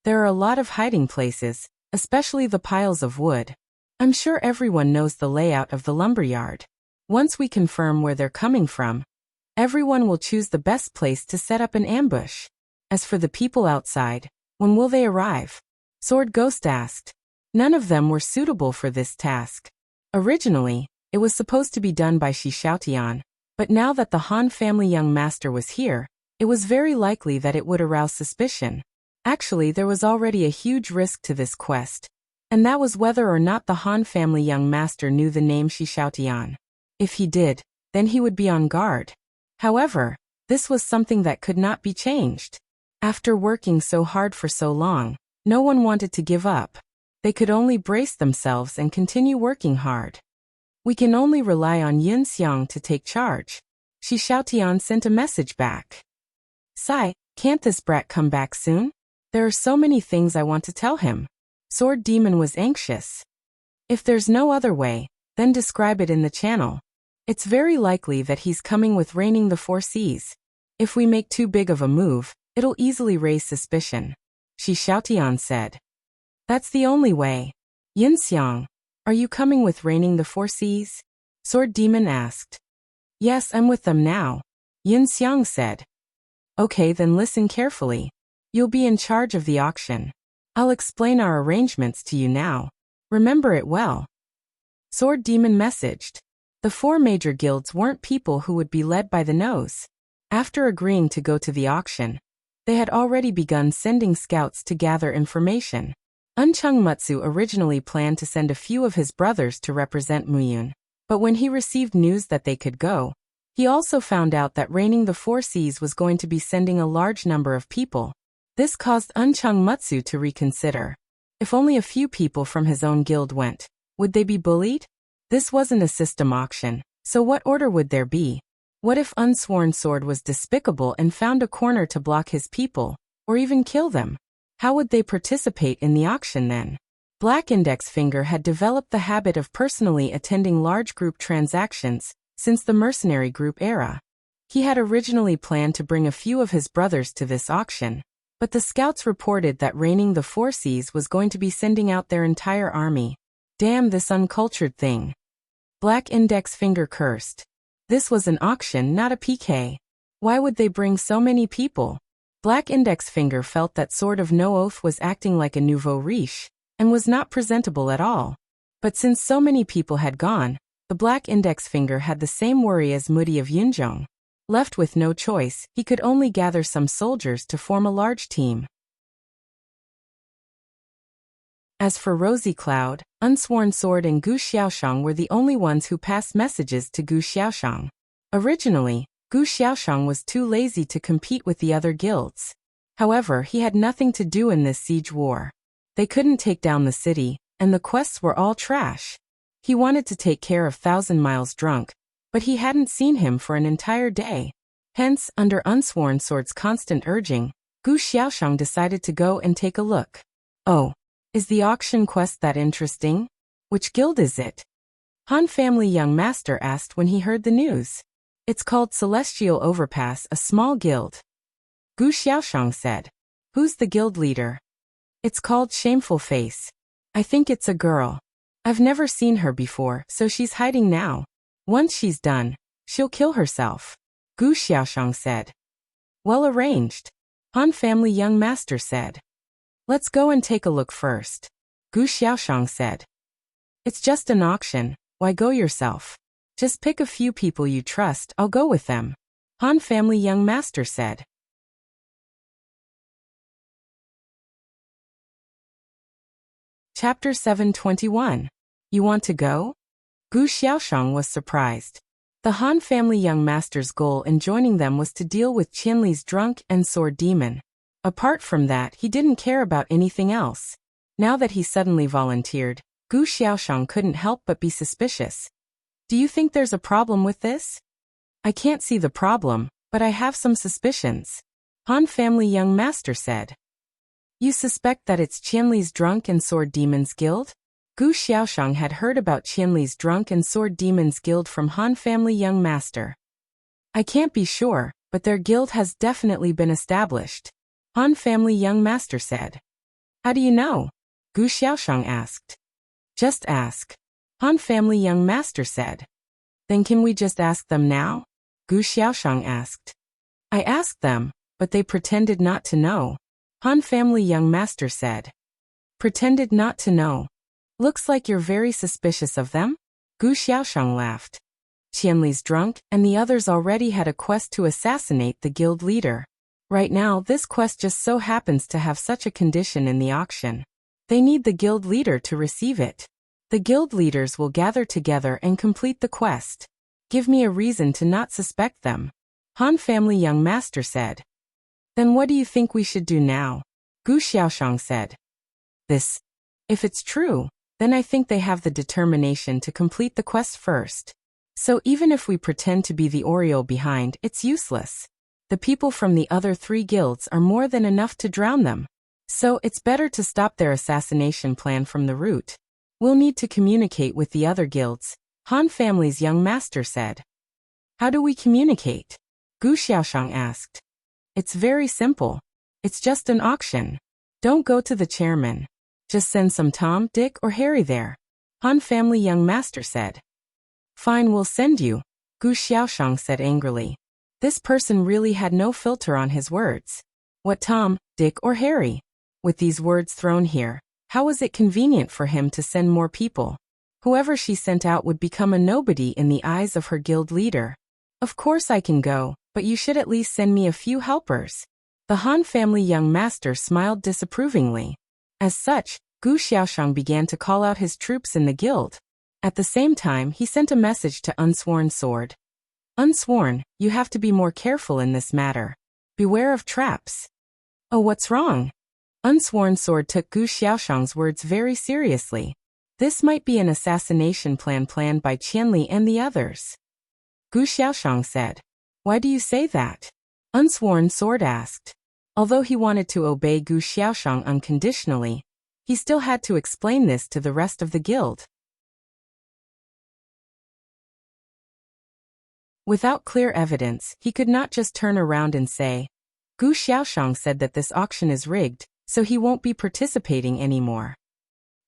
S1: There are a lot of hiding places, especially the piles of wood. I'm sure everyone knows the layout of the lumberyard. Once we confirm where they're coming from, everyone will choose the best place to set up an ambush. As for the people outside, when will they arrive? Sword Ghost asked. None of them were suitable for this task. Originally, it was supposed to be done by Shi Xiaotian, but now that the Han family young master was here, it was very likely that it would arouse suspicion. Actually, there was already a huge risk to this quest, and that was whether or not the Han family young master knew the name Shi Xiaotian. If he did, then he would be on guard. However, this was something that could not be changed. After working so hard for so long, no one wanted to give up. They could only brace themselves and continue working hard. We can only rely on Yin Xiang to take charge. Shi Xiaotian sent a message back. Sai, can't this brat come back soon? There are so many things I want to tell him. Sword Demon was anxious. If there's no other way, then describe it in the channel. It's very likely that he's coming with Reigning the Four Seas. If we make too big of a move, it'll easily raise suspicion. Shi Xiaotian said. That's the only way. Yin Xiang, are you coming with Reigning the Four Seas? Sword Demon asked. Yes, I'm with them now. Yin Xiang said. Okay, then listen carefully. You'll be in charge of the auction. I'll explain our arrangements to you now. Remember it well. Sword Demon messaged. The 4 major guilds weren't people who would be led by the nose. After agreeing to go to the auction, they had already begun sending scouts to gather information. Unchung Mutsu originally planned to send a few of his brothers to represent Muyun, but when he received news that they could go, he also found out that Reigning the Four Seas was going to be sending a large number of people. This caused Unchung Mutsu to reconsider. If only a few people from his own guild went, would they be bullied? This wasn't a system auction, so what order would there be? What if Unsworn Sword was despicable and found a corner to block his people, or even kill them? How would they participate in the auction then? Black Index Finger had developed the habit of personally attending large group transactions since the mercenary group era. He had originally planned to bring a few of his brothers to this auction, but the scouts reported that Reigning the Four Seas was going to be sending out their entire army. Damn this uncultured thing. Black Index Finger cursed. This was an auction, not a PK. Why would they bring so many people? Black Index Finger felt that Sword of No Oath was acting like a nouveau riche, and was not presentable at all. But since so many people had gone, the Black Index Finger had the same worry as Moody of Yunzhong. Left with no choice, he could only gather some soldiers to form a large team. As for Rosy Cloud, Unsworn Sword and Gu Xiaoshang were the only ones who passed messages to Gu Xiaoshang. Originally, Gu Xiaoshang was too lazy to compete with the other guilds. However, he had nothing to do in this siege war. They couldn't take down the city, and the quests were all trash. He wanted to take care of Thousand Miles Drunk, but he hadn't seen him for an entire day. Hence, under Unsworn Sword's constant urging, Gu Xiaoshang decided to go and take a look. Oh, is the auction quest that interesting? Which guild is it? Han family young master asked when he heard the news. It's called Celestial Overpass, a small guild. Gu Xiaoshang said. Who's the guild leader? It's called Shameful Face. I think it's a girl. I've never seen her before, so she's hiding now. Once she's done, she'll kill herself. Gu Xiaoshang said. Well arranged. Han family young master said. Let's go and take a look first. Gu Xiaoshang said. It's just an auction, why go yourself? Just pick a few people you trust, I'll go with them. Han family young master said. Chapter 721. You want to go? Gu Xiaoshang was surprised. The Han family young master's goal in joining them was to deal with Qianli's drunk and sword demon. Apart from that, he didn't care about anything else. Now that he suddenly volunteered, Gu Xiaoshang couldn't help but be suspicious. Do you think there's a problem with this? I can't see the problem, but I have some suspicions. Han family young master said. You suspect that it's Qianli's drunk and sword demons guild? Gu Xiaoshang had heard about Qianli's drunk and sword demons guild from Han family young master. I can't be sure, but their guild has definitely been established. Han family young master said. How do you know? Gu Xiaoshang asked. Just ask. Han family young master said. Then can we just ask them now? Gu Xiaoshang asked. I asked them, but they pretended not to know. Han family young master said. Pretended not to know. Looks like you're very suspicious of them? Gu Xiaoshang laughed. Qianli's drunk, and the others already had a quest to assassinate the guild leader. Right now, this quest just so happens to have such a condition in the auction. They need the guild leader to receive it. The guild leaders will gather together and complete the quest. Give me a reason to not suspect them. Han family young master said. Then what do you think we should do now? Gu Xiaoshang said. This. If it's true, then I think they have the determination to complete the quest first. So even if we pretend to be the Oreo behind, it's useless. The people from the other 3 guilds are more than enough to drown them. So it's better to stop their assassination plan from the root. We'll need to communicate with the other guilds, Han family's young master said. How do we communicate? Gu Xiaoshang asked. It's very simple. It's just an auction. Don't go to the chairman. Just send some Tom, Dick, or Harry there. Han family young master said. Fine, we'll send you, Gu Xiaoshang said angrily. This person really had no filter on his words. What Tom, Dick, or Harry? With these words thrown here, how was it convenient for him to send more people? Whoever she sent out would become a nobody in the eyes of her guild leader. Of course I can go, but you should at least send me a few helpers. The Han family young master smiled disapprovingly. As such, Gu Xiaoshang began to call out his troops in the guild. At the same time, he sent a message to Unsworn Sword. Unsworn, you have to be more careful in this matter. Beware of traps. Oh, what's wrong? Unsworn Sword took Gu Xiaoshang's words very seriously. This might be an assassination plan planned by Qianli and the others. Gu Xiaoshang said. Why do you say that? Unsworn Sword asked. Although he wanted to obey Gu Xiaoshang unconditionally, he still had to explain this to the rest of the guild. Without clear evidence, he could not just turn around and say, Gu Xiaoshang said that this auction is rigged, so he won't be participating anymore.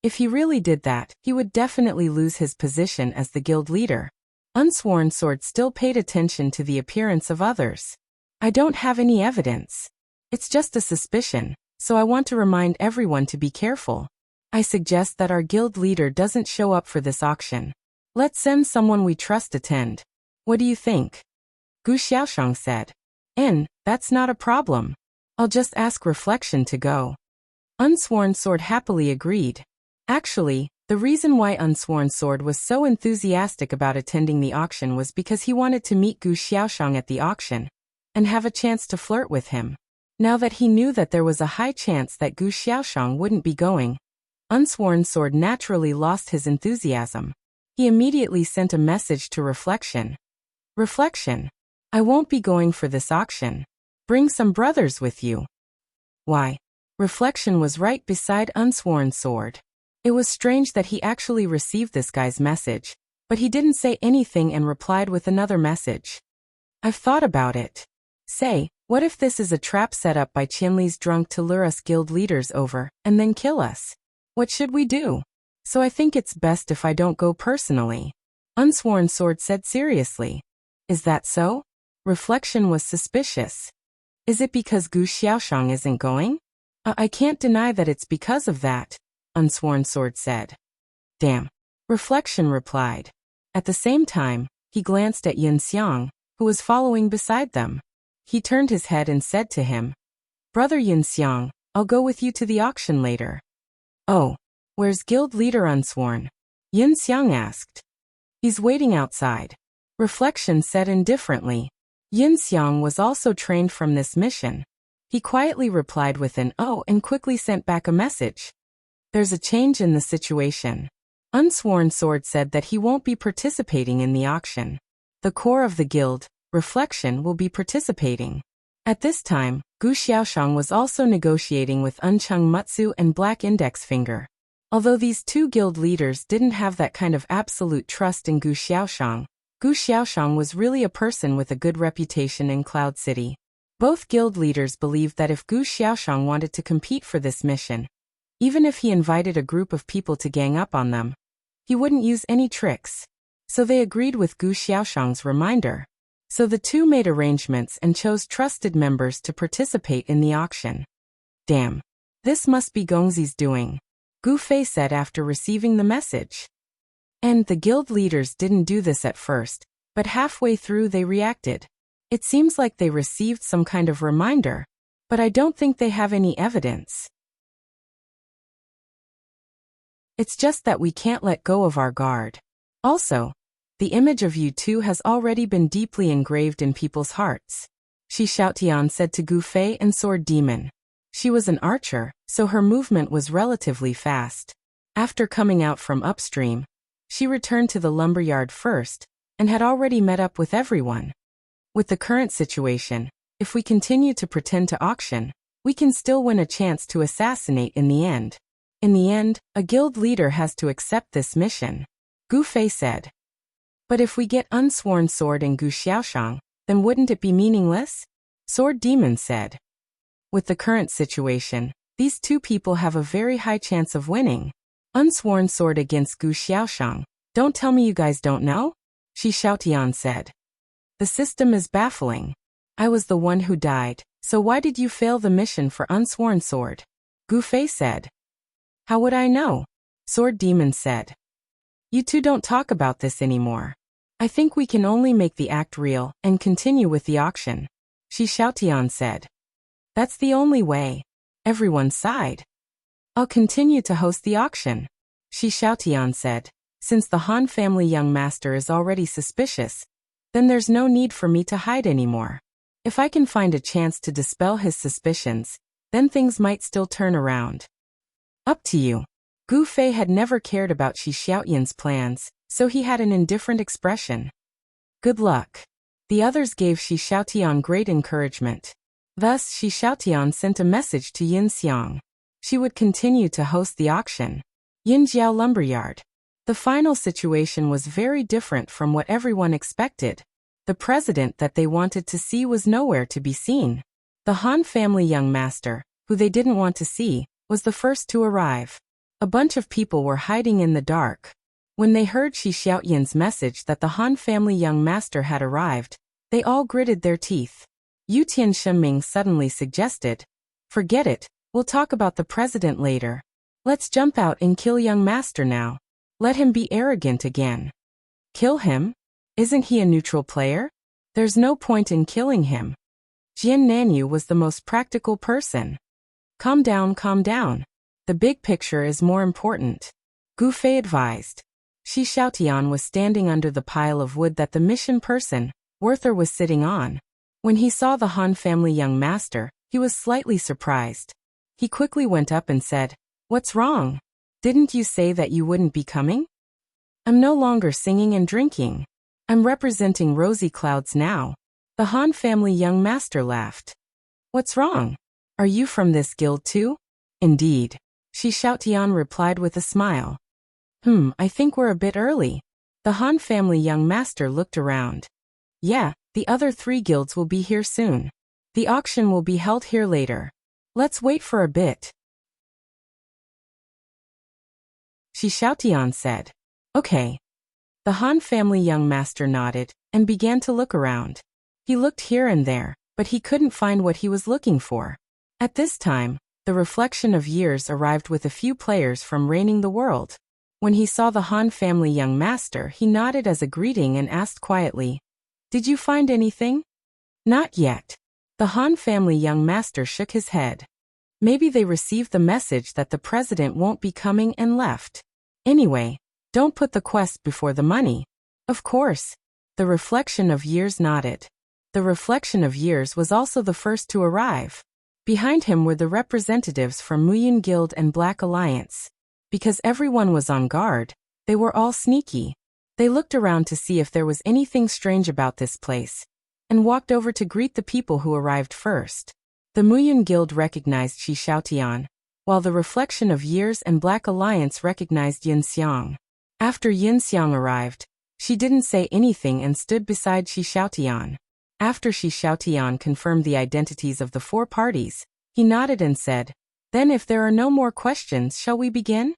S1: If he really did that, he would definitely lose his position as the guild leader. Unsworn Sword still paid attention to the appearance of others. I don't have any evidence. It's just a suspicion, so I want to remind everyone to be careful. I suggest that our guild leader doesn't show up for this auction. Let's send someone we trust attend. What do you think? Gu Xiaoshang said. That's not a problem. I'll just ask Reflection to go. Unsworn Sword happily agreed. Actually, the reason why Unsworn Sword was so enthusiastic about attending the auction was because he wanted to meet Gu Xiaoshang at the auction and have a chance to flirt with him. Now that he knew that there was a high chance that Gu Xiaoshang wouldn't be going, Unsworn Sword naturally lost his enthusiasm. He immediately sent a message to Reflection. Reflection, I won't be going for this auction. Bring some brothers with you. Why? Reflection was right beside Unsworn Sword. It was strange that he actually received this guy's message, But he didn't say anything and replied with another message. I've thought about it. Say, what if this is a trap set up by Qianli's drunk to lure us guild leaders over, and then kill us? What should we do? So I think it's best if I don't go personally. Unsworn Sword said seriously. Is that so? Reflection was suspicious. Is it because Gu Xiaoshang isn't going? I can't deny that it's because of that, Unsworn Sword said. Damn. Reflection replied. At the same time, he glanced at Yin Xiang, who was following beside them. He turned his head and said to him, Brother Yin Xiang, I'll go with you to the auction later. Oh, where's guild leader Unsworn? Yin Xiang asked. He's waiting outside. Reflection said indifferently. Yin Xiang was also trained from this mission. He quietly replied with an "oh" and quickly sent back a message. There's a change in the situation. Unsworn Sword said that he won't be participating in the auction. The core of the guild, Reflection, will be participating. At this time, Gu Xiaoshang was also negotiating with Uncheng Mutsu and Black Index Finger. Although these two guild leaders didn't have that kind of absolute trust in Gu Xiaoshang was really a person with a good reputation in Cloud City. Both guild leaders believed that if Gu Xiaoshang wanted to compete for this mission, even if he invited a group of people to gang up on them, he wouldn't use any tricks. So they agreed with Gu Xiaoshang's reminder. So the two made arrangements and chose trusted members to participate in the auction. Damn. This must be Gongzi's doing, Gu Fei said after receiving the message. And the guild leaders didn't do this at first, but halfway through they reacted. It seems like they received some kind of reminder, but I don't think they have any evidence. It's just that we can't let go of our guard. Also, the image of you two has already been deeply engraved in people's hearts, Shi Xiaotian said to Gu Fei and Sword Demon. She was an archer, so her movement was relatively fast. After coming out from upstream, she returned to the lumberyard first, and had already met up with everyone. With the current situation, if we continue to pretend to auction, we can still win a chance to assassinate in the end. In the end, a guild leader has to accept this mission, Gu Fei said. But if we get Unsworn Sword and Gu Xiaoshang, then wouldn't it be meaningless? Sword Demon said. With the current situation, these two people have a very high chance of winning. Unsworn Sword against Gu Xiaoshang. Don't tell me you guys don't know? Shi Xiaotian said. The system is baffling. I was the one who died, so why did you fail the mission for Unsworn Sword? Gu Fei said. How would I know? Sword Demon said. You two don't talk about this anymore. I think we can only make the act real and continue with the auction, Shi Xiaotian said. That's the only way. Everyone sighed. I'll continue to host the auction, Shi Xiaotian said. Since the Han family young master is already suspicious, then there's no need for me to hide anymore. If I can find a chance to dispel his suspicions, then things might still turn around. Up to you. Gu Fei had never cared about Shi Xiaotian's plans, so he had an indifferent expression. Good luck. The others gave Shi Xiaotian great encouragement. Thus Shi Xiaotian sent a message to Yin Xiang. She would continue to host the auction. Yinjiao Lumberyard. The final situation was very different from what everyone expected. The president that they wanted to see was nowhere to be seen. The Han family young master, who they didn't want to see, was the first to arrive. A bunch of people were hiding in the dark. When they heard Shi Xiaotian's message that the Han family young master had arrived, they all gritted their teeth. Yutian Shenming suddenly suggested, Forget it, we'll talk about the president later. Let's jump out and kill young master now. Let him be arrogant again. Kill him? Isn't he a neutral player? There's no point in killing him. Jian Nanyu was the most practical person. Calm down, calm down. The big picture is more important, Gu Fei advised. Shi Xiaotian was standing under the pile of wood that the mission person, Werther, was sitting on. When he saw the Han family young master, he was slightly surprised. He quickly went up and said, What's wrong? Didn't you say that you wouldn't be coming? I'm no longer singing and drinking. I'm representing rosy clouds now. The Han family young master laughed. What's wrong? Are you from this guild too? Indeed. Shi Xiaotian replied with a smile. I think we're a bit early. The Han family young master looked around. Yeah, the other 3 guilds will be here soon. The auction will be held here later. Let's wait for a bit. Shi Xiaotian said. Okay. The Han family young master nodded and began to look around. He looked here and there, but he couldn't find what he was looking for. At this time, the reflection of years arrived with a few players from reigning the world. When he saw the Han family young master, he nodded as a greeting and asked quietly, "Did you find anything?" "Not yet." The Han family young master shook his head. Maybe they received the message that the president won't be coming and left. Anyway, don't put the quest before the money. Of course. The reflection of years nodded. The reflection of years was also the first to arrive. Behind him were the representatives from Muyun Guild and Black Alliance. Because everyone was on guard, they were all sneaky. They looked around to see if there was anything strange about this place, and walked over to greet the people who arrived first. The Muyun Guild recognized Shi Xiaotian, while the reflection of years and Black Alliance recognized Yin Xiang. After Yin Xiang arrived, she didn't say anything and stood beside Shi Xiaotian. After Shi Xiaotian confirmed the identities of the 4 parties, he nodded and said, "Then if there are no more questions, shall we begin?"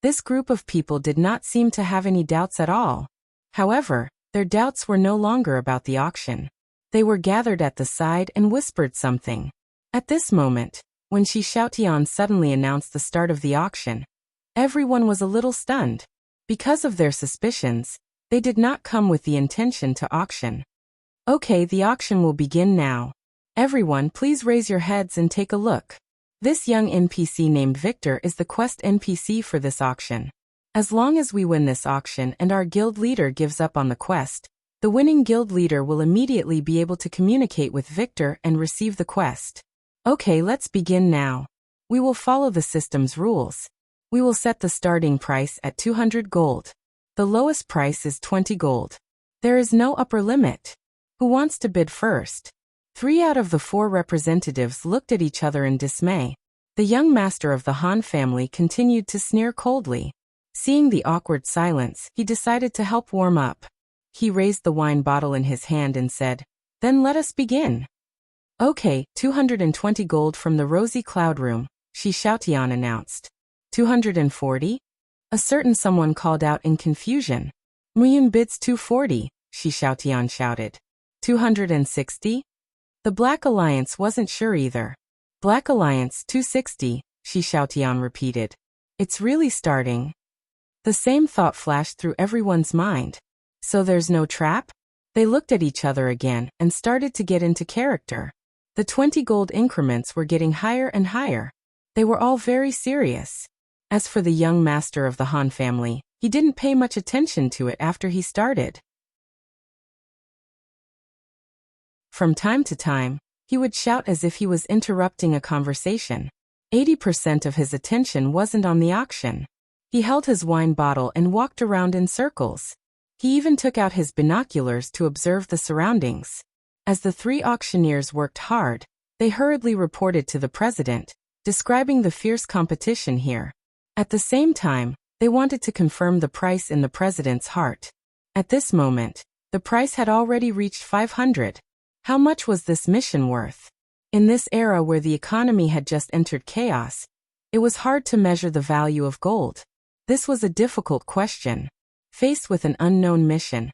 S1: This group of people did not seem to have any doubts at all. However, their doubts were no longer about the auction. They were gathered at the side and whispered something. At this moment, when Shi Xiaotian suddenly announced the start of the auction, everyone was a little stunned. Because of their suspicions, they did not come with the intention to auction. Okay, the auction will begin now. Everyone, please raise your heads and take a look. This young NPC named Victor is the quest NPC for this auction. As long as we win this auction and our guild leader gives up on the quest, the winning guild leader will immediately be able to communicate with Victor and receive the quest. Okay, let's begin now. We will follow the system's rules. We will set the starting price at 200 gold. The lowest price is 20 gold. There is no upper limit. Who wants to bid first? 3 out of the 4 representatives looked at each other in dismay. The young master of the Han family continued to sneer coldly. Seeing the awkward silence, he decided to help warm up. He raised the wine bottle in his hand and said, "Then let us begin." Okay, 220 gold from the Rosy Cloud Room, Shi Xiaotian announced. 240? A certain someone called out in confusion. Muyun bids 240, Shi Xiaotian shouted. 260? The Black Alliance wasn't sure either. Black Alliance 260, Shi Xiaotian repeated. It's really starting. The same thought flashed through everyone's mind. So there's no trap? They looked at each other again and started to get into character. The 20 gold increments were getting higher and higher. They were all very serious. As for the young master of the Han family, he didn't pay much attention to it after he started. From time to time, he would shout as if he was interrupting a conversation. 80% of his attention wasn't on the auction. He held his wine bottle and walked around in circles. He even took out his binoculars to observe the surroundings. As the 3 auctioneers worked hard, they hurriedly reported to the president, describing the fierce competition here. At the same time, they wanted to confirm the price in the president's heart. At this moment, the price had already reached 500. How much was this mission worth? In this era where the economy had just entered chaos, it was hard to measure the value of gold. This was a difficult question. Faced with an unknown mission,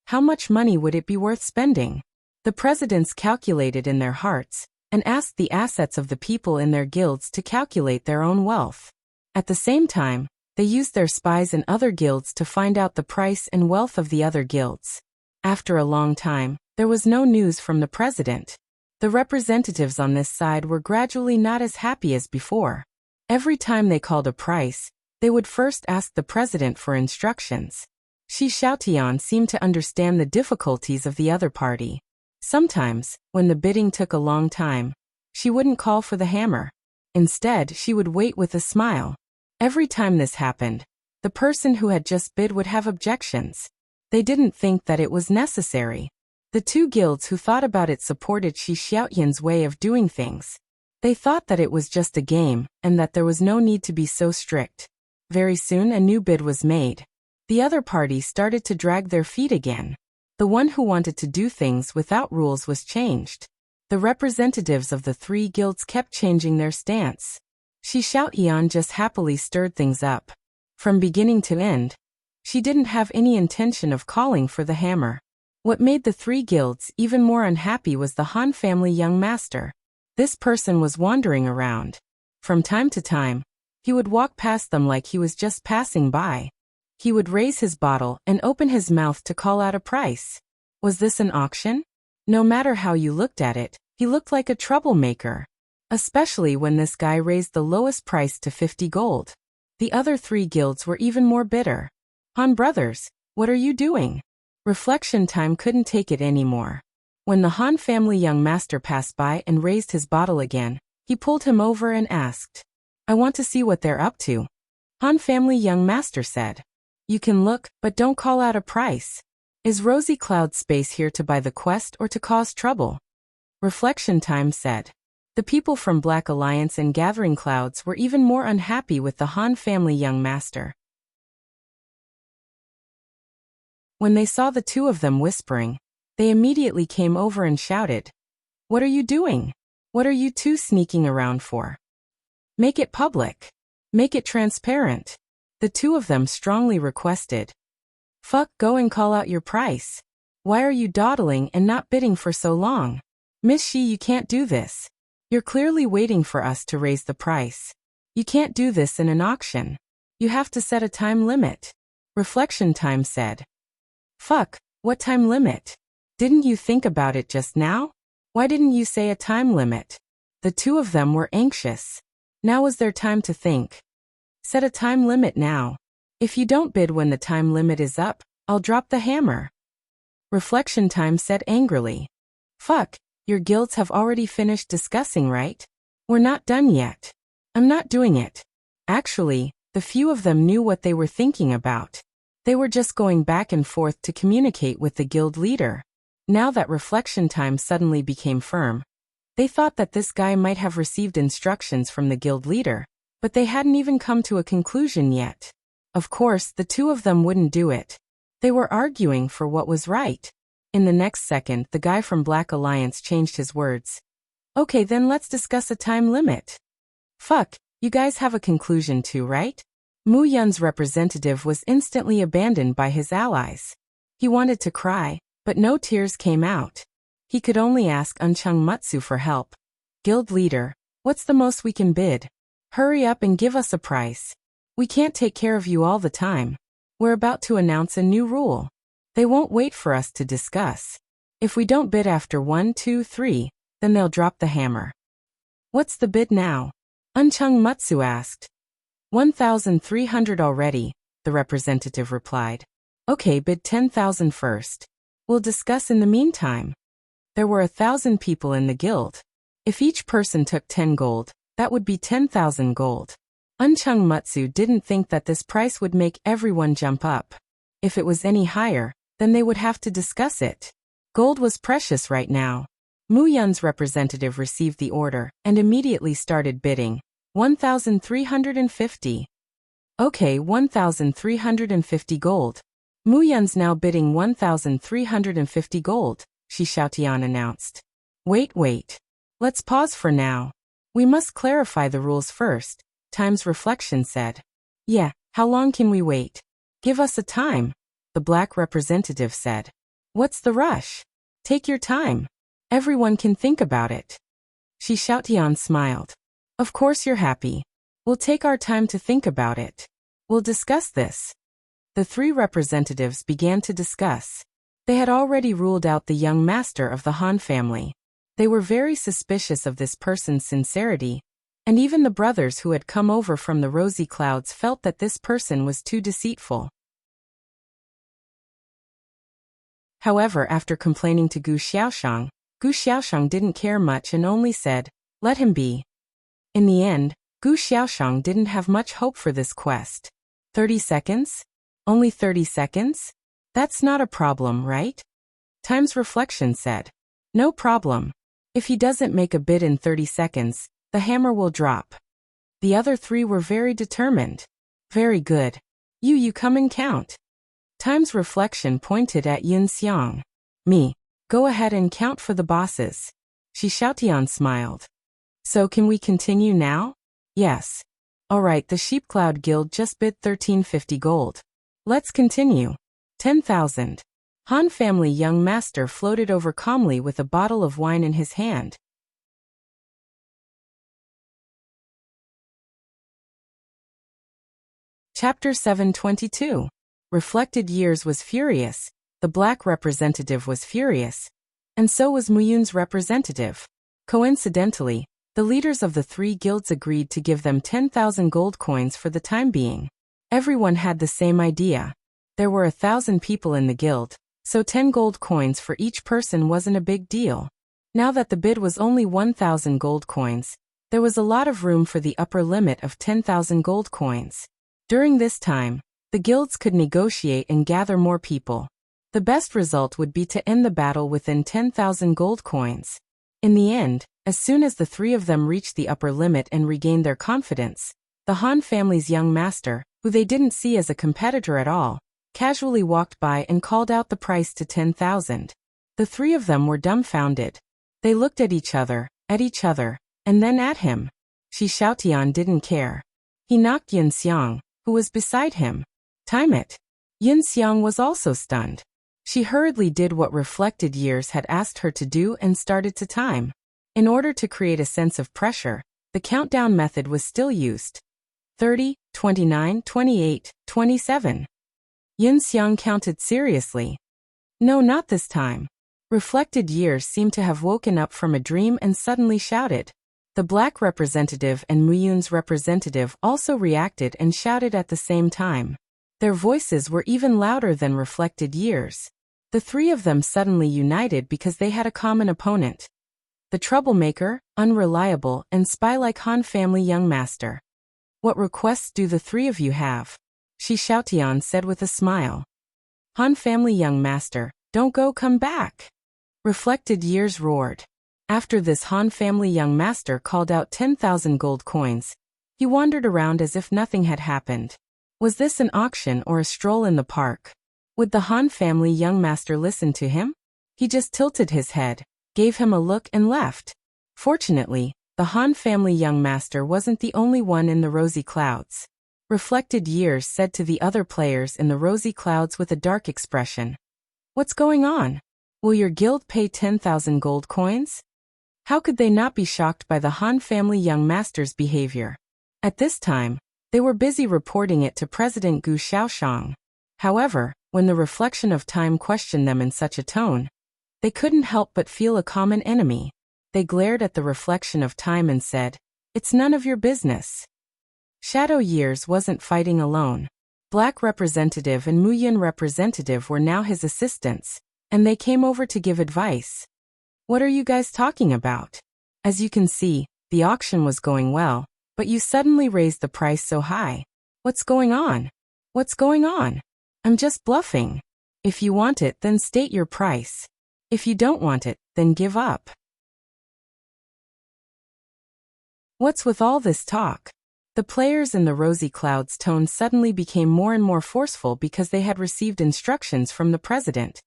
S1: how much money would it be worth spending? The presidents calculated in their hearts, and asked the assets of the people in their guilds to calculate their own wealth. At the same time, they used their spies in other guilds to find out the price and wealth of the other guilds. After a long time, there was no news from the president. The representatives on this side were gradually not as happy as before. Every time they called a price, they would first ask the president for instructions. Shi Xiaotian seemed to understand the difficulties of the other party. Sometimes, when the bidding took a long time, she wouldn't call for the hammer. Instead, she would wait with a smile. Every time this happened, the person who had just bid would have objections. They didn't think that it was necessary. The 2 guilds who thought about it supported Shi Xiaotian's way of doing things. They thought that it was just a game, and that there was no need to be so strict. Very soon a new bid was made. The other party started to drag their feet again. The one who wanted to do things without rules was changed. The representatives of the three guilds kept changing their stance. Shi Xiaoyan just happily stirred things up. From beginning to end, she didn't have any intention of calling for the hammer. What made the three guilds even more unhappy was the Han family young master. This person was wandering around. From time to time, he would walk past them like he was just passing by. He would raise his bottle and open his mouth to call out a price. Was this an auction? No matter how you looked at it, he looked like a troublemaker. Especially when this guy raised the lowest price to 50 gold. The other three guilds were even more bitter. Han brothers, what are you doing? Reflection Time couldn't take it anymore. When the Han family young master passed by and raised his bottle again, he pulled him over and asked, I want to see what they're up to. Han family young master said, You can look, but don't call out a price. Is Rosy Cloud Space here to buy the quest or to cause trouble? Reflection Time said. The people from Black Alliance and Gathering Clouds were even more unhappy with the Han family young master. When they saw the two of them whispering, they immediately came over and shouted, What are you doing? What are you two sneaking around for? Make it public. Make it transparent. The two of them strongly requested. Fuck, go and call out your price. Why are you dawdling and not bidding for so long? Miss Shi, you can't do this. You're clearly waiting for us to raise the price. You can't do this in an auction. You have to set a time limit. Reflection Time said. Fuck, what time limit? Didn't you think about it just now? Why didn't you say a time limit? The two of them were anxious. Now was their time to think. Set a time limit now. If you don't bid when the time limit is up, I'll drop the hammer. Reflection Time said angrily. Fuck, your guilds have already finished discussing, right? We're not done yet. I'm not doing it. Actually, the few of them knew what they were thinking about. They were just going back and forth to communicate with the guild leader. Now that Reflection Time suddenly became firm, they thought that this guy might have received instructions from the guild leader, but they hadn't even come to a conclusion yet. Of course, the two of them wouldn't do it. They were arguing for what was right. In the next second, the guy from Black Alliance changed his words. Okay, then let's discuss a time limit. Fuck, you guys have a conclusion too, right? Mu Yun's representative was instantly abandoned by his allies. He wanted to cry, but no tears came out. He could only ask Unchung Mutsu for help. Guild leader, what's the most we can bid? Hurry up and give us a price. We can't take care of you all the time. We're about to announce a new rule. They won't wait for us to discuss. If we don't bid after 1, 2, 3, then they'll drop the hammer. What's the bid now? Unchung Mutsu asked. 1,300 already, the representative replied. Okay, bid 10,000 first. We'll discuss in the meantime. There were 1,000 people in the guild. If each person took 10 gold, that would be 10,000 gold. Unchung Mutsu didn't think that this price would make everyone jump up. If it was any higher, then they would have to discuss it. Gold was precious right now. Mu Yun's representative received the order and immediately started bidding. 1,350. Okay, 1,350 gold. Mu Yun's now bidding 1,350 gold, Shi Xiaotian announced. Wait. Let's pause for now. We must clarify the rules first, Time's Reflection said. Yeah, how long can we wait? Give us a time, the black representative said. What's the rush? Take your time. Everyone can think about it. Shi Xiaotian smiled. Of course you're happy. We'll take our time to think about it. We'll discuss this. The three representatives began to discuss. They had already ruled out the young master of the Han family. They were very suspicious of this person's sincerity, and even the brothers who had come over from the Rosy Clouds felt that this person was too deceitful. However, after complaining to Gu Xiaoshang didn't care much and only said, let him be. In the end, Gu Xiaoshang didn't have much hope for this quest. 30 seconds? Only 30 seconds? That's not a problem, right? Time's Reflection said. No problem. If he doesn't make a bid in 30 seconds, the hammer will drop. The other three were very determined. Very good. You come and count. Time's reflection pointed at Yun Xiang. Me. Go ahead and count for the bosses. Shi Xiaotian smiled. So can we continue now? Yes. Alright, the Sheepcloud Guild just bid 1350 gold. Let's continue. 10,000. Han family young master floated over calmly with a bottle of wine in his hand. Chapter 722. Reflected Years was furious, the black representative was furious, and so was Muyun's representative. Coincidentally, the leaders of the three guilds agreed to give them 10,000 gold coins for the time being. Everyone had the same idea. There were 1,000 people in the guild, so 10 gold coins for each person wasn't a big deal. Now that the bid was only 1,000 gold coins, there was a lot of room for the upper limit of 10,000 gold coins. During this time, the guilds could negotiate and gather more people. The best result would be to end the battle within 10,000 gold coins. In the end, as soon as the three of them reached the upper limit and regained their confidence, the Han family's young master, who they didn't see as a competitor at all, casually walked by and called out the price to 10,000. The three of them were dumbfounded. They looked at each other, and then at him. Shi Xiaotian didn't care. He knocked Yun Xiang, who was beside him. Time it. Yun Xiang was also stunned. She hurriedly did what Reflected Years had asked her to do and started to time. In order to create a sense of pressure, the countdown method was still used. 30, 29, 28, 27. Yun Xiang counted seriously. No, not this time. Reflected Years seemed to have woken up from a dream and suddenly shouted. The black representative and Muyun's representative also reacted and shouted at the same time. Their voices were even louder than Reflected Years. The three of them suddenly united because they had a common opponent. The troublemaker, unreliable, and spy-like Han family young master. What requests do the three of you have? Shi Xiaotian said with a smile. Han family young master, don't go, come back. Reflected Years roared. After this, Han family young master called out 10,000 gold coins. He wandered around as if nothing had happened. Was this an auction or a stroll in the park? Would the Han family young master listen to him? He just tilted his head, gave him a look and left. Fortunately, the Han family young master wasn't the only one in the rosy clouds. Reflected Years said to the other players in the rosy clouds with a dark expression. What's going on? Will your guild pay 10,000 gold coins? How could they not be shocked by the Han family young master's behavior? At this time, they were busy reporting it to President Gu Xiaoshang. However, when the reflection of time questioned them in such a tone, they couldn't help but feel a common enemy. They glared at the reflection of time and said, "It's none of your business." Shadow Years wasn't fighting alone. Black representative and Muyun representative were now his assistants, and they came over to give advice. What are you guys talking about? As you can see, the auction was going well, but you suddenly raised the price so high. What's going on? What's going on? I'm just bluffing. If you want it, then state your price. If you don't want it, then give up. What's with all this talk? The players in the rosy clouds' tone suddenly became more and more forceful because they had received instructions from the president.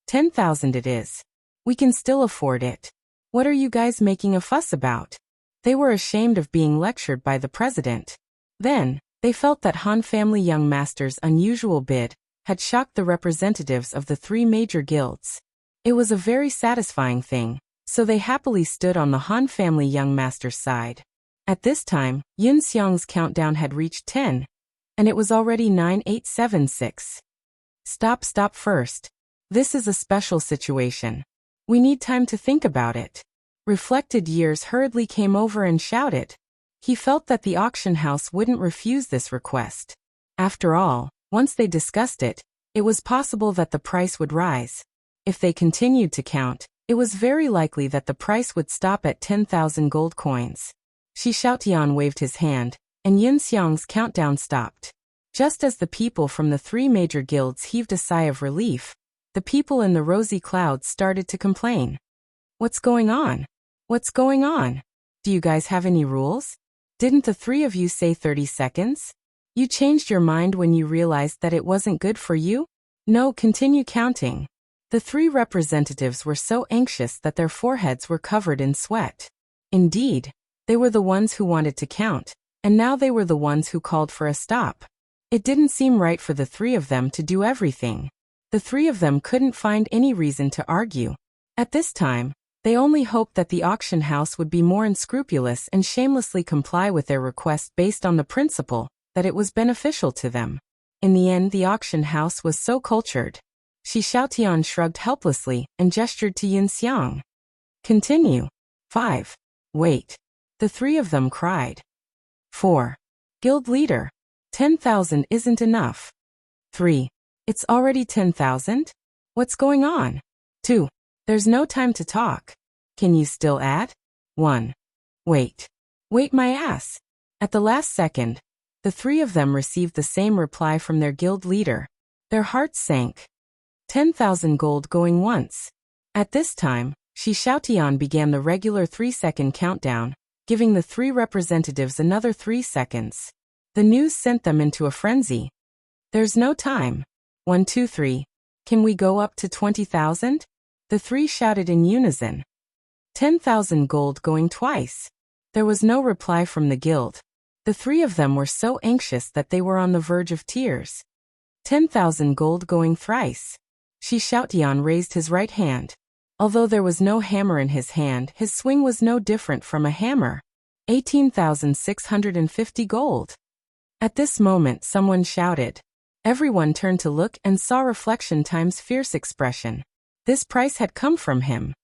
S1: 10,000 it is. We can still afford it. What are you guys making a fuss about? They were ashamed of being lectured by the president. Then, they felt that Han family young master's unusual bid had shocked the representatives of the three major guilds. It was a very satisfying thing, so they happily stood on the Han family young master's side. At this time, Yun Xiang's countdown had reached 10, and it was already 9876. Stop first. This is a special situation. We need time to think about it. Reflected Years hurriedly came over and shouted. He felt that the auction house wouldn't refuse this request. After all, once they discussed it, it was possible that the price would rise. If they continued to count, it was very likely that the price would stop at 10,000 gold coins. Shi Xiaotian waved his hand, and Yun Xiang's countdown stopped. Just as the people from the three major guilds heaved a sigh of relief, the people in the rosy clouds started to complain. What's going on? What's going on? Do you guys have any rules? Didn't the three of you say 30 seconds? You changed your mind when you realized that it wasn't good for you? No, continue counting. The three representatives were so anxious that their foreheads were covered in sweat. Indeed, they were the ones who wanted to count, and now they were the ones who called for a stop. It didn't seem right for the three of them to do everything. The three of them couldn't find any reason to argue. At this time, they only hoped that the auction house would be more unscrupulous and shamelessly comply with their request based on the principle that it was beneficial to them. In the end, the auction house was so cultured. Shi Xiaotian shrugged helplessly and gestured to Yin Xiang. Continue. 5. Wait. The three of them cried. 4. Guild leader. 10,000 isn't enough. 3. It's already 10,000? What's going on? 2. There's no time to talk. Can you still add? 1. Wait. Wait my ass. At the last second, the three of them received the same reply from their guild leader. Their hearts sank. 10,000 gold going once. At this time, Shi Xiaotian began the regular 3-second countdown, giving the three representatives another 3 seconds. The news sent them into a frenzy. There's no time. 1, 2, 3. Can we go up to 20,000? The three shouted in unison. 10,000 gold going twice. There was no reply from the guild. The three of them were so anxious that they were on the verge of tears. 10,000 gold going thrice. Shi Xiaotian raised his right hand. Although there was no hammer in his hand, his swing was no different from a hammer. 18,650 gold. At this moment, someone shouted. Everyone turned to look and saw Reflection Time's fierce expression. This price had come from him.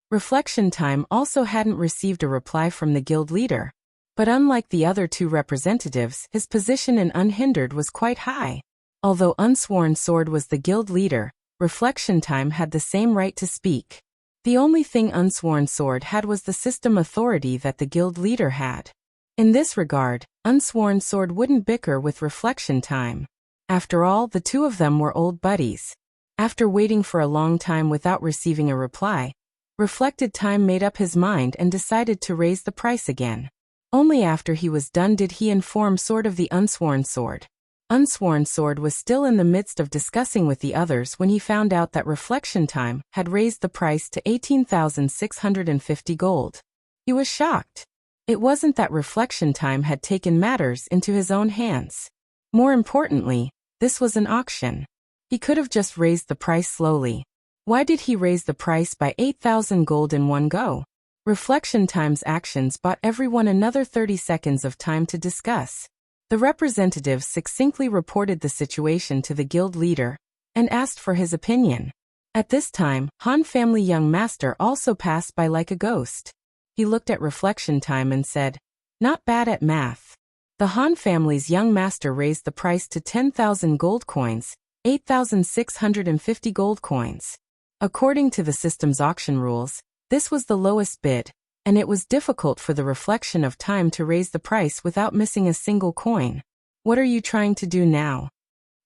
S1: Reflection Time also hadn't received a reply from the guild leader. But unlike the other two representatives, his position in Unhindered was quite high. Although Unsworn Sword was the guild leader, Reflection Time had the same right to speak. The only thing Unsworn Sword had was the system authority that the guild leader had. In this regard, Unsworn Sword wouldn't bicker with Reflection Time. After all, the two of them were old buddies. After waiting for a long time without receiving a reply, Reflected Time made up his mind and decided to raise the price again. Only after he was done did he inform Sword of the Unsworn Sword. Unsworn Sword was still in the midst of discussing with the others when he found out that Reflection Time had raised the price to 18,650 gold. He was shocked. It wasn't that Reflection Time had taken matters into his own hands. More importantly, this was an auction. He could have just raised the price slowly. Why did he raise the price by 8,000 gold in one go? Reflection Time's actions bought everyone another 30 seconds of time to discuss. The representatives succinctly reported the situation to the guild leader and asked for his opinion. At this time, Han family young master also passed by like a ghost. He looked at Reflection Time and said, "Not bad at math." The Han family's young master raised the price to 10,000 gold coins, 8,650 gold coins. According to the system's auction rules, this was the lowest bid, and it was difficult for the Reflection of Time to raise the price without missing a single coin. What are you trying to do now?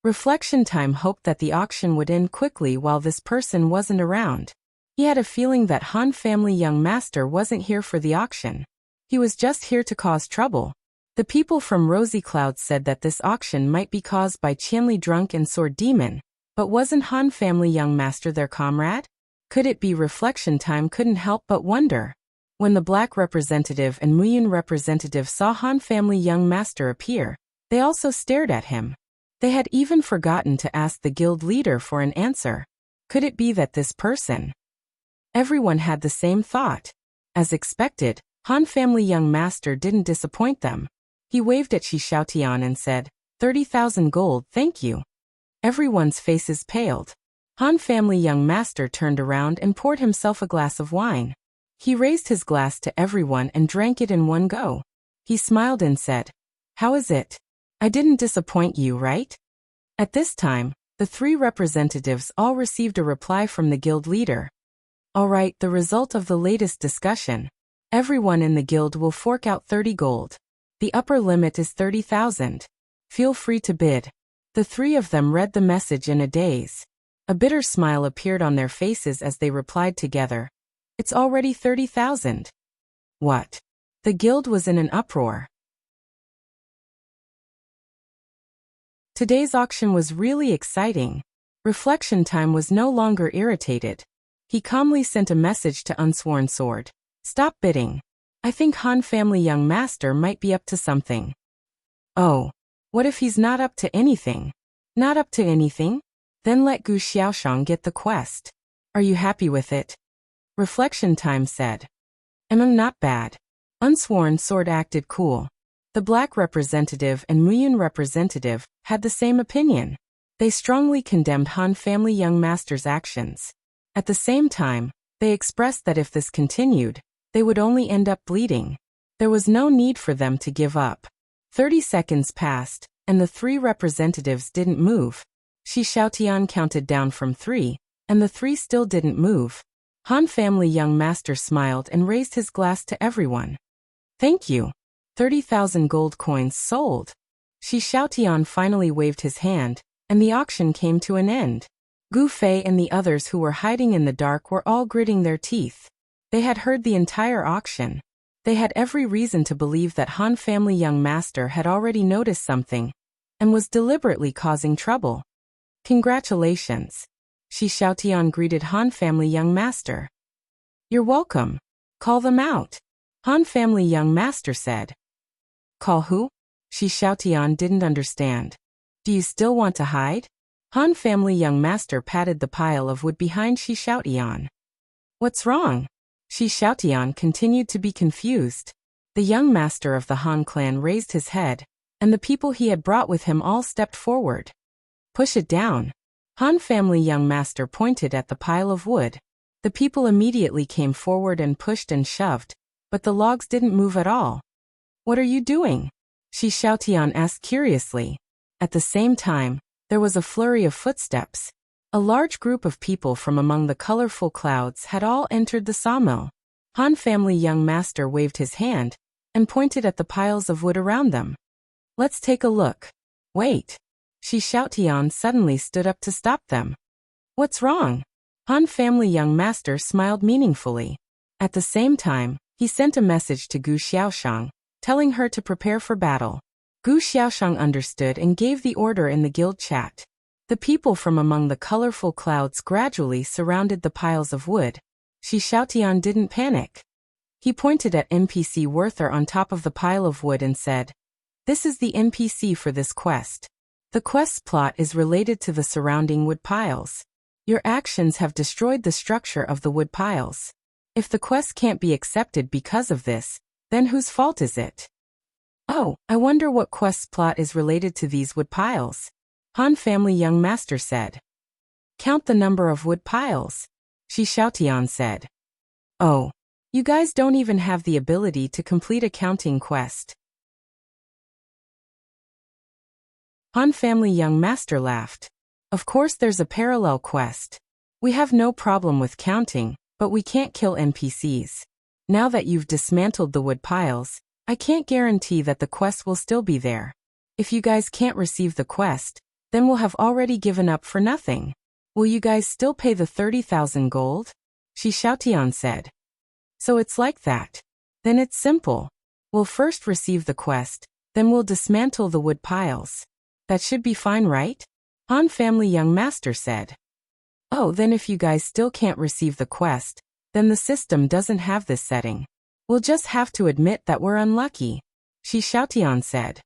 S1: Reflection Time hoped that the auction would end quickly while this person wasn't around. He had a feeling that Han family young master wasn't here for the auction. He was just here to cause trouble. The people from Rosy Cloud said that this auction might be caused by Qianli Drunk and Sword Demon, but wasn't Han family young master their comrade? Could it be Reflection Time couldn't help but wonder? When the Black representative and Muyun representative saw Han family young master appear, they also stared at him. They had even forgotten to ask the guild leader for an answer. Could it be that this person? Everyone had the same thought. As expected, Han family young master didn't disappoint them. He waved at Shi Xiaotian and said, 30,000 gold, thank you. Everyone's faces paled. Han family young master turned around and poured himself a glass of wine. He raised his glass to everyone and drank it in one go. He smiled and said, "How is it? I didn't disappoint you, right?" At this time, the three representatives all received a reply from the guild leader. "All right, the result of the latest discussion. Everyone in the guild will fork out 30 gold. The upper limit is 30,000. Feel free to bid." The three of them read the message in a daze. A bitter smile appeared on their faces as they replied together. "It's already 30,000. What?" The guild was in an uproar. Today's auction was really exciting. Reflection Time was no longer irritated. He calmly sent a message to Unsworn Sword. Stop bidding. I think Han family young master might be up to something. Oh. What if he's not up to anything? Not up to anything? Then let Gu Xiaoshang get the quest. Are you happy with it? Reflection Time said. Not bad. Unsworn Sword acted cool. The Black representative and Muyun representative had the same opinion. They strongly condemned Han family young master's actions. At the same time, they expressed that if this continued, they would only end up bleeding. There was no need for them to give up. 30 seconds passed, and the three representatives didn't move. Shi Xiaotian counted down from 3, and the 3 still didn't move. Han family young master smiled and raised his glass to everyone. Thank you. 30,000 gold coins sold. Shi Xiaotian finally waved his hand, and the auction came to an end. Gu Fei and the others who were hiding in the dark were all gritting their teeth. They had heard the entire auction. They had every reason to believe that Han family young master had already noticed something and was deliberately causing trouble. Congratulations. Shi Xiaotian greeted Han family young master. You're welcome. Call them out. Han family young master said. Call who? Shi Xiaotian didn't understand. Do you still want to hide? Han family young master patted the pile of wood behind Shi Xiaotian. What's wrong? Shi Xiaotian continued to be confused. The young master of the Han clan raised his head, and the people he had brought with him all stepped forward. Push it down. Han family young master pointed at the pile of wood. The people immediately came forward and pushed and shoved, but the logs didn't move at all. What are you doing? Shi Xiaotian asked curiously. At the same time, there was a flurry of footsteps. A large group of people from among the colorful clouds had all entered the sawmill. Han family young master waved his hand and pointed at the piles of wood around them. Let's take a look. Wait. Shi Xiaotian suddenly stood up to stop them. What's wrong? Han family young master smiled meaningfully. At the same time, he sent a message to Gu Xiaoshang, telling her to prepare for battle. Gu Xiaoshang understood and gave the order in the guild chat. The people from among the colorful clouds gradually surrounded the piles of wood. Shi Xiaotian didn't panic. He pointed at NPC Werther on top of the pile of wood and said, "This is the NPC for this quest. The quest's plot is related to the surrounding wood piles. Your actions have destroyed the structure of the wood piles. If the quest can't be accepted because of this, then whose fault is it?" Oh, I wonder what quest's plot is related to these wood piles. Han family young master said. Count the number of wood piles. Shi Xiaotian said. Oh, you guys don't even have the ability to complete a counting quest. Han family young master laughed. Of course there's a parallel quest. We have no problem with counting, but we can't kill NPCs. Now that you've dismantled the wood piles, I can't guarantee that the quest will still be there. If you guys can't receive the quest, then we'll have already given up for nothing. Will you guys still pay the 30,000 gold? Shi Xiaotian said. So it's like that. Then it's simple. We'll first receive the quest, then we'll dismantle the wood piles. That should be fine, right? Han family young master said. Oh, then if you guys still can't receive the quest, then the system doesn't have this setting. We'll just have to admit that we're unlucky. Shi Xiaotian said.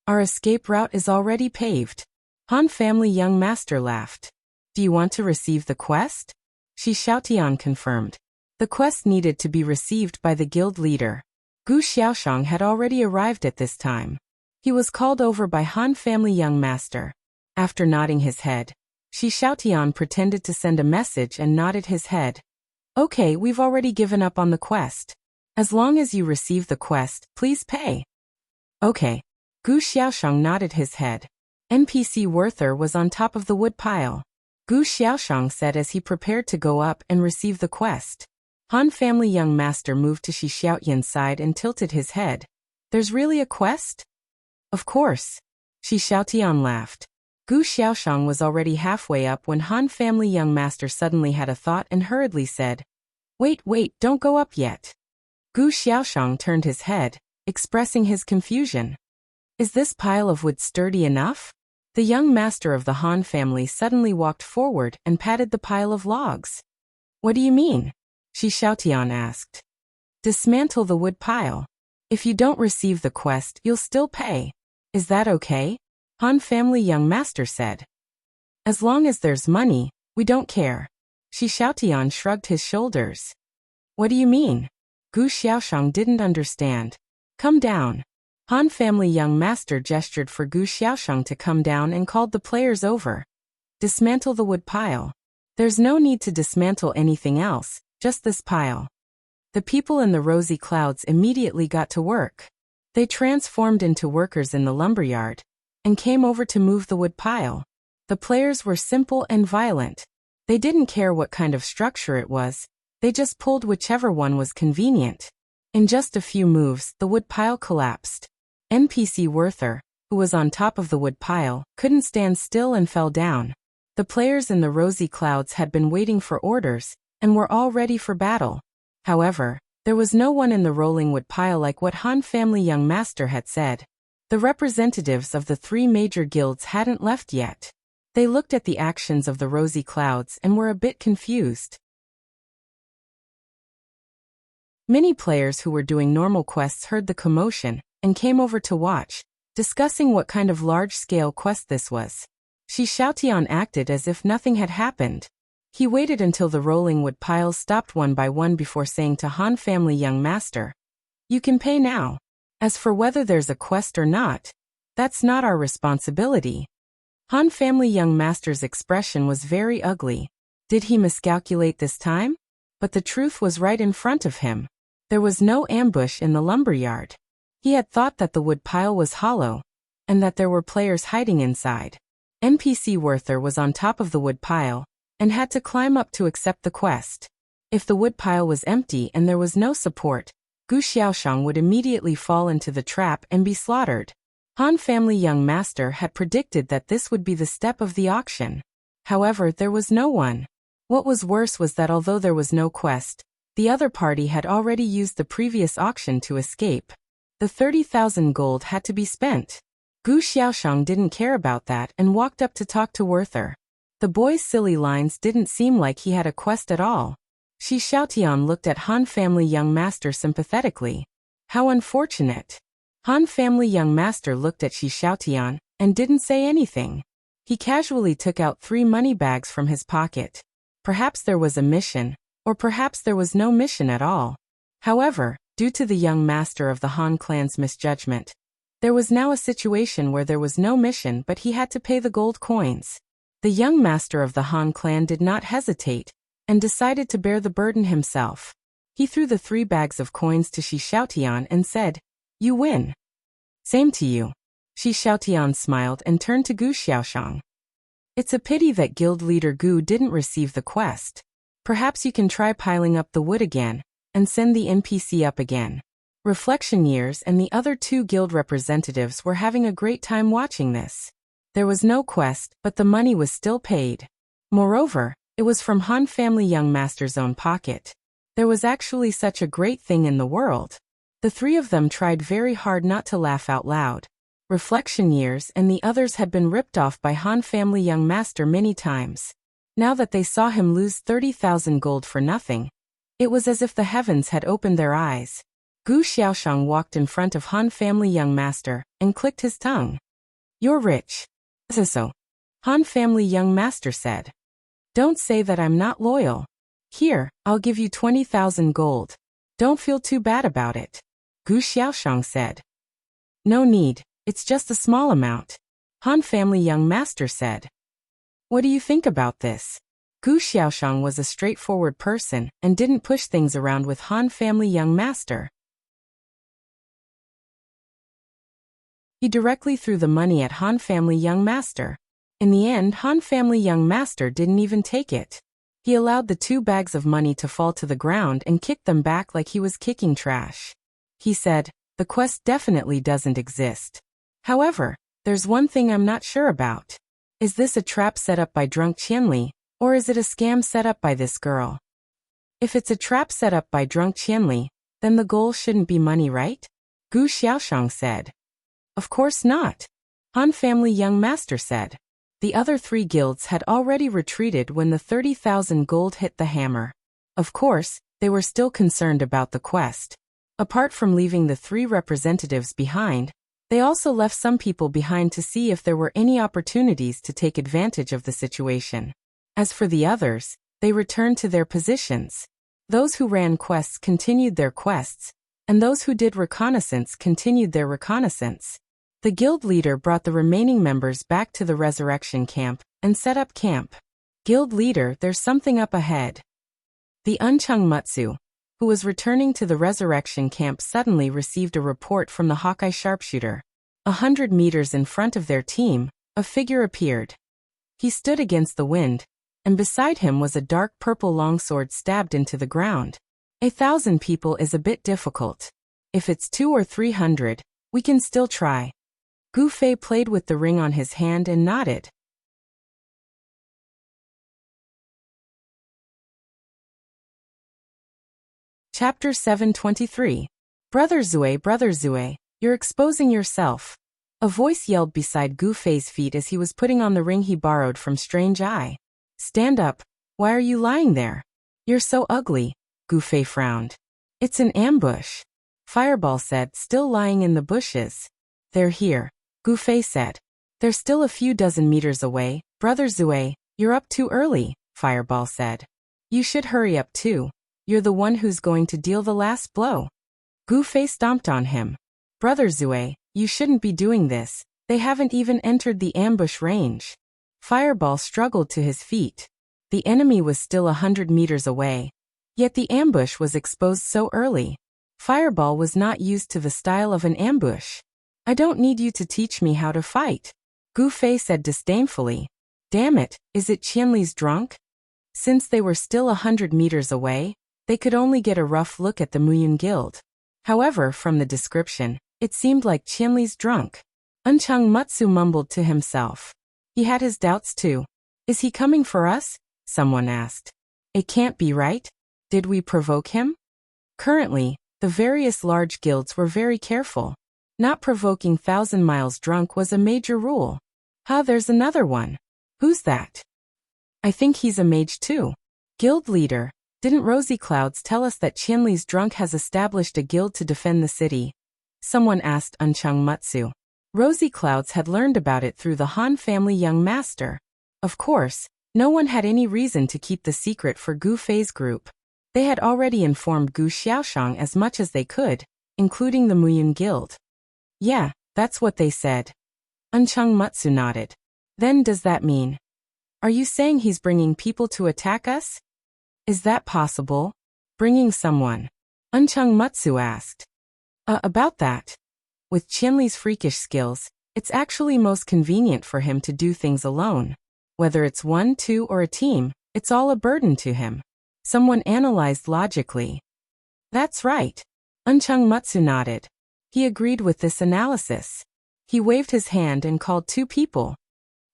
S1: Our escape route is already paved. Han family young master laughed. Do you want to receive the quest? Shi Xiaotian confirmed. The quest needed to be received by the guild leader. Gu Xiaoshang had already arrived at this time. He was called over by Han family young master. After nodding his head, Shi Xiaotian pretended to send a message and nodded his head. Okay, we've already given up on the quest. As long as you receive the quest, please pay. Okay. Gu Xiaoshang nodded his head. NPC Werther was on top of the wood pile. Gu Xiaoshang said as he prepared to go up and receive the quest. Han family young master moved to Shi Xiaotian's side and tilted his head. There's really a quest? Of course. Shi Xiaotian laughed. Gu Xiaoshang was already halfway up when Han family young master suddenly had a thought and hurriedly said, Wait, don't go up yet. Gu Xiaoshang turned his head, expressing his confusion. Is this pile of wood sturdy enough? The young master of the Han family suddenly walked forward and patted the pile of logs. What do you mean? Shi Xiaotian asked. Dismantle the wood pile. If you don't receive the quest, you'll still pay. Is that okay? Han family young master said. As long as there's money, we don't care. Shi Xiaotian shrugged his shoulders. What do you mean? Gu Xiaoshang didn't understand. Come down. Han family young master gestured for Gu Xiaoshang to come down and called the players over. Dismantle the wood pile. There's no need to dismantle anything else, just this pile. The people in the rosy clouds immediately got to work. They transformed into workers in the lumberyard and came over to move the wood pile. The players were simple and violent. They didn't care what kind of structure it was, they just pulled whichever one was convenient. In just a few moves, the wood pile collapsed. NPC Werther, who was on top of the wood pile, couldn't stand still and fell down. The players in the rosy clouds had been waiting for orders and were all ready for battle. However, there was no one in the rolling wood pile like what Han family young master had said. The representatives of the three major guilds hadn't left yet. They looked at the actions of the rosy clouds and were a bit confused. Many players who were doing normal quests heard the commotion and came over to watch, discussing what kind of large-scale quest this was. Shi Xiaotian acted as if nothing had happened. He waited until the rolling wood piles stopped one by one before saying to Han family young master, "You can pay now. As for whether there's a quest or not, that's not our responsibility." Han family young master's expression was very ugly. Did he miscalculate this time? But the truth was right in front of him. There was no ambush in the lumberyard. He had thought that the wood pile was hollow, and that there were players hiding inside. NPC Werther was on top of the wood pile, and had to climb up to accept the quest. If the wood pile was empty and there was no support, Gu Xiaoshang would immediately fall into the trap and be slaughtered. Han family young master had predicted that this would be the step of the auction. However, there was no one. What was worse was that although there was no quest, the other party had already used the previous auction to escape. The 30,000 gold had to be spent. Gu Xiaoshang didn't care about that and walked up to talk to Werther. The boy's silly lines didn't seem like he had a quest at all. Shi Xiaotian looked at Han family young master sympathetically. How unfortunate. Han family young master looked at Shi Xiaotian and didn't say anything. He casually took out 3 money bags from his pocket. Perhaps there was a mission, or perhaps there was no mission at all. However, due to the young master of the Han clan's misjudgment, there was now a situation where there was no mission but he had to pay the gold coins. The young master of the Han clan did not hesitate, and decided to bear the burden himself. He threw the 3 bags of coins to Shi Xiaotian and said, "You win." "Same to you." Shi Xiaotian smiled and turned to Gu Xiaoshang. "It's a pity that guild leader Gu didn't receive the quest. Perhaps you can try piling up the wood again, and send the NPC up again." Reflection Years and the other 2 guild representatives were having a great time watching this. There was no quest, but the money was still paid. Moreover, it was from Han family young master's own pocket. There was actually such a great thing in the world. The 3 of them tried very hard not to laugh out loud. Reflection Years and the others had been ripped off by Han family young master many times. Now that they saw him lose 30,000 gold for nothing, it was as if the heavens had opened their eyes. Gu Xiaoshang walked in front of Han family young master and clicked his tongue. "You're rich." "So," Han family young master said. "Don't say that I'm not loyal. Here, I'll give you 20,000 gold. Don't feel too bad about it," Gu Xiaoshang said. "No need, it's just a small amount," Han family young master said. "What do you think about this?" Gu Xiaoshang was a straightforward person and didn't push things around with Han family young master. He directly threw the money at Han family young master. In the end, Han family young master didn't even take it. He allowed the 2 bags of money to fall to the ground and kicked them back like he was kicking trash. He said, "The quest definitely doesn't exist. However, there's one thing I'm not sure about. Is this a trap set up by drunk Qianli, or is it a scam set up by this girl? If it's a trap set up by drunk Qianli, then the goal shouldn't be money, right?" Gu Xiaoshang said. "Of course not." Han family young master said. The other 3 guilds had already retreated when the 30,000 gold hit the hammer. Of course, they were still concerned about the quest. Apart from leaving the 3 representatives behind, they also left some people behind to see if there were any opportunities to take advantage of the situation. As for the others, they returned to their positions. Those who ran quests continued their quests, and those who did reconnaissance continued their reconnaissance. The guild leader brought the remaining members back to the resurrection camp and set up camp. Guild leader, there's something up ahead. The Unchung Mutsu, who was returning to the resurrection camp, suddenly received a report from the Hawkeye sharpshooter. 100 meters in front of their team, a figure appeared. He stood against the wind, and beside him was a dark purple longsword stabbed into the ground. 1,000 people is a bit difficult. If it's 200 or 300, we can still try. Gu Fei played with the ring on his hand and nodded. Chapter 723. Brother Zue, you're exposing yourself. A voice yelled beside Gu Fei's feet as he was putting on the ring he borrowed from Strange Eye. Stand up, why are you lying there? You're so ugly, Gu Fei frowned. It's an ambush, Fireball said, still lying in the bushes. They're here, Gu Fei said. They're still a few dozen meters away. Brother Zue, you're up too early, Fireball said. You should hurry up too. You're the one who's going to deal the last blow. Gu Fei stomped on him. Brother Zue, you shouldn't be doing this. They haven't even entered the ambush range. Fireball struggled to his feet. The enemy was still 100 meters away. Yet the ambush was exposed so early. Fireball was not used to the style of an ambush. I don't need you to teach me how to fight, Gu Fei said disdainfully. Damn it, is it Qianli's drunk? Since they were still 100 meters away, they could only get a rough look at the Muyun Guild. However, from the description, it seemed like Qianli's drunk. Unchung Mutsu mumbled to himself. He had his doubts too. Is he coming for us? Someone asked. It can't be right. Did we provoke him? Currently, the various large guilds were very careful. Not provoking 1,000 miles drunk was a major rule. There's another one. Who's that? I think he's a mage too. Guild leader. Didn't Rosy Clouds tell us that Qianli's drunk has established a guild to defend the city? Someone asked Unchung Mutsu. Rosy Clouds had learned about it through the Han family young master. Of course, no one had any reason to keep the secret for Gu Fei's group. They had already informed Gu Xiaoshang as much as they could, including the Muyun Guild. Yeah, that's what they said. Unchung Mutsu nodded. Then does that mean? Are you saying he's bringing people to attack us? Is that possible? Bringing someone? Unchung Mutsu asked. About that. With Qianli's freakish skills, it's actually most convenient for him to do things alone. Whether it's 1, 2, or a team, it's all a burden to him. Someone analyzed logically. That's right. Unchung Mutsu nodded. He agreed with this analysis. He waved his hand and called 2 people.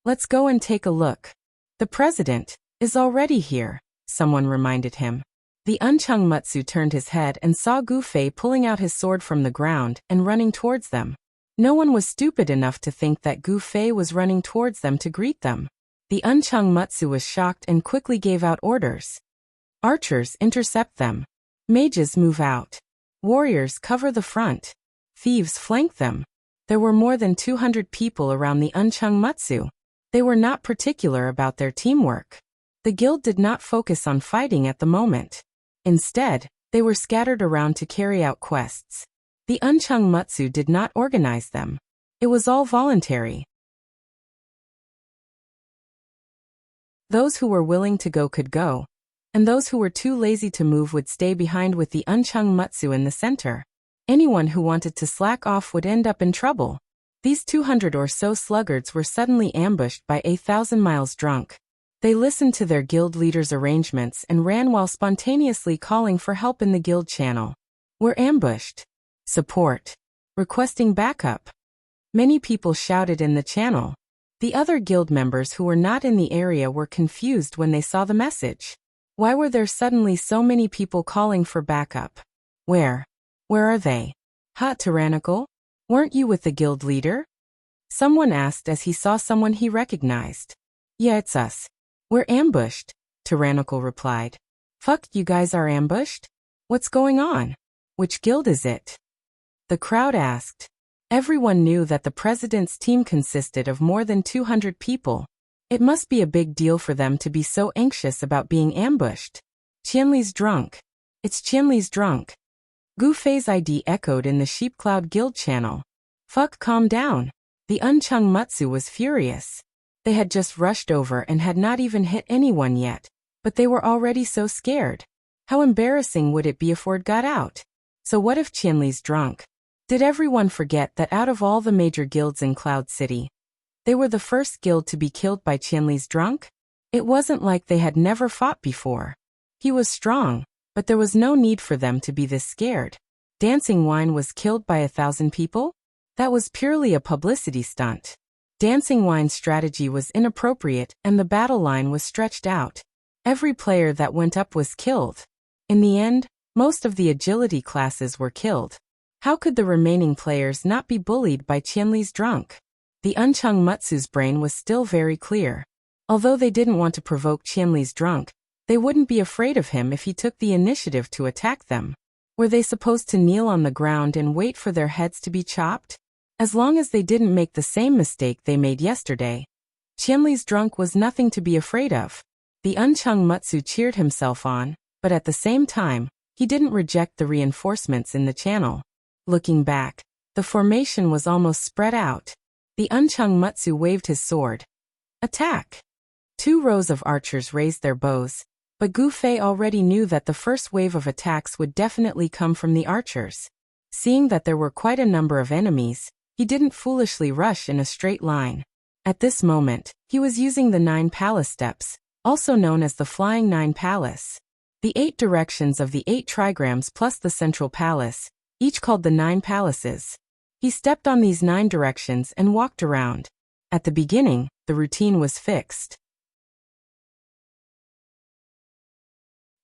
S1: Let's go and take a look. The president is already here, someone reminded him. The Unchung Mutsu turned his head and saw Gu Fei pulling out his sword from the ground and running towards them. No one was stupid enough to think that Gu Fei was running towards them to greet them. The Unchung Mutsu was shocked and quickly gave out orders. Archers, intercept them. Mages, move out. Warriors, cover the front. Thieves, flank them. There were more than 200 people around the Unchung Mutsu. They were not particular about their teamwork. The guild did not focus on fighting at the moment. Instead, they were scattered around to carry out quests. The Unchung Mutsu did not organize them. It was all voluntary. Those who were willing to go could go, and those who were too lazy to move would stay behind with the Unchung Mutsu in the center. Anyone who wanted to slack off would end up in trouble. These 200 or so sluggards were suddenly ambushed by 1,000 miles drunk. They listened to their guild leader's arrangements and ran while spontaneously calling for help in the guild channel. We're ambushed. Support. Requesting backup. Many people shouted in the channel. The other guild members who were not in the area were confused when they saw the message. Why were there suddenly so many people calling for backup? Where are they? Tyrannical? Weren't you with the guild leader? Someone asked as he saw someone he recognized. Yeah, it's us. We're ambushed, Tyrannical replied. Fuck, you guys are ambushed? What's going on? Which guild is it? The crowd asked. Everyone knew that the president's team consisted of more than 200 people. It must be a big deal for them to be so anxious about being ambushed. Qianli's drunk. It's Qianli's drunk. Gu Fei's ID echoed in the Sheepcloud Guild channel. Fuck, calm down. The Unchung Mutsu was furious. They had just rushed over and had not even hit anyone yet, but they were already so scared. How embarrassing would it be if word got out? So what if Qianli's drunk? Did everyone forget that out of all the major guilds in Cloud City, they were the first guild to be killed by Qianli's drunk? It wasn't like they had never fought before. He was strong, but there was no need for them to be this scared. Dancing Wine was killed by 1,000 people? That was purely a publicity stunt. Dancing Wine's strategy was inappropriate and the battle line was stretched out. Every player that went up was killed. In the end, most of the agility classes were killed. How could the remaining players not be bullied by Qianli's drunk? The Unchung Mutsu's brain was still very clear. Although they didn't want to provoke Qianli's drunk, they wouldn't be afraid of him if he took the initiative to attack them. Were they supposed to kneel on the ground and wait for their heads to be chopped? As long as they didn't make the same mistake they made yesterday. Qianli's drunk was nothing to be afraid of. The Unchung Mutsu cheered himself on, but at the same time, he didn't reject the reinforcements in the channel. Looking back, the formation was almost spread out. The Unchung Mutsu waved his sword. Attack! 2 rows of archers raised their bows, but Gu Fei already knew that the first wave of attacks would definitely come from the archers. Seeing that there were quite a number of enemies, he didn't foolishly rush in a straight line. At this moment, he was using the 9 palace steps, also known as the Flying 9 Palace. The 8 directions of the 8 trigrams plus the central palace, each called the 9 palaces. He stepped on these 9 directions and walked around. At the beginning, the routine was fixed.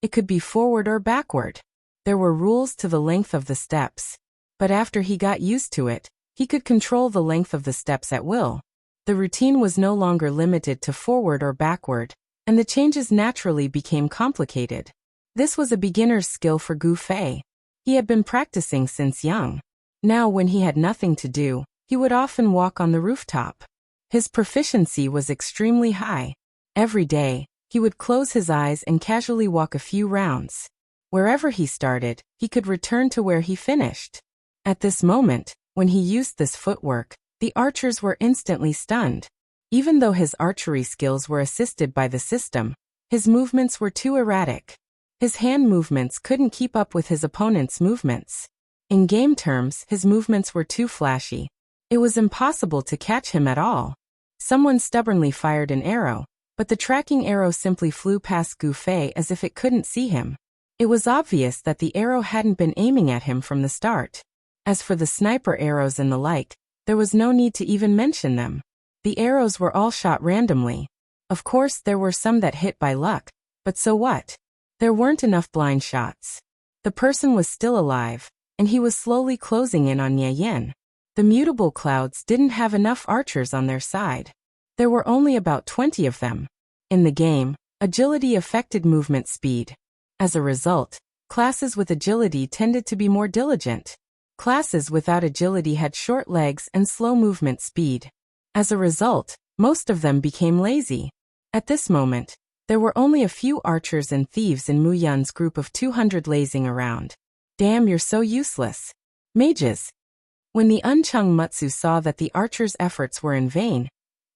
S1: It could be forward or backward. There were rules to the length of the steps. But after he got used to it, he could control the length of the steps at will. The routine was no longer limited to forward or backward, and the changes naturally became complicated. This was a beginner's skill for Gu Fei. He had been practicing since young. Now when he had nothing to do, he would often walk on the rooftop. His proficiency was extremely high. Every day, he would close his eyes and casually walk a few rounds. Wherever he started, he could return to where he finished. At this moment, when he used this footwork, the archers were instantly stunned. Even though his archery skills were assisted by the system, his movements were too erratic. His hand movements couldn't keep up with his opponent's movements. In game terms, his movements were too flashy. It was impossible to catch him at all. Someone stubbornly fired an arrow, but the tracking arrow simply flew past Gu Fei as if it couldn't see him. It was obvious that the arrow hadn't been aiming at him from the start. As for the sniper arrows and the like, there was no need to even mention them. The arrows were all shot randomly. Of course, there were some that hit by luck, but so what? There weren't enough blind shots. The person was still alive, and he was slowly closing in on Ye Yin. The mutable clouds didn't have enough archers on their side. There were only about 20 of them. In the game, agility affected movement speed. As a result, classes with agility tended to be more diligent. Classes without agility had short legs and slow movement speed. As a result, most of them became lazy. At this moment, there were only a few archers and thieves in Mu Yun's group of 200 lazing around. Damn, you're so useless. Mages. When the Unchung Mutsu saw that the archers' efforts were in vain,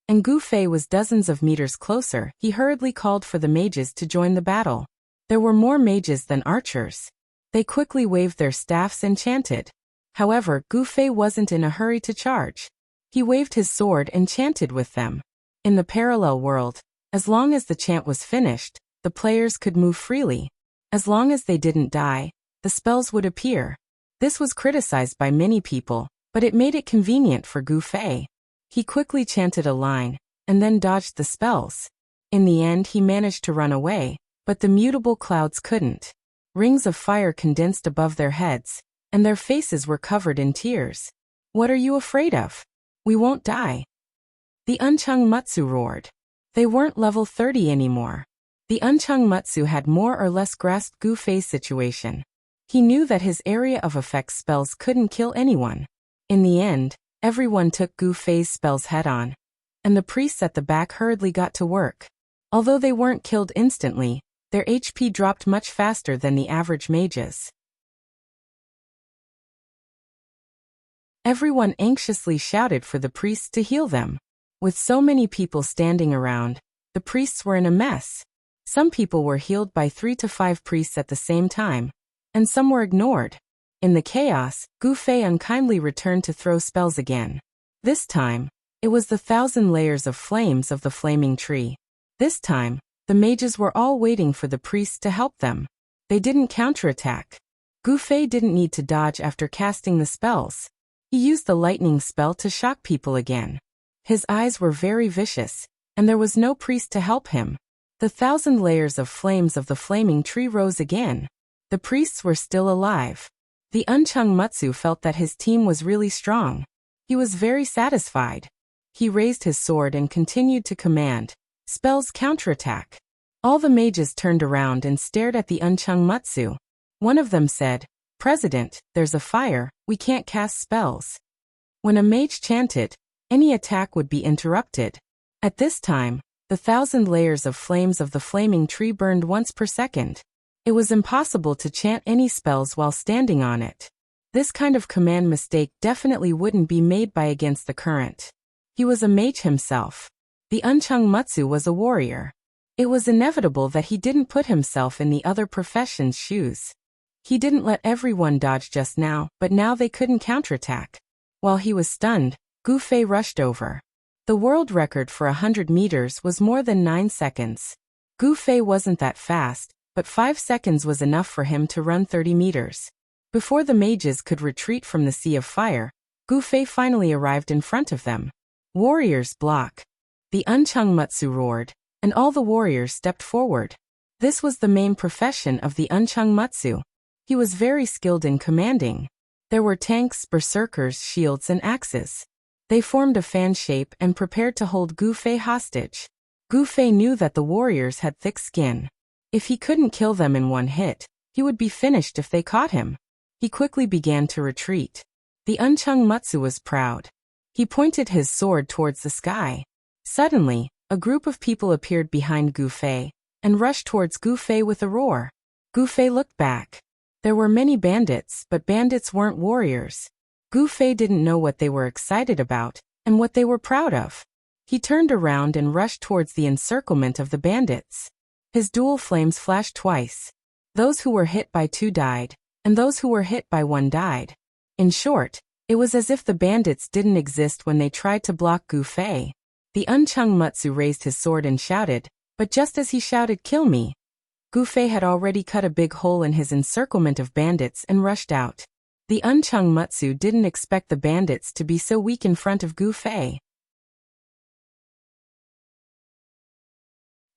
S1: and Gu Fei was dozens of meters closer, he hurriedly called for the mages to join the battle. There were more mages than archers. They quickly waved their staffs and chanted. However, Gu Fei wasn't in a hurry to charge. He waved his sword and chanted with them. In the parallel world, as long as the chant was finished, the players could move freely. As long as they didn't die, the spells would appear. This was criticized by many people, but it made it convenient for Gu Fei. He quickly chanted a line, and then dodged the spells. In the end, he managed to run away, but the mutable clouds couldn't. Rings of fire condensed above their heads, and their faces were covered in tears. What are you afraid of? We won't die. The Unchung Mutsu roared. They weren't level 30 anymore. The Unchung Mutsu had more or less grasped Gu Fei's situation. He knew that his area of effect spells couldn't kill anyone. In the end, everyone took Gu Fei's spells head-on, and the priests at the back hurriedly got to work. Although they weren't killed instantly, their HP dropped much faster than the average mages. Everyone anxiously shouted for the priests to heal them. With so many people standing around, the priests were in a mess. Some people were healed by 3 to 5 priests at the same time, and some were ignored. In the chaos, Gu Fei unkindly returned to throw spells again. This time, it was the 1,000 layers of flames of the flaming tree. This time, the mages were all waiting for the priests to help them. They didn't counterattack. Gu Fei didn't need to dodge after casting the spells. He used the lightning spell to shock people again. His eyes were very vicious, and there was no priest to help him. The 1,000 layers of flames of the flaming tree rose again. The priests were still alive. The Unchung Mutsu felt that his team was really strong. He was very satisfied. He raised his sword and continued to command, "Spells counterattack." All the mages turned around and stared at the Unchung Mutsu. One of them said, "President, there's a fire, we can't cast spells." When a mage chanted, any attack would be interrupted. At this time, the 1,000 layers of flames of the flaming tree burned once per second. It was impossible to chant any spells while standing on it. This kind of command mistake definitely wouldn't be made by against the current. He was a mage himself. The Unchung Mutsu was a warrior. It was inevitable that he didn't put himself in the other profession's shoes. He didn't let everyone dodge just now, but now they couldn't counterattack. While he was stunned, Gu Fei rushed over. The world record for 100 meters was more than 9 seconds. Gu Fei wasn't that fast, but 5 seconds was enough for him to run 30 meters. Before the mages could retreat from the sea of fire, Gu Fei finally arrived in front of them. "Warriors block." The Unchung Mutsu roared, and all the warriors stepped forward. This was the main profession of the Unchung Mutsu. He was very skilled in commanding. There were tanks, berserkers, shields, and axes. They formed a fan shape and prepared to hold Gu Fei hostage. Gu Fei knew that the warriors had thick skin. If he couldn't kill them in one hit, he would be finished if they caught him. He quickly began to retreat. The Unchung Mutsu was proud. He pointed his sword towards the sky. Suddenly, a group of people appeared behind Gu Fei and rushed towards Gu Fei with a roar. Gu Fei looked back. There were many bandits, but bandits weren't warriors. Gu Fei didn't know what they were excited about and what they were proud of. He turned around and rushed towards the encirclement of the bandits. His dual flames flashed twice. Those who were hit by 2 died, and those who were hit by 1 died. In short, it was as if the bandits didn't exist when they tried to block Gu Fei. The Unchung Mutsu raised his sword and shouted, but just as he shouted, "Kill me!" Gu Fei had already cut a big hole in his encirclement of bandits and rushed out. The Unchung Mutsu didn't expect the bandits to be so weak in front of Gu Fei.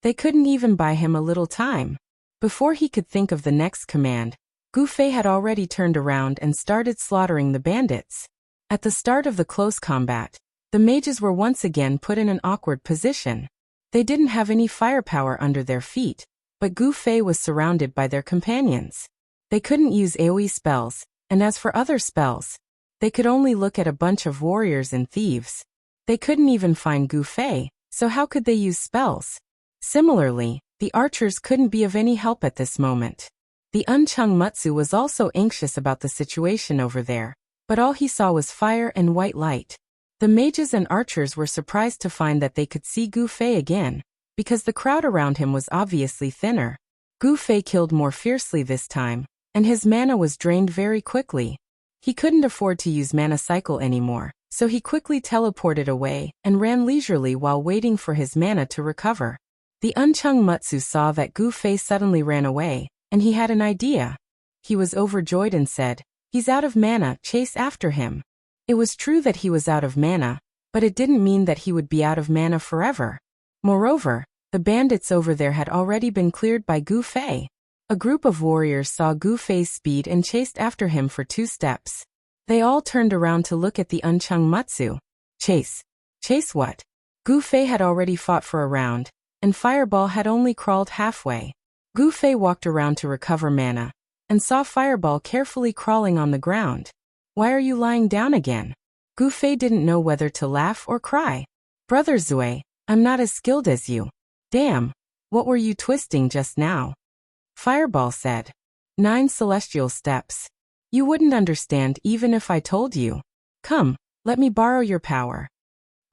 S1: They couldn't even buy him a little time. Before he could think of the next command, Gu Fei had already turned around and started slaughtering the bandits. At the start of the close combat, the mages were once again put in an awkward position. They didn't have any firepower under their feet, but Gu Fei was surrounded by their companions. They couldn't use AoE spells, and as for other spells, they could only look at a bunch of warriors and thieves. They couldn't even find Gu Fei, so how could they use spells? Similarly, the archers couldn't be of any help at this moment. The Unchung Mutsu was also anxious about the situation over there, but all he saw was fire and white light. The mages and archers were surprised to find that they could see Gu Fei again, because the crowd around him was obviously thinner. Gu Fei killed more fiercely this time, and his mana was drained very quickly. He couldn't afford to use mana cycle anymore, so he quickly teleported away and ran leisurely while waiting for his mana to recover. The Unchung Mutsu saw that Gu Fei suddenly ran away, and he had an idea. He was overjoyed and said, "He's out of mana, chase after him." It was true that he was out of mana, but it didn't mean that he would be out of mana forever. Moreover, the bandits over there had already been cleared by Gu Fei. A group of warriors saw Gu Fei's speed and chased after him for 2 steps. They all turned around to look at the Unchung Mutsu. Chase. Chase what? Gu Fei had already fought for a round, and Fireball had only crawled halfway. Gu Fei walked around to recover mana, and saw Fireball carefully crawling on the ground. Why are you lying down again? Gu Fei didn't know whether to laugh or cry. Brother Zui, I'm not as skilled as you. Damn, what were you twisting just now? Fireball said. 9 celestial steps. You wouldn't understand even if I told you. Come, let me borrow your power.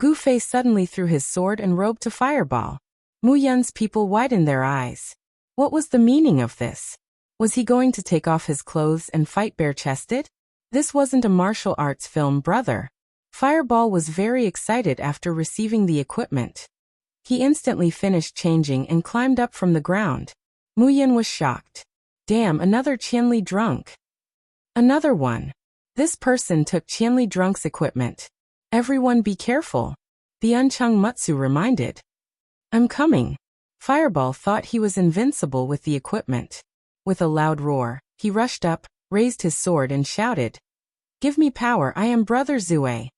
S1: Gu Fei suddenly threw his sword and robe to Fireball. Mu Yun's people widened their eyes. What was the meaning of this? Was he going to take off his clothes and fight bare-chested? This wasn't a martial arts film, brother. Fireball was very excited after receiving the equipment. He instantly finished changing and climbed up from the ground. Mu Yun was shocked. Damn, another Qianli drunk. Another one. This person took Qianli drunk's equipment. Everyone be careful. The Unchung Mutsu reminded. I'm coming. Fireball thought he was invincible with the equipment. With a loud roar, he rushed up, raised his sword and shouted. Give me power, I am Brother Zui.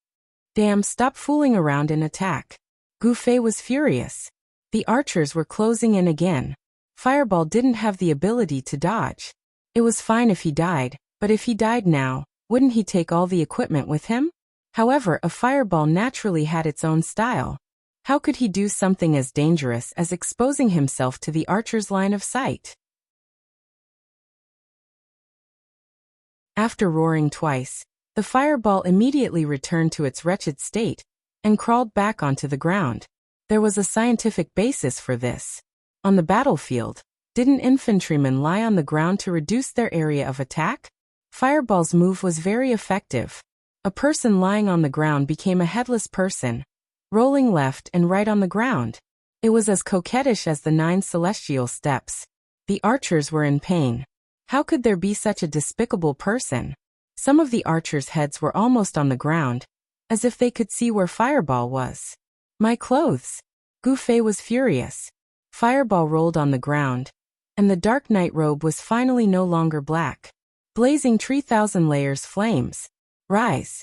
S1: Damn, stop fooling around and attack. Gu Fei was furious. The archers were closing in again. Fireball didn't have the ability to dodge. It was fine if he died, but if he died now, wouldn't he take all the equipment with him? However, a fireball naturally had its own style. How could he do something as dangerous as exposing himself to the archer's line of sight? After roaring twice, the fireball immediately returned to its wretched state and crawled back onto the ground. There was a scientific basis for this. On the battlefield, didn't infantrymen lie on the ground to reduce their area of attack? Fireball's move was very effective. A person lying on the ground became a headless person, rolling left and right on the ground. It was as coquettish as the 9 celestial steps. The archers were in pain. How could there be such a despicable person? Some of the archers' heads were almost on the ground, as if they could see where Fireball was. My clothes! Gu Fei was furious. Fireball rolled on the ground, and the dark night robe was finally no longer black. Blazing 3,000 layers flames. Rise!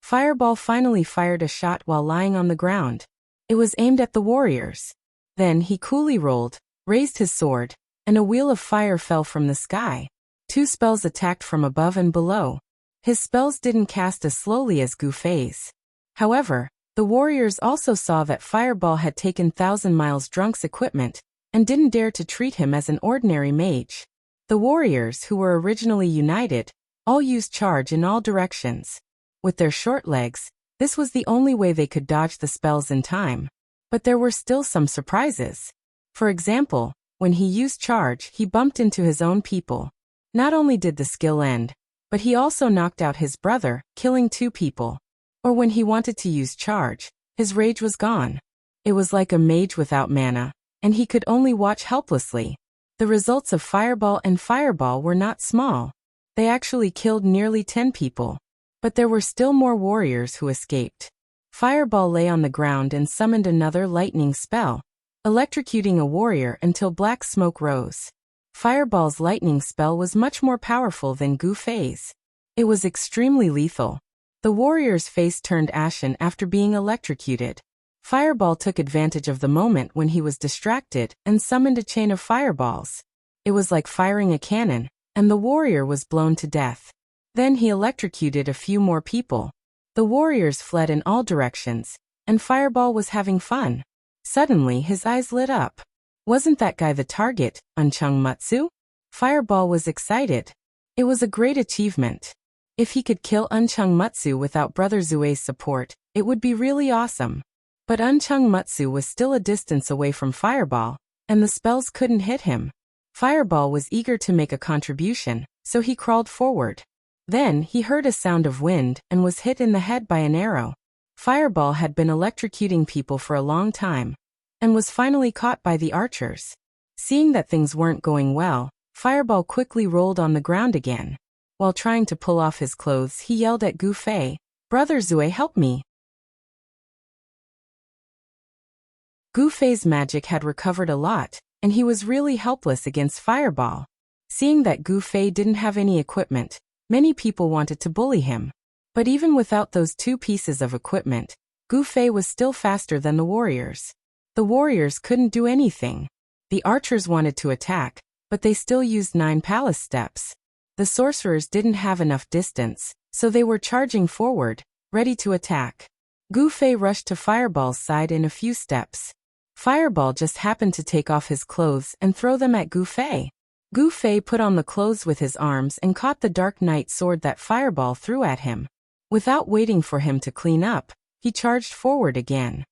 S1: Fireball finally fired a shot while lying on the ground. It was aimed at the warriors. Then he coolly rolled, raised his sword, and a wheel of fire fell from the sky. 2 spells attacked from above and below. His spells didn't cast as slowly as Gu Fei's. However, the warriors also saw that Fireball had taken Thousand Miles Drunk's equipment and didn't dare to treat him as an ordinary mage. The warriors, who were originally united, all used charge in all directions. With their short legs, this was the only way they could dodge the spells in time. But there were still some surprises. For example, when he used charge, he bumped into his own people. Not only did the skill end, but he also knocked out his brother, killing 2 people. Or when he wanted to use charge, his rage was gone. It was like a mage without mana, and he could only watch helplessly. The results of Fireball and Fireball were not small. They actually killed nearly 10 people. But there were still more warriors who escaped. Fireball lay on the ground and summoned another lightning spell, electrocuting a warrior until black smoke rose. Fireball's lightning spell was much more powerful than Gu Fei's. It was extremely lethal. The warrior's face turned ashen after being electrocuted. Fireball took advantage of the moment when he was distracted and summoned a chain of fireballs. It was like firing a cannon, and the warrior was blown to death. Then he electrocuted a few more people. The warriors fled in all directions, and Fireball was having fun. Suddenly his eyes lit up. Wasn't that guy the target, Unchung Mutsu? Fireball was excited. It was a great achievement. If he could kill Unchung Mutsu without Brother Zue's support, it would be really awesome. But Unchung Mutsu was still a distance away from Fireball, and the spells couldn't hit him. Fireball was eager to make a contribution, so he crawled forward. Then he heard a sound of wind and was hit in the head by an arrow. Fireball had been electrocuting people for a long time, and was finally caught by the archers. Seeing that things weren't going well, Fireball quickly rolled on the ground again. While trying to pull off his clothes, he yelled at Gu Fei, "Brother Zue, help me!" Gu Fei's magic had recovered a lot, and he was really helpless against Fireball. Seeing that Gu Fei didn't have any equipment, many people wanted to bully him. But even without those two pieces of equipment, Gu Fei was still faster than the warriors. The warriors couldn't do anything. The archers wanted to attack, but they still used 9 palace steps. The sorcerers didn't have enough distance, so they were charging forward, ready to attack. Gu Fei rushed to Fireball's side in a few steps. Fireball just happened to take off his clothes and throw them at Gu Fei. Gu Fei put on the clothes with his arms and caught the Dark Knight sword that Fireball threw at him. Without waiting for him to clean up, he charged forward again.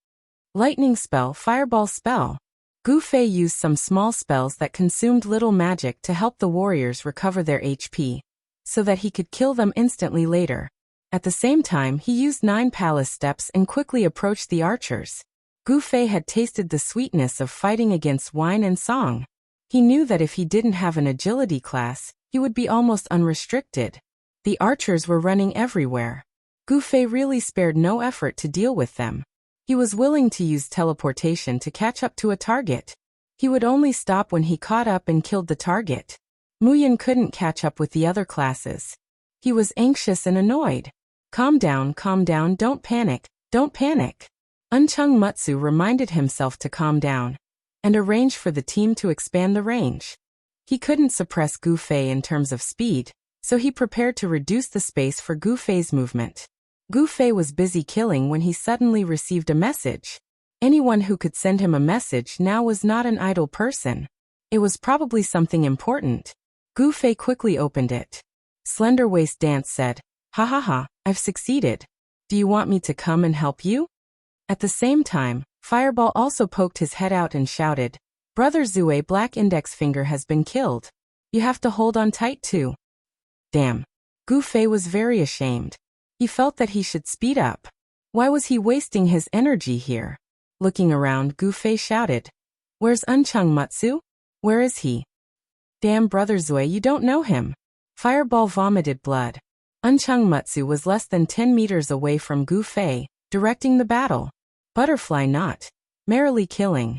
S1: Lightning spell, Fireball spell. Gu Fei used some small spells that consumed little magic to help the warriors recover their HP, so that he could kill them instantly later. At the same time, he used 9 palace steps and quickly approached the archers. Gu Fei had tasted the sweetness of fighting against wine and song. He knew that if he didn't have an agility class, he would be almost unrestricted. The archers were running everywhere. Gu Fei really spared no effort to deal with them. He was willing to use teleportation to catch up to a target. He would only stop when he caught up and killed the target. Muyan couldn't catch up with the other classes. He was anxious and annoyed. Calm down, don't panic, don't panic. Unchung Mutsu reminded himself to calm down and arrange for the team to expand the range. He couldn't suppress Gu Fei in terms of speed, so he prepared to reduce the space for Gu Fei's movement. Gu Fei was busy killing when he suddenly received a message. Anyone who could send him a message now was not an idle person. It was probably something important. Gu Fei quickly opened it. Slender Waist Dance said, "Ha ha ha, I've succeeded. Do you want me to come and help you?" At the same time, Fireball also poked his head out and shouted, "Brother Zue, Black Index Finger has been killed. You have to hold on tight too." Damn. Gu Fei was very ashamed. He felt that he should speed up. Why was he wasting his energy here? Looking around, Gu Fei shouted, "Where's Unchung Mutsu? Where is he?" "Damn, Brother Zue, you don't know him." Fireball vomited blood. Unchung Mutsu was less than 10 meters away from Gu Fei, directing the battle. Butterfly knot. Merrily killing.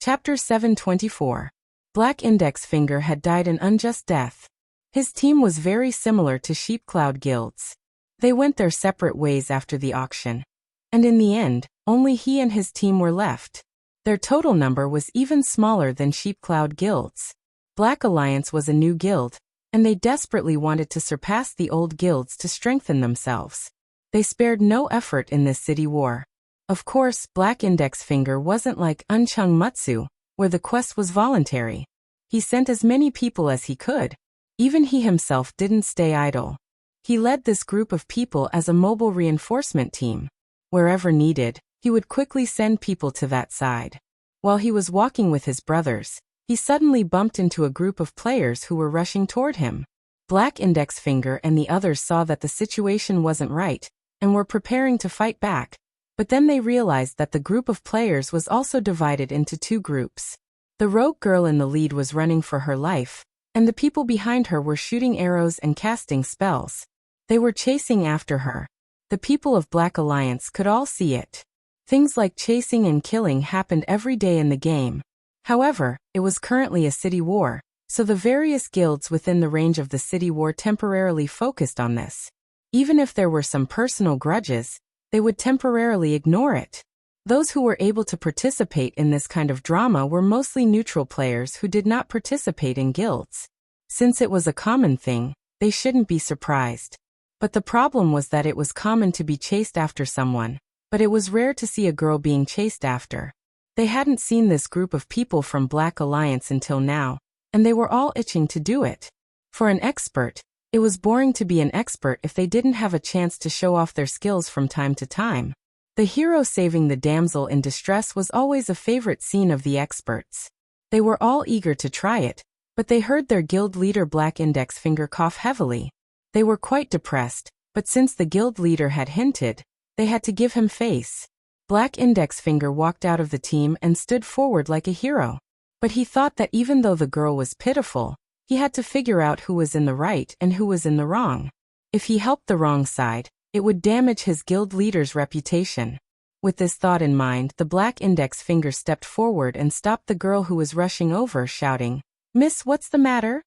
S1: Chapter 724. Black Index Finger had died an unjust death. His team was very similar to Sheep Cloud Guild's. They went their separate ways after the auction. And in the end, only he and his team were left. Their total number was even smaller than Sheep Cloud Guild's. Black Alliance was a new guild, and they desperately wanted to surpass the old guilds to strengthen themselves. They spared no effort in this city war. Of course, Black Index Finger wasn't like Unchung Mutsu, where the quest was voluntary. He sent as many people as he could. Even he himself didn't stay idle. He led this group of people as a mobile reinforcement team. Wherever needed, he would quickly send people to that side. While he was walking with his brothers, he suddenly bumped into a group of players who were rushing toward him. Black Index Finger and the others saw that the situation wasn't right, and were preparing to fight back. But then they realized that the group of players was also divided into 2 groups. The rogue girl in the lead was running for her life, and the people behind her were shooting arrows and casting spells. They were chasing after her. The people of Black Alliance could all see it. Things like chasing and killing happened every day in the game. However, it was currently a city war, so the various guilds within the range of the city war temporarily focused on this. Even if there were some personal grudges, they would temporarily ignore it. Those who were able to participate in this kind of drama were mostly neutral players who did not participate in guilds. Since it was a common thing, they shouldn't be surprised. But the problem was that it was common to be chased after someone, but it was rare to see a girl being chased after. They hadn't seen this group of people from Black Alliance until now, and they were all itching to do it. For an expert, it was boring to be an expert if they didn't have a chance to show off their skills from time to time. The hero saving the damsel in distress was always a favorite scene of the experts. They were all eager to try it, but they heard their guild leader Black Index Finger cough heavily. They were quite depressed, but since the guild leader had hinted, they had to give him face. Black Index Finger walked out of the team and stood forward like a hero. But he thought that even though the girl was pitiful, he had to figure out who was in the right and who was in the wrong. If he helped the wrong side, it would damage his guild leader's reputation. With this thought in mind, the black index finger stepped forward and stopped the girl who was rushing over, shouting, "Miss, what's the matter?"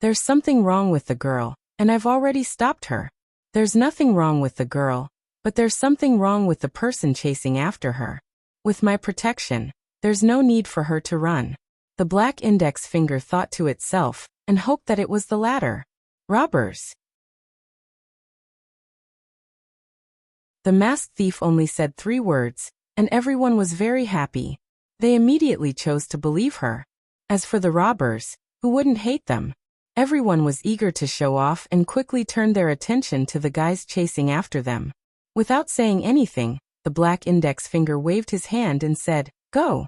S1: "There's something wrong with the girl, and I've already stopped her." "There's nothing wrong with the girl, but there's something wrong with the person chasing after her. With my protection, there's no need for her to run." The black index finger thought to itself, and hoped that it was the latter. Robbers. The masked thief only said 3 words, and everyone was very happy. They immediately chose to believe her. As for the robbers, who wouldn't hate them? Everyone was eager to show off and quickly turned their attention to the guys chasing after them. Without saying anything, the black index finger waved his hand and said, "Go."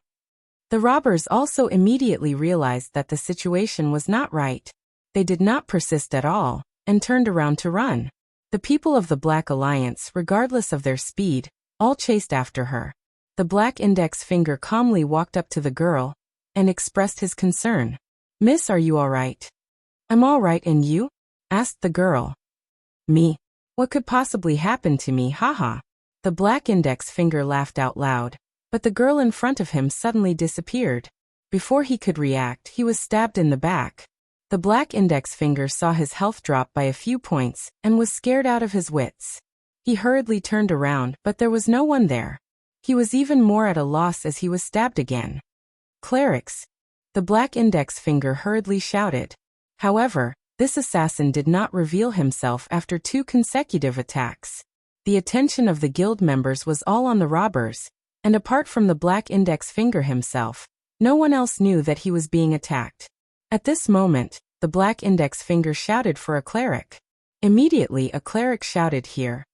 S1: The robbers also immediately realized that the situation was not right. They did not persist at all, and turned around to run. The people of the Black Alliance, regardless of their speed, all chased after her. The black index finger calmly walked up to the girl and expressed his concern. "Miss, are you all right?" "I'm all right, and you?" asked the girl. "Me? What could possibly happen to me, haha." The black index finger laughed out loud, but the girl in front of him suddenly disappeared. Before he could react, he was stabbed in the back. The black index finger saw his health drop by a few points and was scared out of his wits. He hurriedly turned around, but there was no one there. He was even more at a loss as he was stabbed again. "Clerics!" the black index finger hurriedly shouted. However, this assassin did not reveal himself after 2 consecutive attacks. The attention of the guild members was all on the robbers, and apart from the black index finger himself, no one else knew that he was being attacked. At this moment, the black index finger shouted for a cleric. Immediately a cleric shouted, "Here."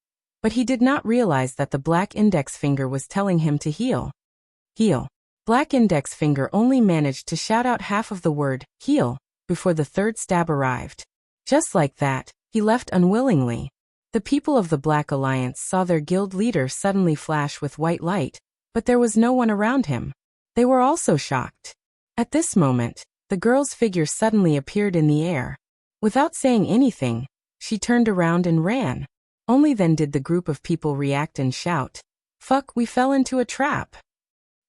S1: But he did not realize that the black index finger was telling him to heal. Heal. Black index finger only managed to shout out half of the word, "heal," before the 3rd stab arrived. Just like that, he left unwillingly. The people of the Black Alliance saw their guild leader suddenly flash with white light, but there was no one around him. They were also shocked. At this moment, the girl's figure suddenly appeared in the air. Without saying anything, she turned around and ran. Only then did the group of people react and shout, "Fuck, we fell into a trap."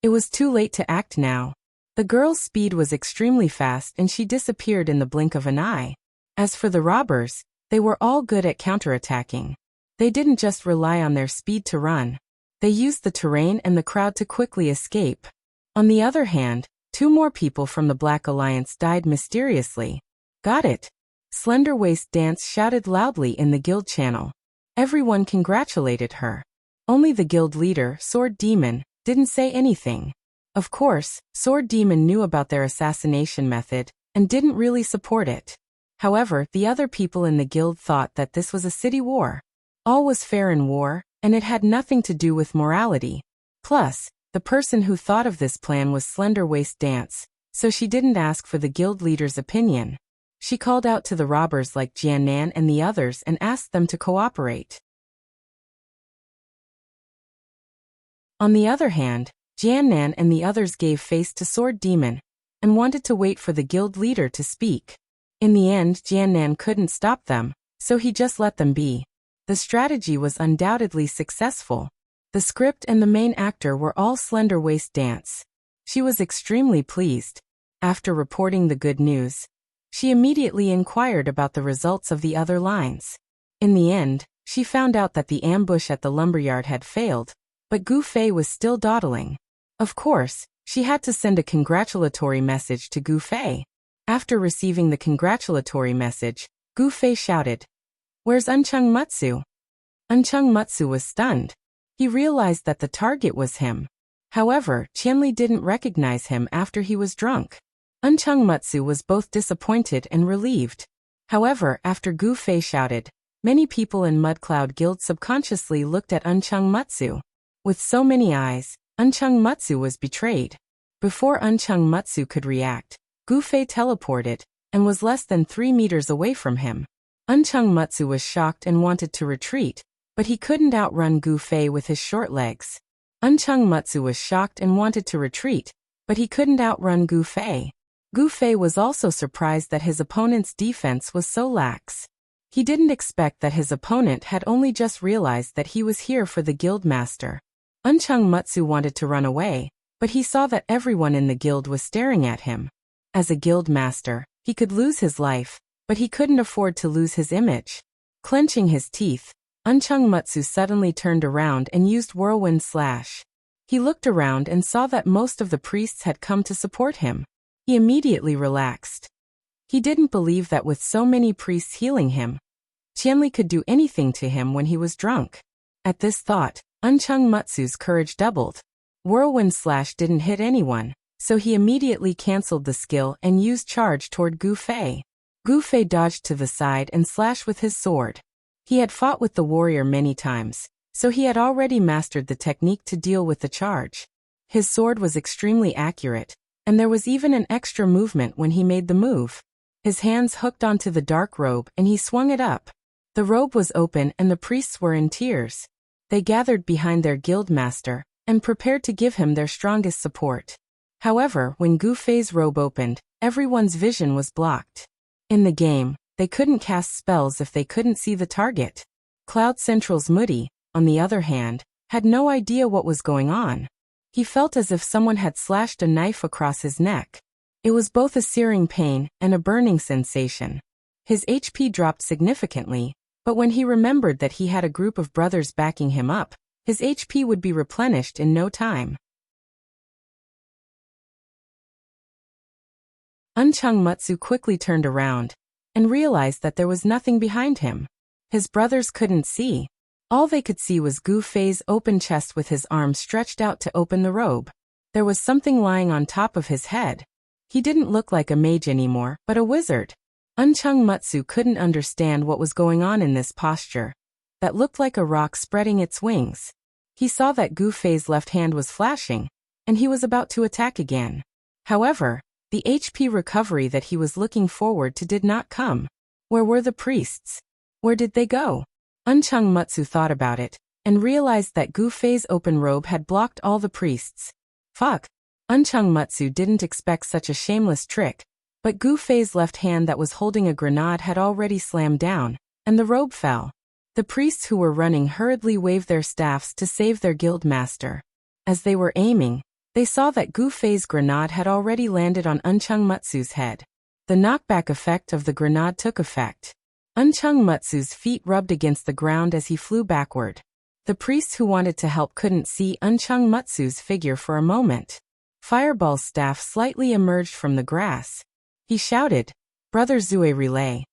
S1: It was too late to act now. The girl's speed was extremely fast and she disappeared in the blink of an eye. As for the robbers, they were all good at counterattacking. They didn't just rely on their speed to run. They used the terrain and the crowd to quickly escape. On the other hand, 2 more people from the Black Alliance died mysteriously. "Got it!" Slender Waist Dance shouted loudly in the guild channel. Everyone congratulated her. Only the guild leader, Sword Demon, didn't say anything. Of course, Sword Demon knew about their assassination method and didn't really support it. However, the other people in the guild thought that this was a city war. All was fair in war, and it had nothing to do with morality. Plus, the person who thought of this plan was Slender Waist Dance, so she didn't ask for the guild leader's opinion. She called out to the robbers like Jiannan and the others and asked them to cooperate. On the other hand, Jiannan and the others gave face to Sword Demon and wanted to wait for the guild leader to speak. In the end, Jiannan couldn't stop them, so he just let them be. The strategy was undoubtedly successful. The script and the main actor were all Slender Waist Dance. She was extremely pleased. After reporting the good news, she immediately inquired about the results of the other lines. In the end, she found out that the ambush at the lumberyard had failed, but Gu Fei was still dawdling. Of course, she had to send a congratulatory message to Gu Fei. After receiving the congratulatory message, Gu Fei shouted, "Where's Unchung Mutsu?" Unchung Mutsu was stunned. He realized that the target was him. However, Qianli didn't recognize him after he was drunk. Unchung Mutsu was both disappointed and relieved. However, after Gu Fei shouted, many people in Mudcloud Guild subconsciously looked at Unchung Mutsu. With so many eyes, Unchung Mutsu was betrayed. Before Unchung Mutsu could react, Gu Fei teleported and was less than 3 meters away from him. Unchung Mutsu was shocked and wanted to retreat, but he couldn't outrun Gu Fei with his short legs. Unchung Mutsu was shocked and wanted to retreat, but he couldn't outrun Gu Fei. Gu Fei was also surprised that his opponent's defense was so lax. He didn't expect that his opponent had only just realized that he was here for the guild master. Unchung Mutsu wanted to run away, but he saw that everyone in the guild was staring at him. As a guild master, he could lose his life, but he couldn't afford to lose his image. Clenching his teeth, Unchung Mutsu suddenly turned around and used Whirlwind Slash. He looked around and saw that most of the priests had come to support him. He immediately relaxed. He didn't believe that with so many priests healing him, Qianli could do anything to him when he was drunk. At this thought, Unchung Mutsu's courage doubled. Whirlwind Slash didn't hit anyone, so he immediately cancelled the skill and used charge toward Gu Fei. Gu Fei dodged to the side and slashed with his sword. He had fought with the warrior many times, so he had already mastered the technique to deal with the charge. His sword was extremely accurate, and there was even an extra movement when he made the move. His hands hooked onto the dark robe and he swung it up. The robe was open and the priests were in tears. They gathered behind their guild master and prepared to give him their strongest support. However, when Gu Fei's robe opened, everyone's vision was blocked. In the game, they couldn't cast spells if they couldn't see the target. Cloud Central's Moody, on the other hand, had no idea what was going on. He felt as if someone had slashed a knife across his neck. It was both a searing pain and a burning sensation. His HP dropped significantly, but when he remembered that he had a group of brothers backing him up, his HP would be replenished in no time. Unchung Mutsu quickly turned around and realized that there was nothing behind him. His brothers couldn't see. All they could see was Gu Fei's open chest with his arms stretched out to open the robe. There was something lying on top of his head. He didn't look like a mage anymore, but a wizard. Unchung Mutsu couldn't understand what was going on in this posture that looked like a rock spreading its wings. He saw that Gu Fei's left hand was flashing, and he was about to attack again. However, the HP recovery that he was looking forward to did not come. Where were the priests? Where did they go? Unchung Mutsu thought about it, and realized that Gu Fei's open robe had blocked all the priests. Fuck! Unchung Mutsu didn't expect such a shameless trick, but Gu Fei's left hand that was holding a grenade had already slammed down, and the robe fell. The priests who were running hurriedly waved their staffs to save their guild master. As they were aiming, they saw that Gu Fei's grenade had already landed on Unchung Mutsu's head. The knockback effect of the grenade took effect. Unchung Mutsu's feet rubbed against the ground as he flew backward. The priests who wanted to help couldn't see Unchung Mutsu's figure for a moment. Fireball's staff slightly emerged from the grass. He shouted, "Brother Zue relay."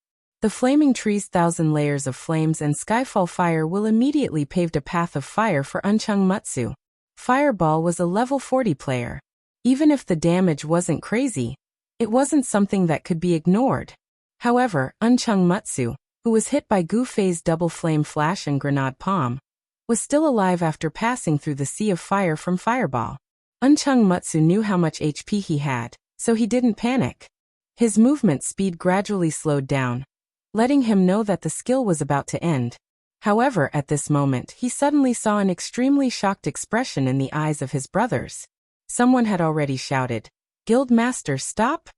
S1: The flaming tree's 1,000 layers of flames and skyfall fire will immediately paved a path of fire for Unchung Mutsu. Fireball was a level 40 player. Even if the damage wasn't crazy, it wasn't something that could be ignored. However, Unchung Mutsu, who was hit by Gu Fei's double flame flash and grenade palm, was still alive after passing through the sea of fire from Fireball. Unchung Mutsu knew how much HP he had, so he didn't panic. His movement speed gradually slowed down, letting him know that the skill was about to end. However, at this moment he suddenly saw an extremely shocked expression in the eyes of his brothers. Someone had already shouted, "Guild Master, stop!"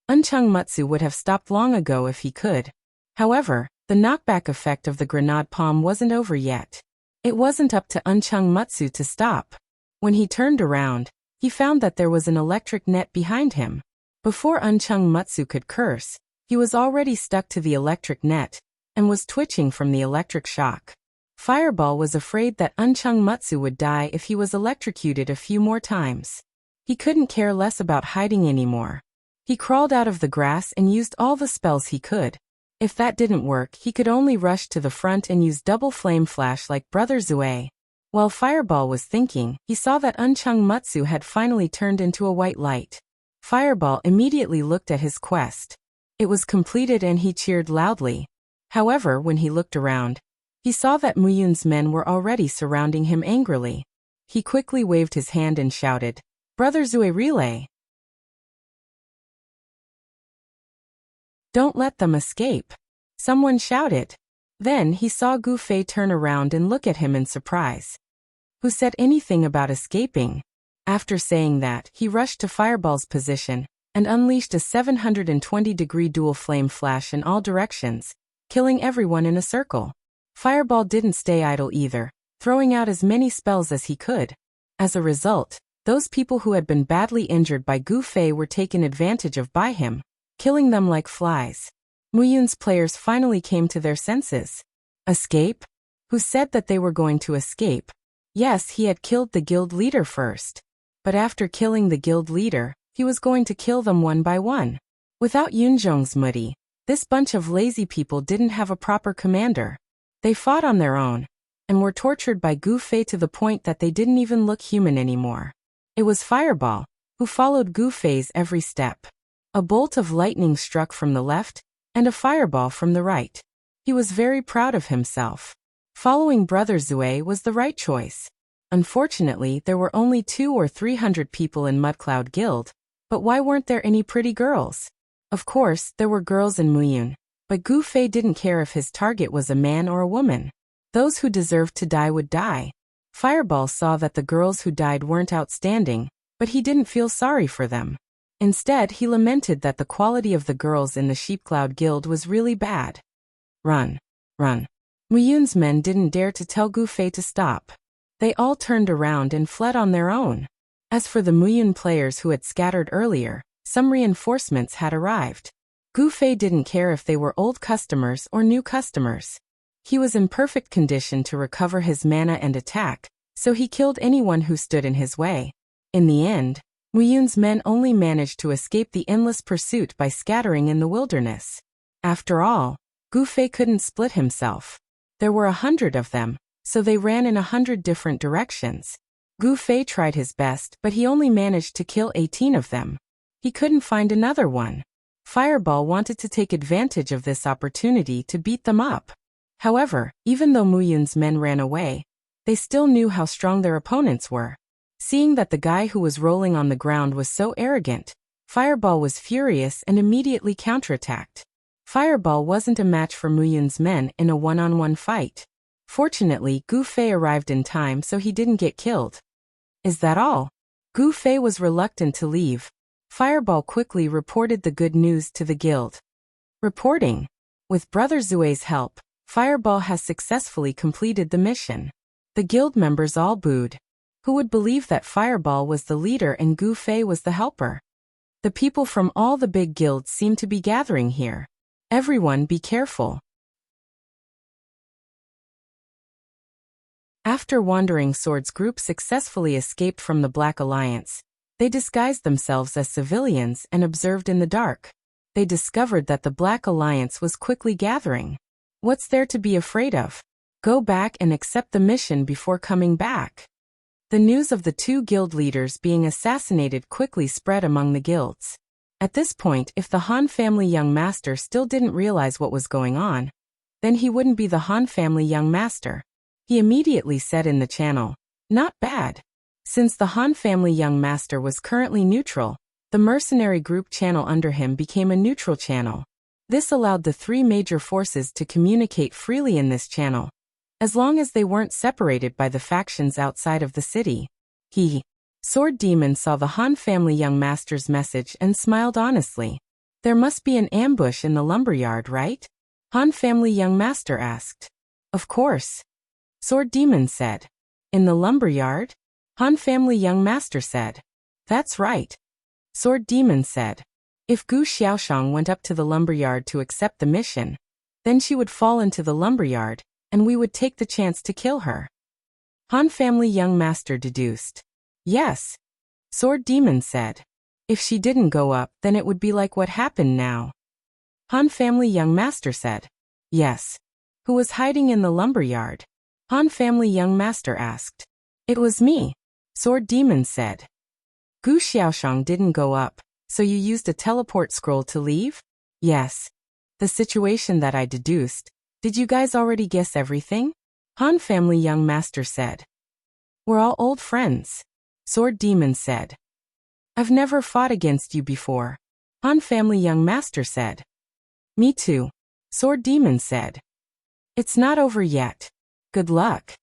S1: Unchung Mutsu would have stopped long ago if he could. However, the knockback effect of the grenade palm wasn't over yet. It wasn't up to Unchung Mutsu to stop. When he turned around, he found that there was an electric net behind him. Before Unchung Mutsu could curse, he was already stuck to the electric net and was twitching from the electric shock. Fireball was afraid that Unchung Mutsu would die if he was electrocuted a few more times. He couldn't care less about hiding anymore. He crawled out of the grass and used all the spells he could. If that didn't work, he could only rush to the front and use double flame flash like Brother Zue. While Fireball was thinking, he saw that Unchung Mutsu had finally turned into a white light. Fireball immediately looked at his quest. It was completed and he cheered loudly. However, when he looked around, he saw that Muyun's men were already surrounding him angrily. He quickly waved his hand and shouted, "Brother Zue relay! Don't let them escape!" Someone shouted. Then he saw Gu Fei turn around and look at him in surprise. Who said anything about escaping? After saying that, he rushed to Fireball's position and unleashed a 720-degree dual flame flash in all directions, killing everyone in a circle. Fireball didn't stay idle either. throwing out as many spells as he could. As a result, those people who had been badly injured by Gu Fei were taken advantage of by him, killing them like flies. Muyun's players finally came to their senses. Escape? Who said that they were going to escape? Yes, he had killed the guild leader first. But after killing the guild leader, he was going to kill them one by one. Without Yunzhong's Mudi, this bunch of lazy people didn't have a proper commander. They fought on their own, and were tortured by Gu Fei to the point that they didn't even look human anymore. It was Fireball, who followed Gu Fei's every step. A bolt of lightning struck from the left, and a fireball from the right. He was very proud of himself. Following Brother Zue was the right choice. Unfortunately, there were only 200 or 300 people in Mudcloud Guild, but why weren't there any pretty girls? Of course, there were girls in Muyun, but Gu Fei didn't care if his target was a man or a woman. Those who deserved to die would die. Fireball saw that the girls who died weren't outstanding, but he didn't feel sorry for them. Instead, he lamented that the quality of the girls in the Sheepcloud Guild was really bad. Run. Run. Muyun's men didn't dare to tell Gu Fei to stop. They all turned around and fled on their own. As for the Muyun players who had scattered earlier, some reinforcements had arrived. Gu Fei didn't care if they were old customers or new customers. He was in perfect condition to recover his mana and attack, so he killed anyone who stood in his way. In the end, Muyun's men only managed to escape the endless pursuit by scattering in the wilderness. After all, Gu Fei couldn't split himself. There were 100 of them, so they ran in 100 different directions. Gu Fei tried his best, but he only managed to kill 18 of them. He couldn't find another one. Fireball wanted to take advantage of this opportunity to beat them up. However, even though Muyun's men ran away, they still knew how strong their opponents were. Seeing that the guy who was rolling on the ground was so arrogant, Fireball was furious and immediately counterattacked. Fireball wasn't a match for Muyun's men in a one-on-one fight. Fortunately, Gu Fei arrived in time so he didn't get killed. Is that all? Gu Fei was reluctant to leave. Fireball quickly reported the good news to the guild. Reporting. With Brother Zue's help, Fireball has successfully completed the mission. The guild members all booed. Who would believe that Fireball was the leader and Gu Fei was the helper? The people from all the big guilds seem to be gathering here. Everyone be careful. After Wandering Swords group successfully escaped from the Black Alliance, they disguised themselves as civilians and observed in the dark. They discovered that the Black Alliance was quickly gathering. What's there to be afraid of? Go back and accept the mission before coming back. The news of the 2 guild leaders being assassinated quickly spread among the guilds. At this point, if the Han family young master still didn't realize what was going on, then he wouldn't be the Han family young master. He immediately said in the channel, "Not bad." Since the Han family young master was currently neutral, the mercenary group channel under him became a neutral channel. This allowed the 3 major forces to communicate freely in this channel, as long as they weren't separated by the factions outside of the city. Sword Demon saw the Han family young master's message and smiled honestly. There must be an ambush in the lumberyard, right? Han family young master asked. Of course. Sword Demon said. In the lumberyard? Han family young master said. That's right. Sword Demon said. If Gu Xiaoshang went up to the lumberyard to accept the mission, then she would fall into the lumberyard, and we would take the chance to kill her. Han family young master deduced. Yes. Sword Demon said. If she didn't go up, then it would be like what happened now. Han family young master said. Yes. Who was hiding in the lumberyard? Han family young master asked. It was me. Sword Demon said. Gu Xiaoshang didn't go up, so you used a teleport scroll to leave? Yes. The situation that I deduced. Did you guys already guess everything? Han family young master said. We're all old friends. Sword Demon said. I've never fought against you before. Han family young master said. Me too. Sword Demon said. It's not over yet. Good luck.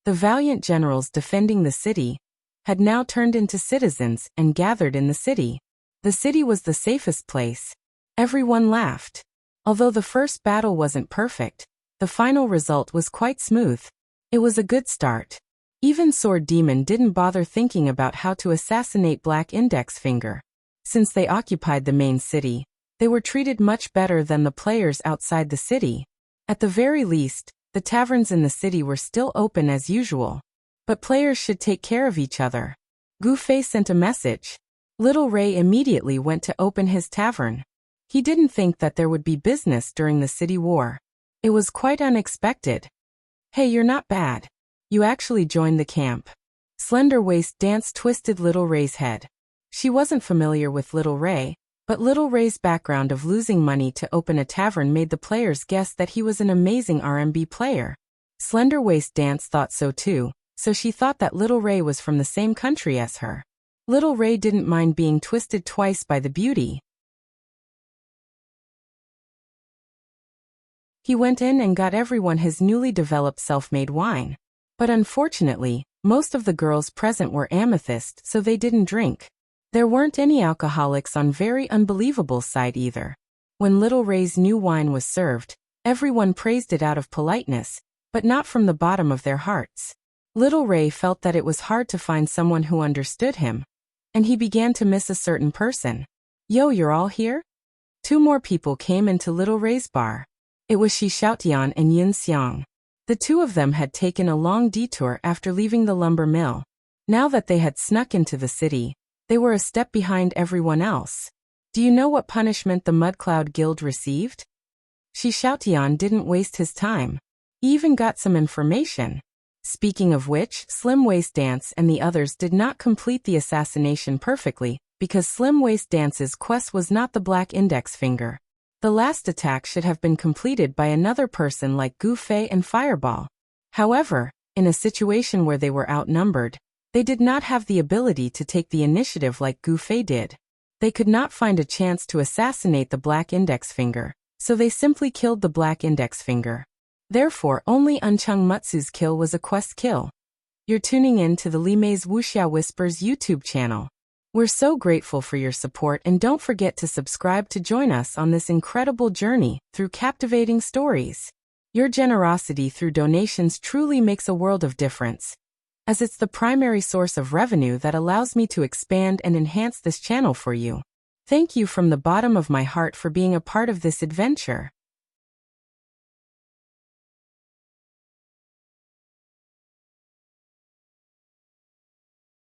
S1: The valiant generals defending the city had now turned into citizens and gathered in the city. The city was the safest place. Everyone laughed. Although the first battle wasn't perfect, the final result was quite smooth. It was a good start. Even Sword Demon didn't bother thinking about how to assassinate Black Index Finger. Since they occupied the main city, they were treated much better than the players outside the city. At the very least, the taverns in the city were still open as usual. But players should take care of each other. Gu Fei sent a message. Little Ray immediately went to open his tavern. He didn't think that there would be business during the city war. It was quite unexpected. Hey, you're not bad. You actually joined the camp. Slender Waist Dance twisted Little Ray's head. She wasn't familiar with Little Ray, but Little Ray's background of losing money to open a tavern made the players guess that he was an amazing RMB player. Slender Waist Dance thought so too, so she thought that Little Ray was from the same country as her. Little Ray didn't mind being twisted twice by the beauty. He went in and got everyone his newly developed self-made wine. But unfortunately, most of the girls present were amethyst, so they didn't drink. There weren't any alcoholics on Very Unbelievable's side either. When Little Ray's new wine was served, everyone praised it out of politeness, but not from the bottom of their hearts. Little Ray felt that it was hard to find someone who understood him, and he began to miss a certain person. Yo, you're all here? 2 more people came into Little Ray's bar. It was Shi Xiaotian and Yin Xiang. The 2 of them had taken a long detour after leaving the lumber mill. Now that they had snuck into the city, they were a step behind everyone else. Do you know what punishment the Mudcloud Guild received? Shi Xiaotian didn't waste his time. He even got some information. Speaking of which, Slim Waist Dance and the others did not complete the assassination perfectly, because Slim Waist Dance's quest was not the Black Index Finger. The last attack should have been completed by another person like Gu Fei and Fireball. However, in a situation where they were outnumbered, they did not have the ability to take the initiative like Gu Fei did. They could not find a chance to assassinate the Black Index Finger, so they simply killed the Black Index Finger. Therefore, only Unchung Mutsu's kill was a quest kill. You're tuning in to the Limei's Wuxia Whispers YouTube channel. We're so grateful for your support, and don't forget to subscribe to join us on this incredible journey through captivating stories. Your generosity through donations truly makes a world of difference, as it's the primary source of revenue that allows me to expand and enhance this channel for you. Thank you from the bottom of my heart for being a part of this adventure.